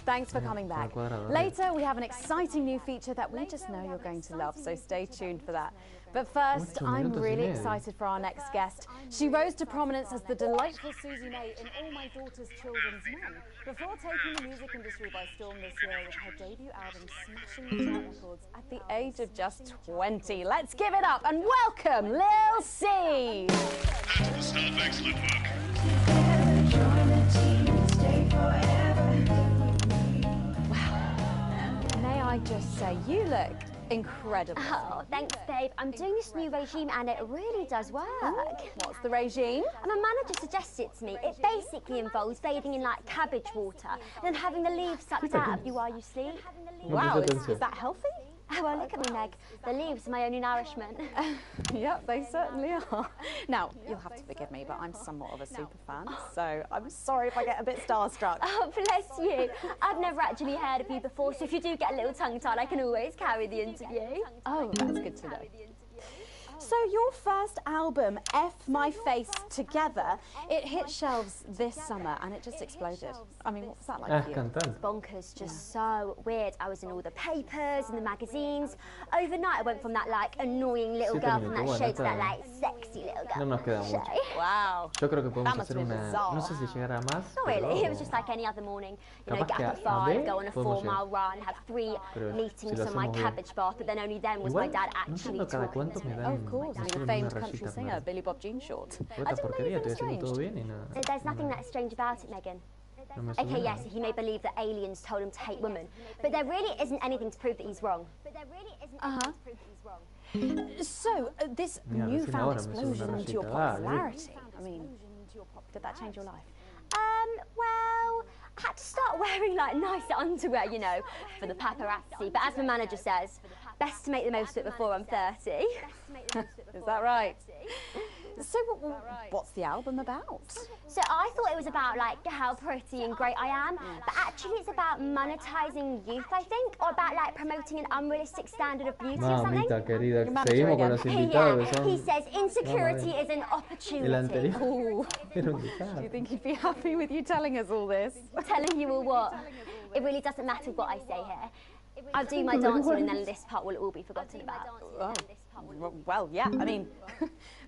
Thanks for coming back. Later, we have an exciting new feature that we just know you're going to love, so stay tuned for that. But first, I'm really excited for our next guest. She rose to prominence as the delightful Susie May in All My Daughter's Children's Men, before taking the music industry by storm this year with her debut album smashing the chart records at the age of just 20. Let's give it up and welcome Lil C! Excellent work. May I just say, you look incredible. Oh, thanks, babe. I'm doing this new regime and it really does work. What's the regime? My manager suggested it to me. It basically involves bathing in like cabbage water and then having the leaves sucked out of you while you sleep. Wow, is that healthy? Well, look at me, Meg. The leaves are my only nourishment. Yep, they certainly are. Now, you'll have to forgive me, but I'm somewhat of a super fan, so I'm sorry if I get a bit starstruck. Oh, bless you. I've never actually heard of you before, so if you do get a little tongue-tied, I can always carry the interview. Oh, that's good to know. So your first album, F My Face Together, it hit shelves this summer and it just exploded. I mean, what's that like for you? It's bonkers, just so weird. I was in all the papers and the magazines. Overnight I went from that like annoying little girl from that show to that like sexy little girl. No nos queda mucho. Wow. Yo creo que podemos hacer una... No sé si llegará más. Not really, it was just like any other morning. You know, get up at 5, go on a 4-mile run, have 3 meetings on my cabbage bath, but then only then was my dad actually talking to me. Of course, I mean, the famed country singer, Billy Bob Jean Short. I didn't know anything strange. There's nothing that strange about it, Megan. Okay, yes, he may believe that aliens told him to hate women, but there really isn't anything to prove that he's wrong. So, this newfound explosion into your popularity, I mean, did that change your life? Well, I had to start wearing like nice underwear, you know, for the paparazzi, but as my manager says, best to make the most of it before I'm 30. Is that right? So what's the album about? So I thought it was about like how pretty and great I am, but actually it's about monetizing youth, I think, or about like promoting an unrealistic standard of beauty or something. Mamita querida, seguimos con los invitados. Yeah, he says insecurity is an opportunity. Do you think he'd be happy with you telling us all this? Telling you all what? It really doesn't matter what I say here. I'll do my dancing and then this part will all be forgotten about. Oh. Well, yeah, I mean,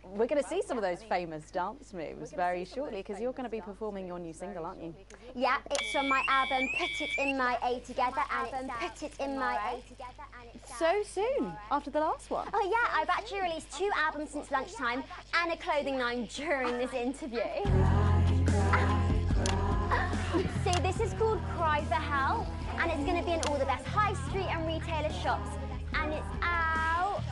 we're going to see some of those famous dance moves very shortly because you're going to be performing your new single, aren't you? Yeah, it's from my album Put It In My A Together and it's Put It In My A Together and it's so soon, after the last one. Oh yeah, I've actually released 2 albums since lunchtime and a clothing line during this interview. See, this is called Cry for Help and it's going to be in all the best high street and retailer shops and it's out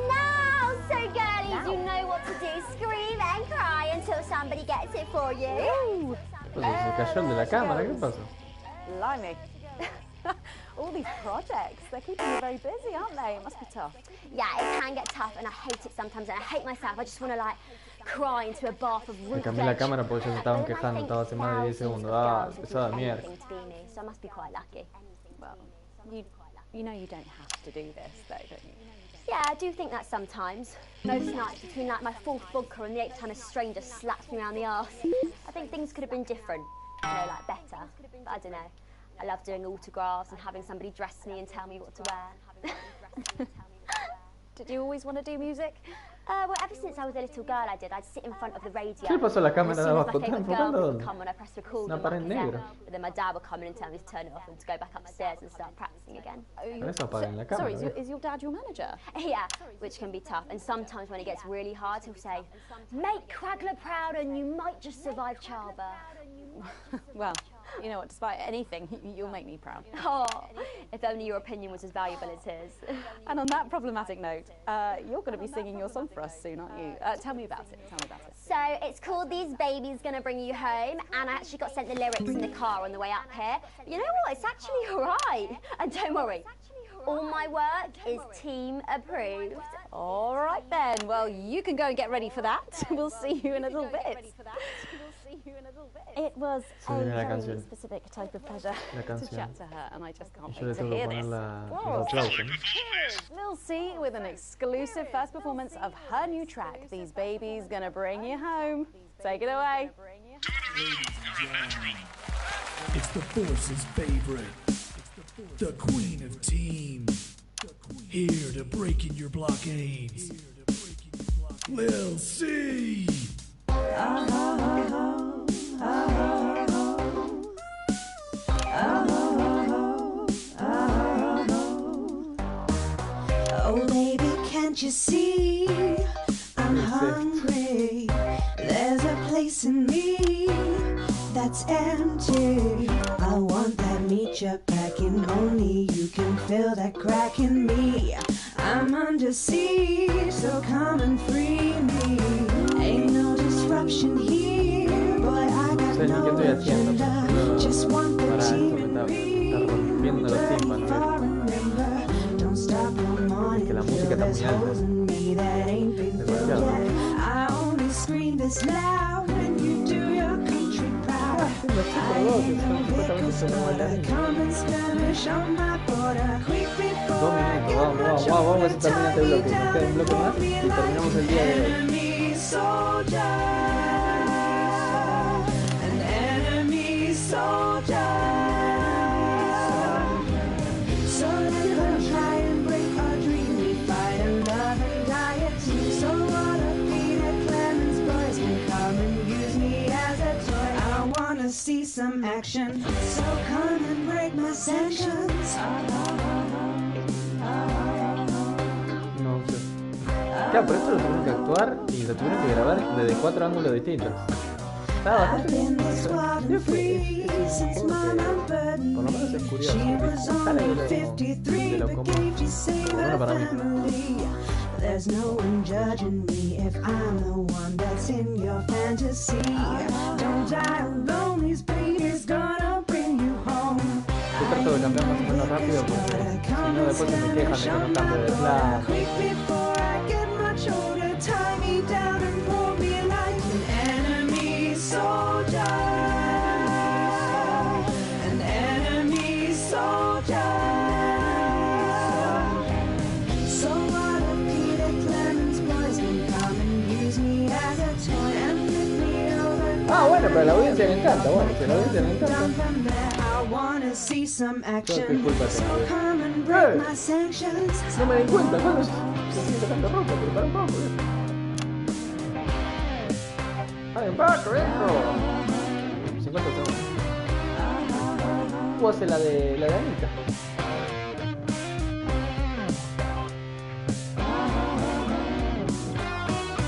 now. So girlies, you know what to do. Scream and cry until somebody gets it for you. Se cayó el de la cámara, ¿qué pasó? Blimey. All these projects, they're keeping you very busy, aren't they? It must be tough. Yeah, it can get tough and I hate it sometimes and I hate myself. I just want to like cry into a bath of root. Cambié la cámara porque ya se estaban quejando, estaba hace más de 10 segundos. Ah, pesada mierda. So I must be quite lucky. Well, you know you don't have to do this though, don't you? Yeah, I do think that sometimes. Most nights between like my 4th vodka and the 8th time a stranger slaps me around the arse. I think things could have been different, you know, like better. But I don't know. I love doing autographs and having somebody dress me and tell me what to wear. Did you always want to do music? Well, ever since I was a little girl, I did. I'd sit in front of the radio. ¿Qué le pasó a la cámara de and as abajo? soon as my ¿Está favourite girl enfocando would dónde? come when I pressed record Una on pared my cassette. negra. But then my dad would come in and tell me to turn it off and to go back upstairs and start practicing again. Eso apaguen la Sorry, cámara. is your dad your manager? Yeah, which can be tough. And sometimes when it gets really hard, he'll say, "Make Quagler proud and you might just survive childbirth." Well, you know what, despite anything, you'll make me proud. Oh, if only your opinion was as valuable as his. And on that problematic note, you're going to be singing your song for us soon, aren't you? Tell me about it. So it's called These Babies Gonna Bring You Home, and I actually got sent the lyrics in the car on the way up here. You know what? It's actually all right. And don't worry, all my work is team approved. All right then. Well, you can go and get ready for that. We'll see you in a little bit. It was a very specific type of pleasure to chat to her, and I just can't wait to hear this. Here's Lil C with an exclusive first performance of her new track, These Babies Gonna Bring You Home. Take it away. It's the Force's favorite, the queen of teams, here to break in your blockades. Lil C. Oh baby, can't you see I'm hungry? There's a place in me that's empty. I want that meat you're packing, only you can fill that crack in me. I'm under siege, so come and free me. Ain't no disruption here, boy, I got no agenda. Just want the team and don't stop one morning till there's holes in me that ain't been filled yet. I only scream this loud when you do your country proud. I ain't no vehicles for the common skirmish on my border. Quick before I get much older, tie me down and pull me like an enemy soldier. An enemy soldier. So they gonna try and break our dream. We fight and love and die at two. So what a Peter Clemens boys can come and use me as a toy. I wanna see some action, so come and break my sanctions. No sé. Claro, pero esto lo tuvieron que actuar y lo tuvieron que grabar desde 4 ángulos distintos. Estaba bastante bien. Creo que es un juego que por lo menos es curioso. Sale de lo común. Por lo menos para mí. There's no one judging me if I'm the one that's in your fantasy. Don't die alone, these babies gonna bring you home. Yo trato de cambiar más o menos rápido porque si no después se me quejan de que no cambio de plan. Tie me down and pull me like an enemy soldier. An enemy soldier. So what if Peter Clemens boys can come and use me as a toy and flip me over? Ah, bueno, pero a la audiencia le encanta, bueno, si a la audiencia le encanta. I wanna see some action. So tengo. come and break my sanctions. No me di cuenta, ¿cuándo se sigue sacando ropa? Pero para un poco, I'm back, retro. 50 segundos. Hace la de Anita.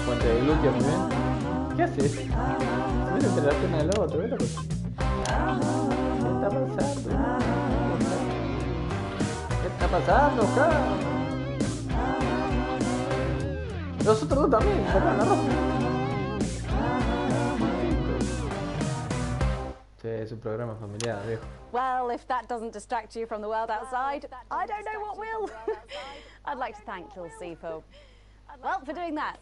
Puente de glúteo, muy bien. ¿Qué haces? Se mete entre la pierna del otro, ¿ves la cosa? ¿Qué está pasando? ¿Qué está pasando acá? Los otros dos también, sacaron la ropa. Sí, es un programa familiar, viejo. Well, if that doesn't distract you from the world outside, I don't know what will. I'd like to thank Lil C for doing that.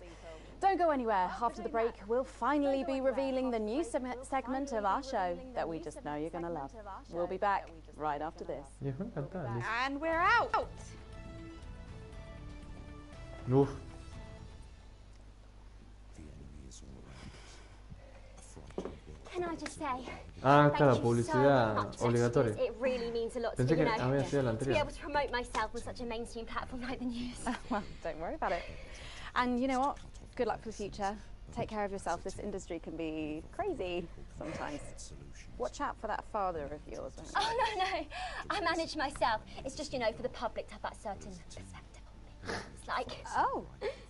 Don't go anywhere. After the break, we'll finally be revealing the new segment of our show that we just know you're going to love. We'll be back right after this. Viejo, encantado. And we're out. Uf. Can I just say, Ah, thank claro, you publicidad so much, obligatoria. It really means a lot to Pensé me, que había sido la to be anterior. able to promote myself on such a mainstream platform like the news. Well, don't worry about it. And you know what? Good luck for the future. Take care of yourself. This industry can be crazy sometimes. Watch out for that father of yours. Oh, no. I manage myself. It's just, for the public to have that certain perspective on me. It's like... Oh,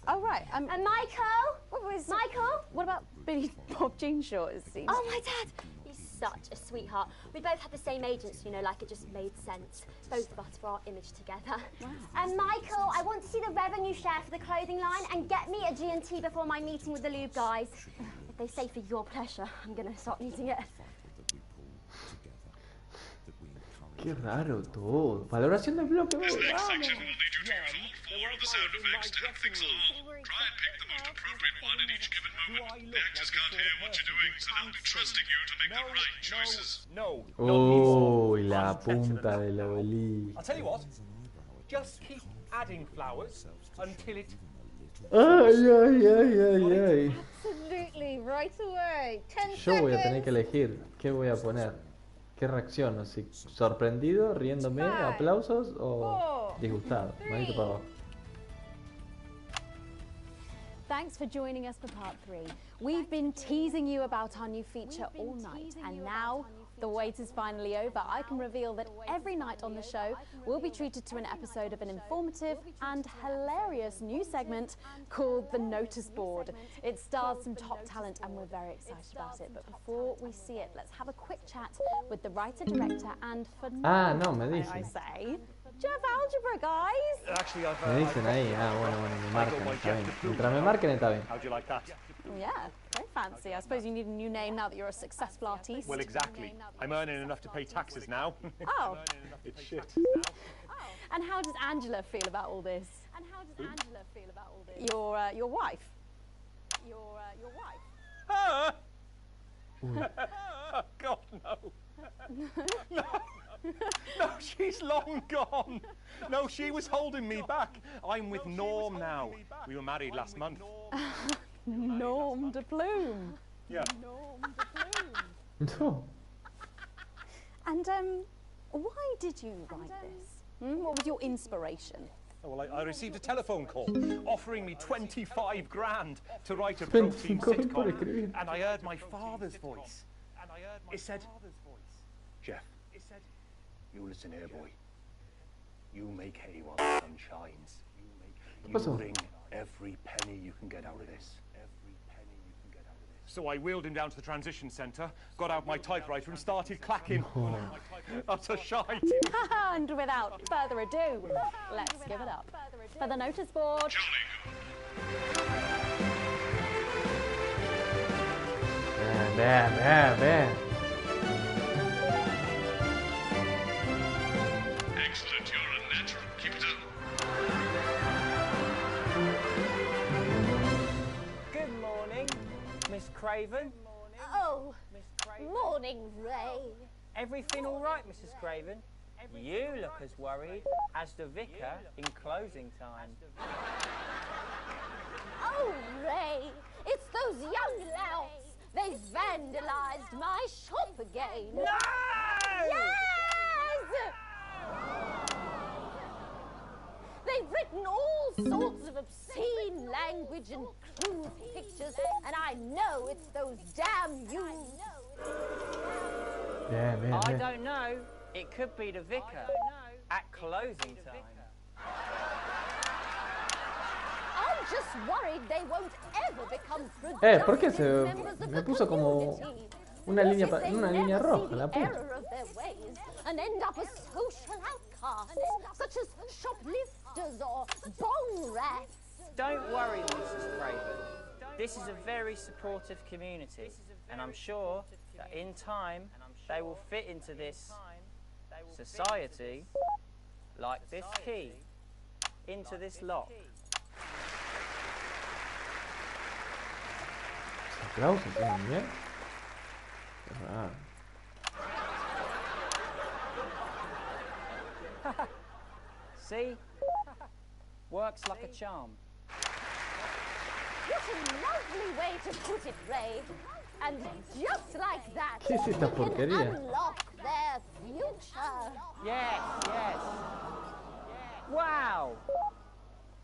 right. And Michael? Michael? What about Billy Bob Jeanshaw, it seems? Oh, my dad. He's such a sweetheart. We both had the same agents, like it just made sense. Both of us for our image together. Wow. And Michael, I want to see the revenue share for the clothing line and get me a G&T before my meeting with the lube guys. If they say for your pleasure, I'm going to start needing it. Qué raro todo. Valoración del bloque. This next section will need you to use all 4 of the sound effects to help things along. Try and pick the most appropriate one at each given moment. The actors can't hear what you're doing, so they'll be trusting you to make the right choices. Uy, la punta del obelisco. I'll tell you what. Just keep adding flowers until it... Ay. Absolutely, right away. 10 Yo voy a seconds. tener que elegir qué voy a poner. ¿Qué reacciono? Si sorprendido, riéndome, aplausos o disgustado. Manito para abajo. Thanks for joining us for part 3. We've been teasing you about our new feature all night, and now the wait is finally over. I can reveal that every night on the show we'll be treated to an episode of an informative and hilarious new segment called The Notice Board. It stars some top talent and we're very excited about it. But before we see it, let's have a quick chat with the writer, director and phenomenal, no, me dicen. I say, Jeff Algebra, guys! Actually, Me dicen ahí, bueno, me marcan, está bien. Mientras me marquen está bien. How'd you like that? Yeah, very fancy. I suppose you need a new name now that you're a successful artiste. Well, exactly. I'm earning enough to pay taxes now. Oh. It's shit. And how does Angela feel about all this? Your wife. Your wife. Oh, God, no. No, she's long gone. No, she was holding me back. I'm with Norm now. We were married last month. Norm de Plume. Yeah. Norm de Plume. No. And why did you write this? What was your inspiration? Oh, well, I received a telephone call offering me 25 grand to write a protein sitcom, and I heard my father's voice. It said, Jeff, you listen here, boy. You make hay while the sun shines. You wring every penny you can get out of this. So I wheeled him down to the transition centre, got out my typewriter and started clacking. Utter shite. And without further ado, let's give it up for the notice board. Vean. Excellent, you're a natural. Keep it up. Good morning, Miss Craven. Oh, morning, Ray. Everything all right, Mrs. Craven? You look as worried as the vicar in closing time. Oh, Ray, it's those young louts. They've vandalised my shop again. No! Yes! They've written all sorts of obscene language and crude pictures, and I know it's those damn youths. I don't know. It could be the vicar at closing time. I'm just worried they won't ever become productive ¿por qué members of me the puso como community? una línea, What if they una línea never roja, see la the puta? error of their ways and end up as social outcasts, such as shoplifters or bong rats? Don't worry, Mrs. Craven. This is a very supportive community, and I'm sure that in time they will fit into this society like this key into this lock. Aplausos, bien. Qué raro. See? Works like a charm. What a lovely way to put it, Ray. And just like that, ¿Qué es esta we can porquería? unlock their future. Yes, yes. Wow!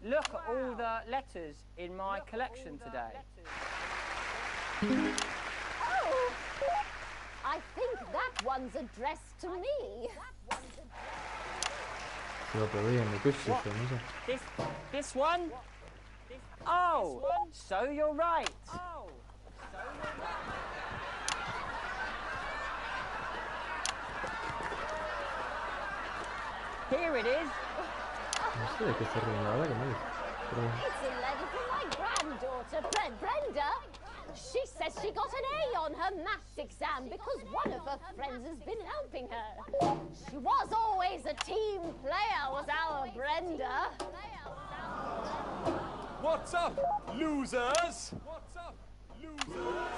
Look at all the letters in my collection today. Oh, I think that one's addressed to me. Se lo perdiendo, qué sé yo, no sé. This one? Oh, so you're right. Here it is. No sé de qué se ríen, la verdad que no es. Pero bueno. It's a letter from my granddaughter, Brenda. She says she got an A on her maths exam because one of her friends has been helping her. She was always a team player, was our Brenda. What's up, losers? What's up, losers?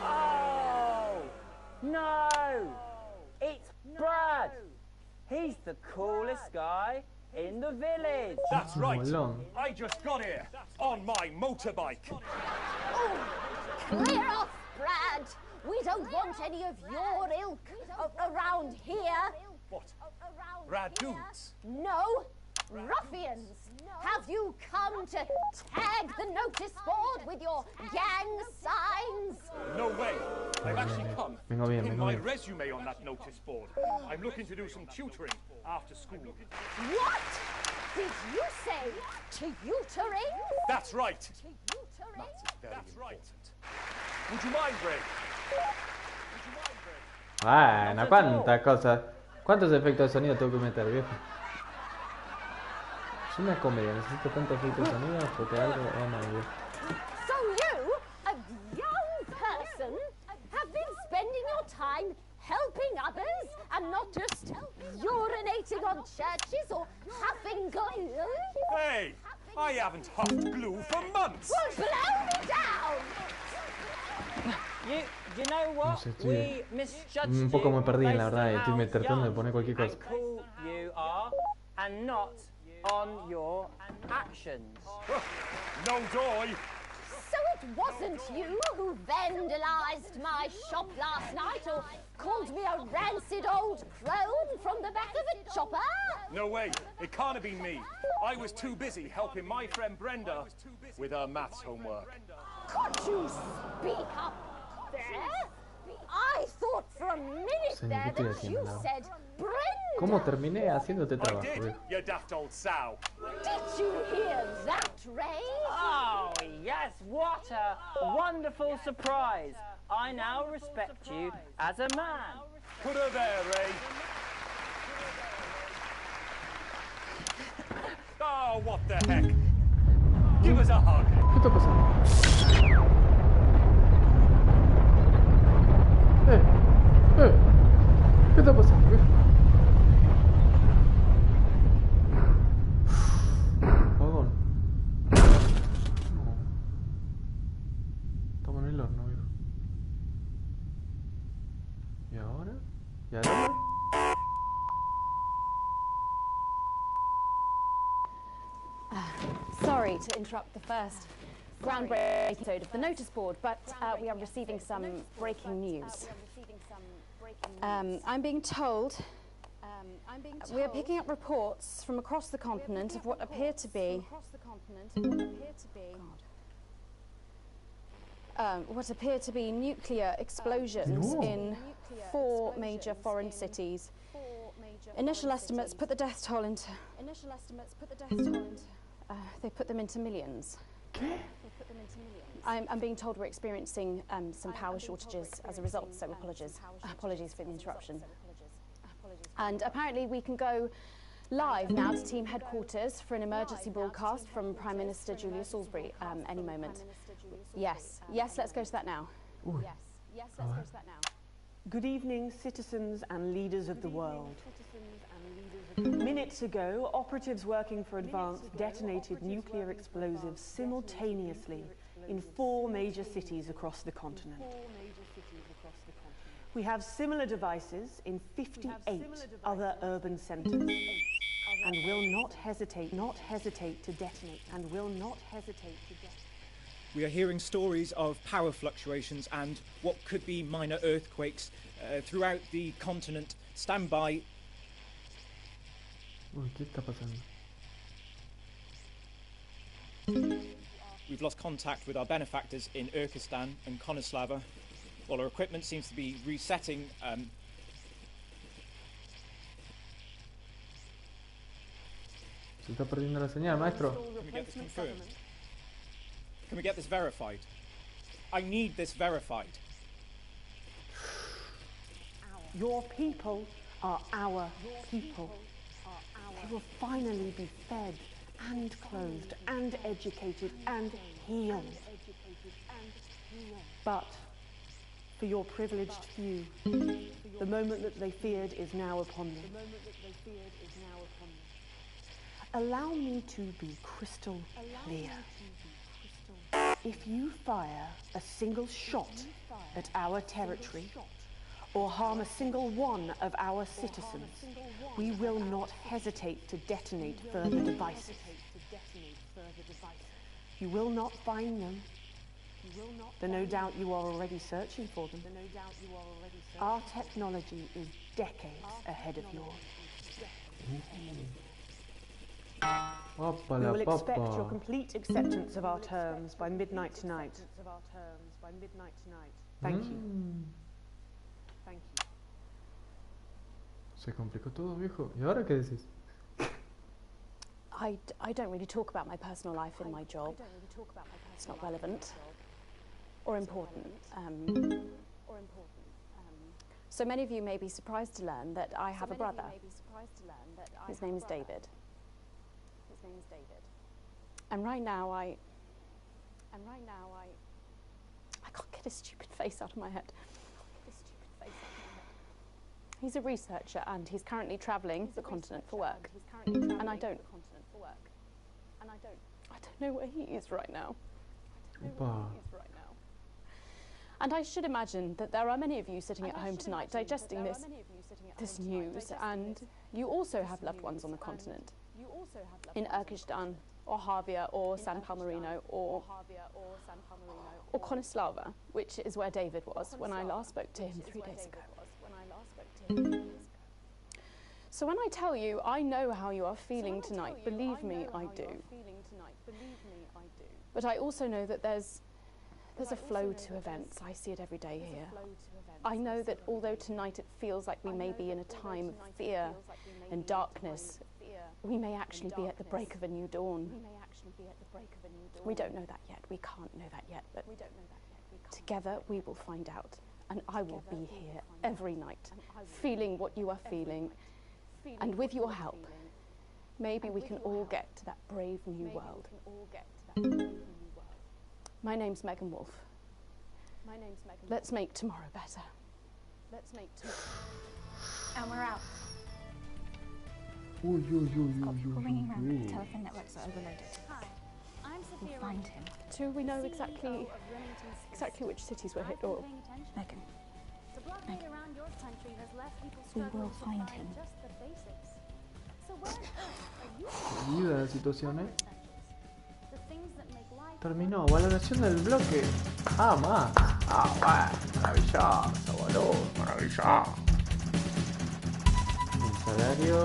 Oh, no. It's Brad. He's the coolest guy in the village. That's right. I just got here on my motorbike. Oh, clear off, Brad. We don't want any of your ilk around here. What? Rad dudes? No, ruffians. Have you come to tag the notice board with your gang signs? No way. I've actually come Vengo bien, to pin vengo my bien. resume on that notice board. I'm looking to do some tutoring after school. What did you say? Tutoring? That's right. Tutoring? Maths is very important. Would you mind, Ray? Bueno, cuántas cosas. ¿Cuántos efectos de sonido tengo que meter, viejo? Es una comedia, necesito tantos efectos de sonido porque algo va mal, viejo. So you, a young person, have been spending your time helping others and not just urinating on churches or huffing glue? Hey, I haven't huffed glue for months. Well, blow me down! You know what? No sé, estoy We misjudged un poco me perdí, you la verdad, based estoy on me how tratando de young poner cualquier cosa. and cool you are, and not on your actions. No joy. So it wasn't you who vandalized my shop last night or called me a rancid old crone from the back of a chopper? No way. It can't have been me. I was too busy helping my friend Brenda with her maths homework. Could you speak up there? I thought for a minute Sé ni qué there estoy that you haciendo, la verdad. said Brenda. ¿Cómo terminé haciéndote I trabajo, did, viejo? you daft old sow. Did you hear that, Ray? Oh, yes, what a wonderful surprise. I now respect you as a man. Put her there, Ray. Oh, what the heck? Give us a hug. ¿Qué está pasando? ¿Qué está pasando, viejo? Apagón. No. Estamos en el horno, viejo. ¿Y ahora? ¿Y ahora? Sorry to interrupt the first groundbreaking episode of the notice board, but we are receiving some breaking news. I'm being told we are picking up reports from across the continent of what appear to be nuclear explosions in 4 major foreign cities. Initial estimates put the death toll into. They put them into millions. I'm being told we're experiencing some power shortages as a result, so apologies for the interruption. And apparently we can go live now to team headquarters for an emergency broadcast from Prime Minister Julia Salisbury any moment. Yes, let's go to that now. Yes, let's go to that now. Good evening, citizens and leaders of the world. Minutes ago, operatives working for Advance detonated nuclear explosives simultaneously in 4 major cities across the continent. We have similar devices in 58 other urban centres. and will not hesitate to detonate, and will not hesitate to detonate. We are hearing stories of power fluctuations and what could be minor earthquakes throughout the continent. Stand by. Uy, ¿qué está pasando? We've lost contact with our benefactors in Urkistan and Konoslava. All our equipment seems to be resetting. Se está perdiendo la señal, maestro. Can we get this confirmed? Can we get this verified? I need this verified. Your people are our people. They will finally be fed and clothed and educated and healed. But for your privileged few, the moment that they feared is now upon them. Allow me to be crystal clear. If you fire a single shot at our territory, or harm a single one of our citizens, we will not hesitate to detonate further devices. You will not find them, though no doubt you are already searching for them. Our technology is decades ahead of yours. We will expect your complete acceptance of our terms by midnight tonight. Thank you. Thank you. Se complicó todo, viejo. ¿Y ahora qué decís? I don't really talk about my personal life in my job. It's not relevant or important. So many of you may be surprised to learn that I have a brother. His name is David. And right now I can't get his stupid face out of my head. He's a researcher and he's currently travelling the continent for work. And I don't know where he is right now. And I should imagine that there are many of you sitting at home tonight digesting this news, and you also have loved ones on the continent. In Urkistan, or Havia, or San Palmerino, or Konoslava, which is where David was when I last spoke to him 3 days ago. So when I tell you I know how you are feeling tonight, believe me, I do. But I also know that there's a flow to events. I see it every day here. I know that although tonight it feels like we may be in a time of fear and darkness, we may actually be at the break of a new dawn. We don't know that yet. We can't know that yet. But together we will find out. And I will be here every night, feeling what you are feeling. And with your help, maybe we can all get to that brave new world. My name's Megan Wolf. Let's make tomorrow better. And we're out. Uy, uy, uy, uy, We're uy, ringing round. uy. Telephone networks are overloaded. Hi, I'm Sophia. We'll find him. Do we know exactly which cities were hit? Or Megan. The blockade around your country has left people We struggling will to find find him. just the basics. So where on earth are you? Ayuda la situación, ¿eh? The things that make life Terminó. Valoración del bloque. Ah, más. Ah, bueno. Maravilloso, boludo. Maravilloso. El salario...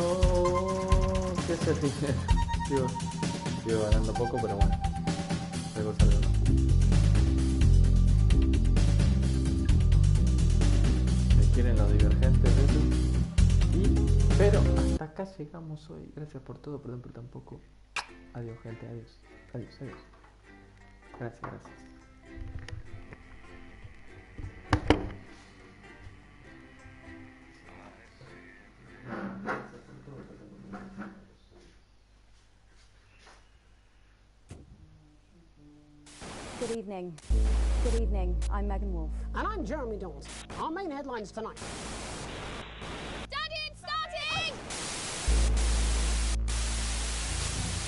¿Qué es el dinero? Sigo ganando poco, pero bueno. Algo sale, ¿no? Me quieren los divergentes de eso. Pero hasta acá llegamos hoy. Gracias por todo, perdón por tampoco. Adiós, gente. Adiós. Adiós, adiós. Gracias, gracias. Good evening. Good evening. I'm Megan Wolf. And I'm Jeremy Dawes. Our main headlines tonight. Studying, starting!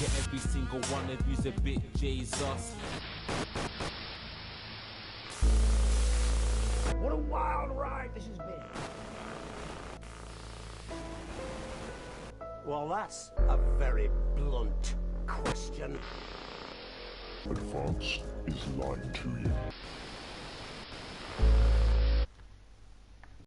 Yeah, every single one of you's a bit Jesus. What a wild ride this has been. Well, that's a very blunt question. Advance is lying to you.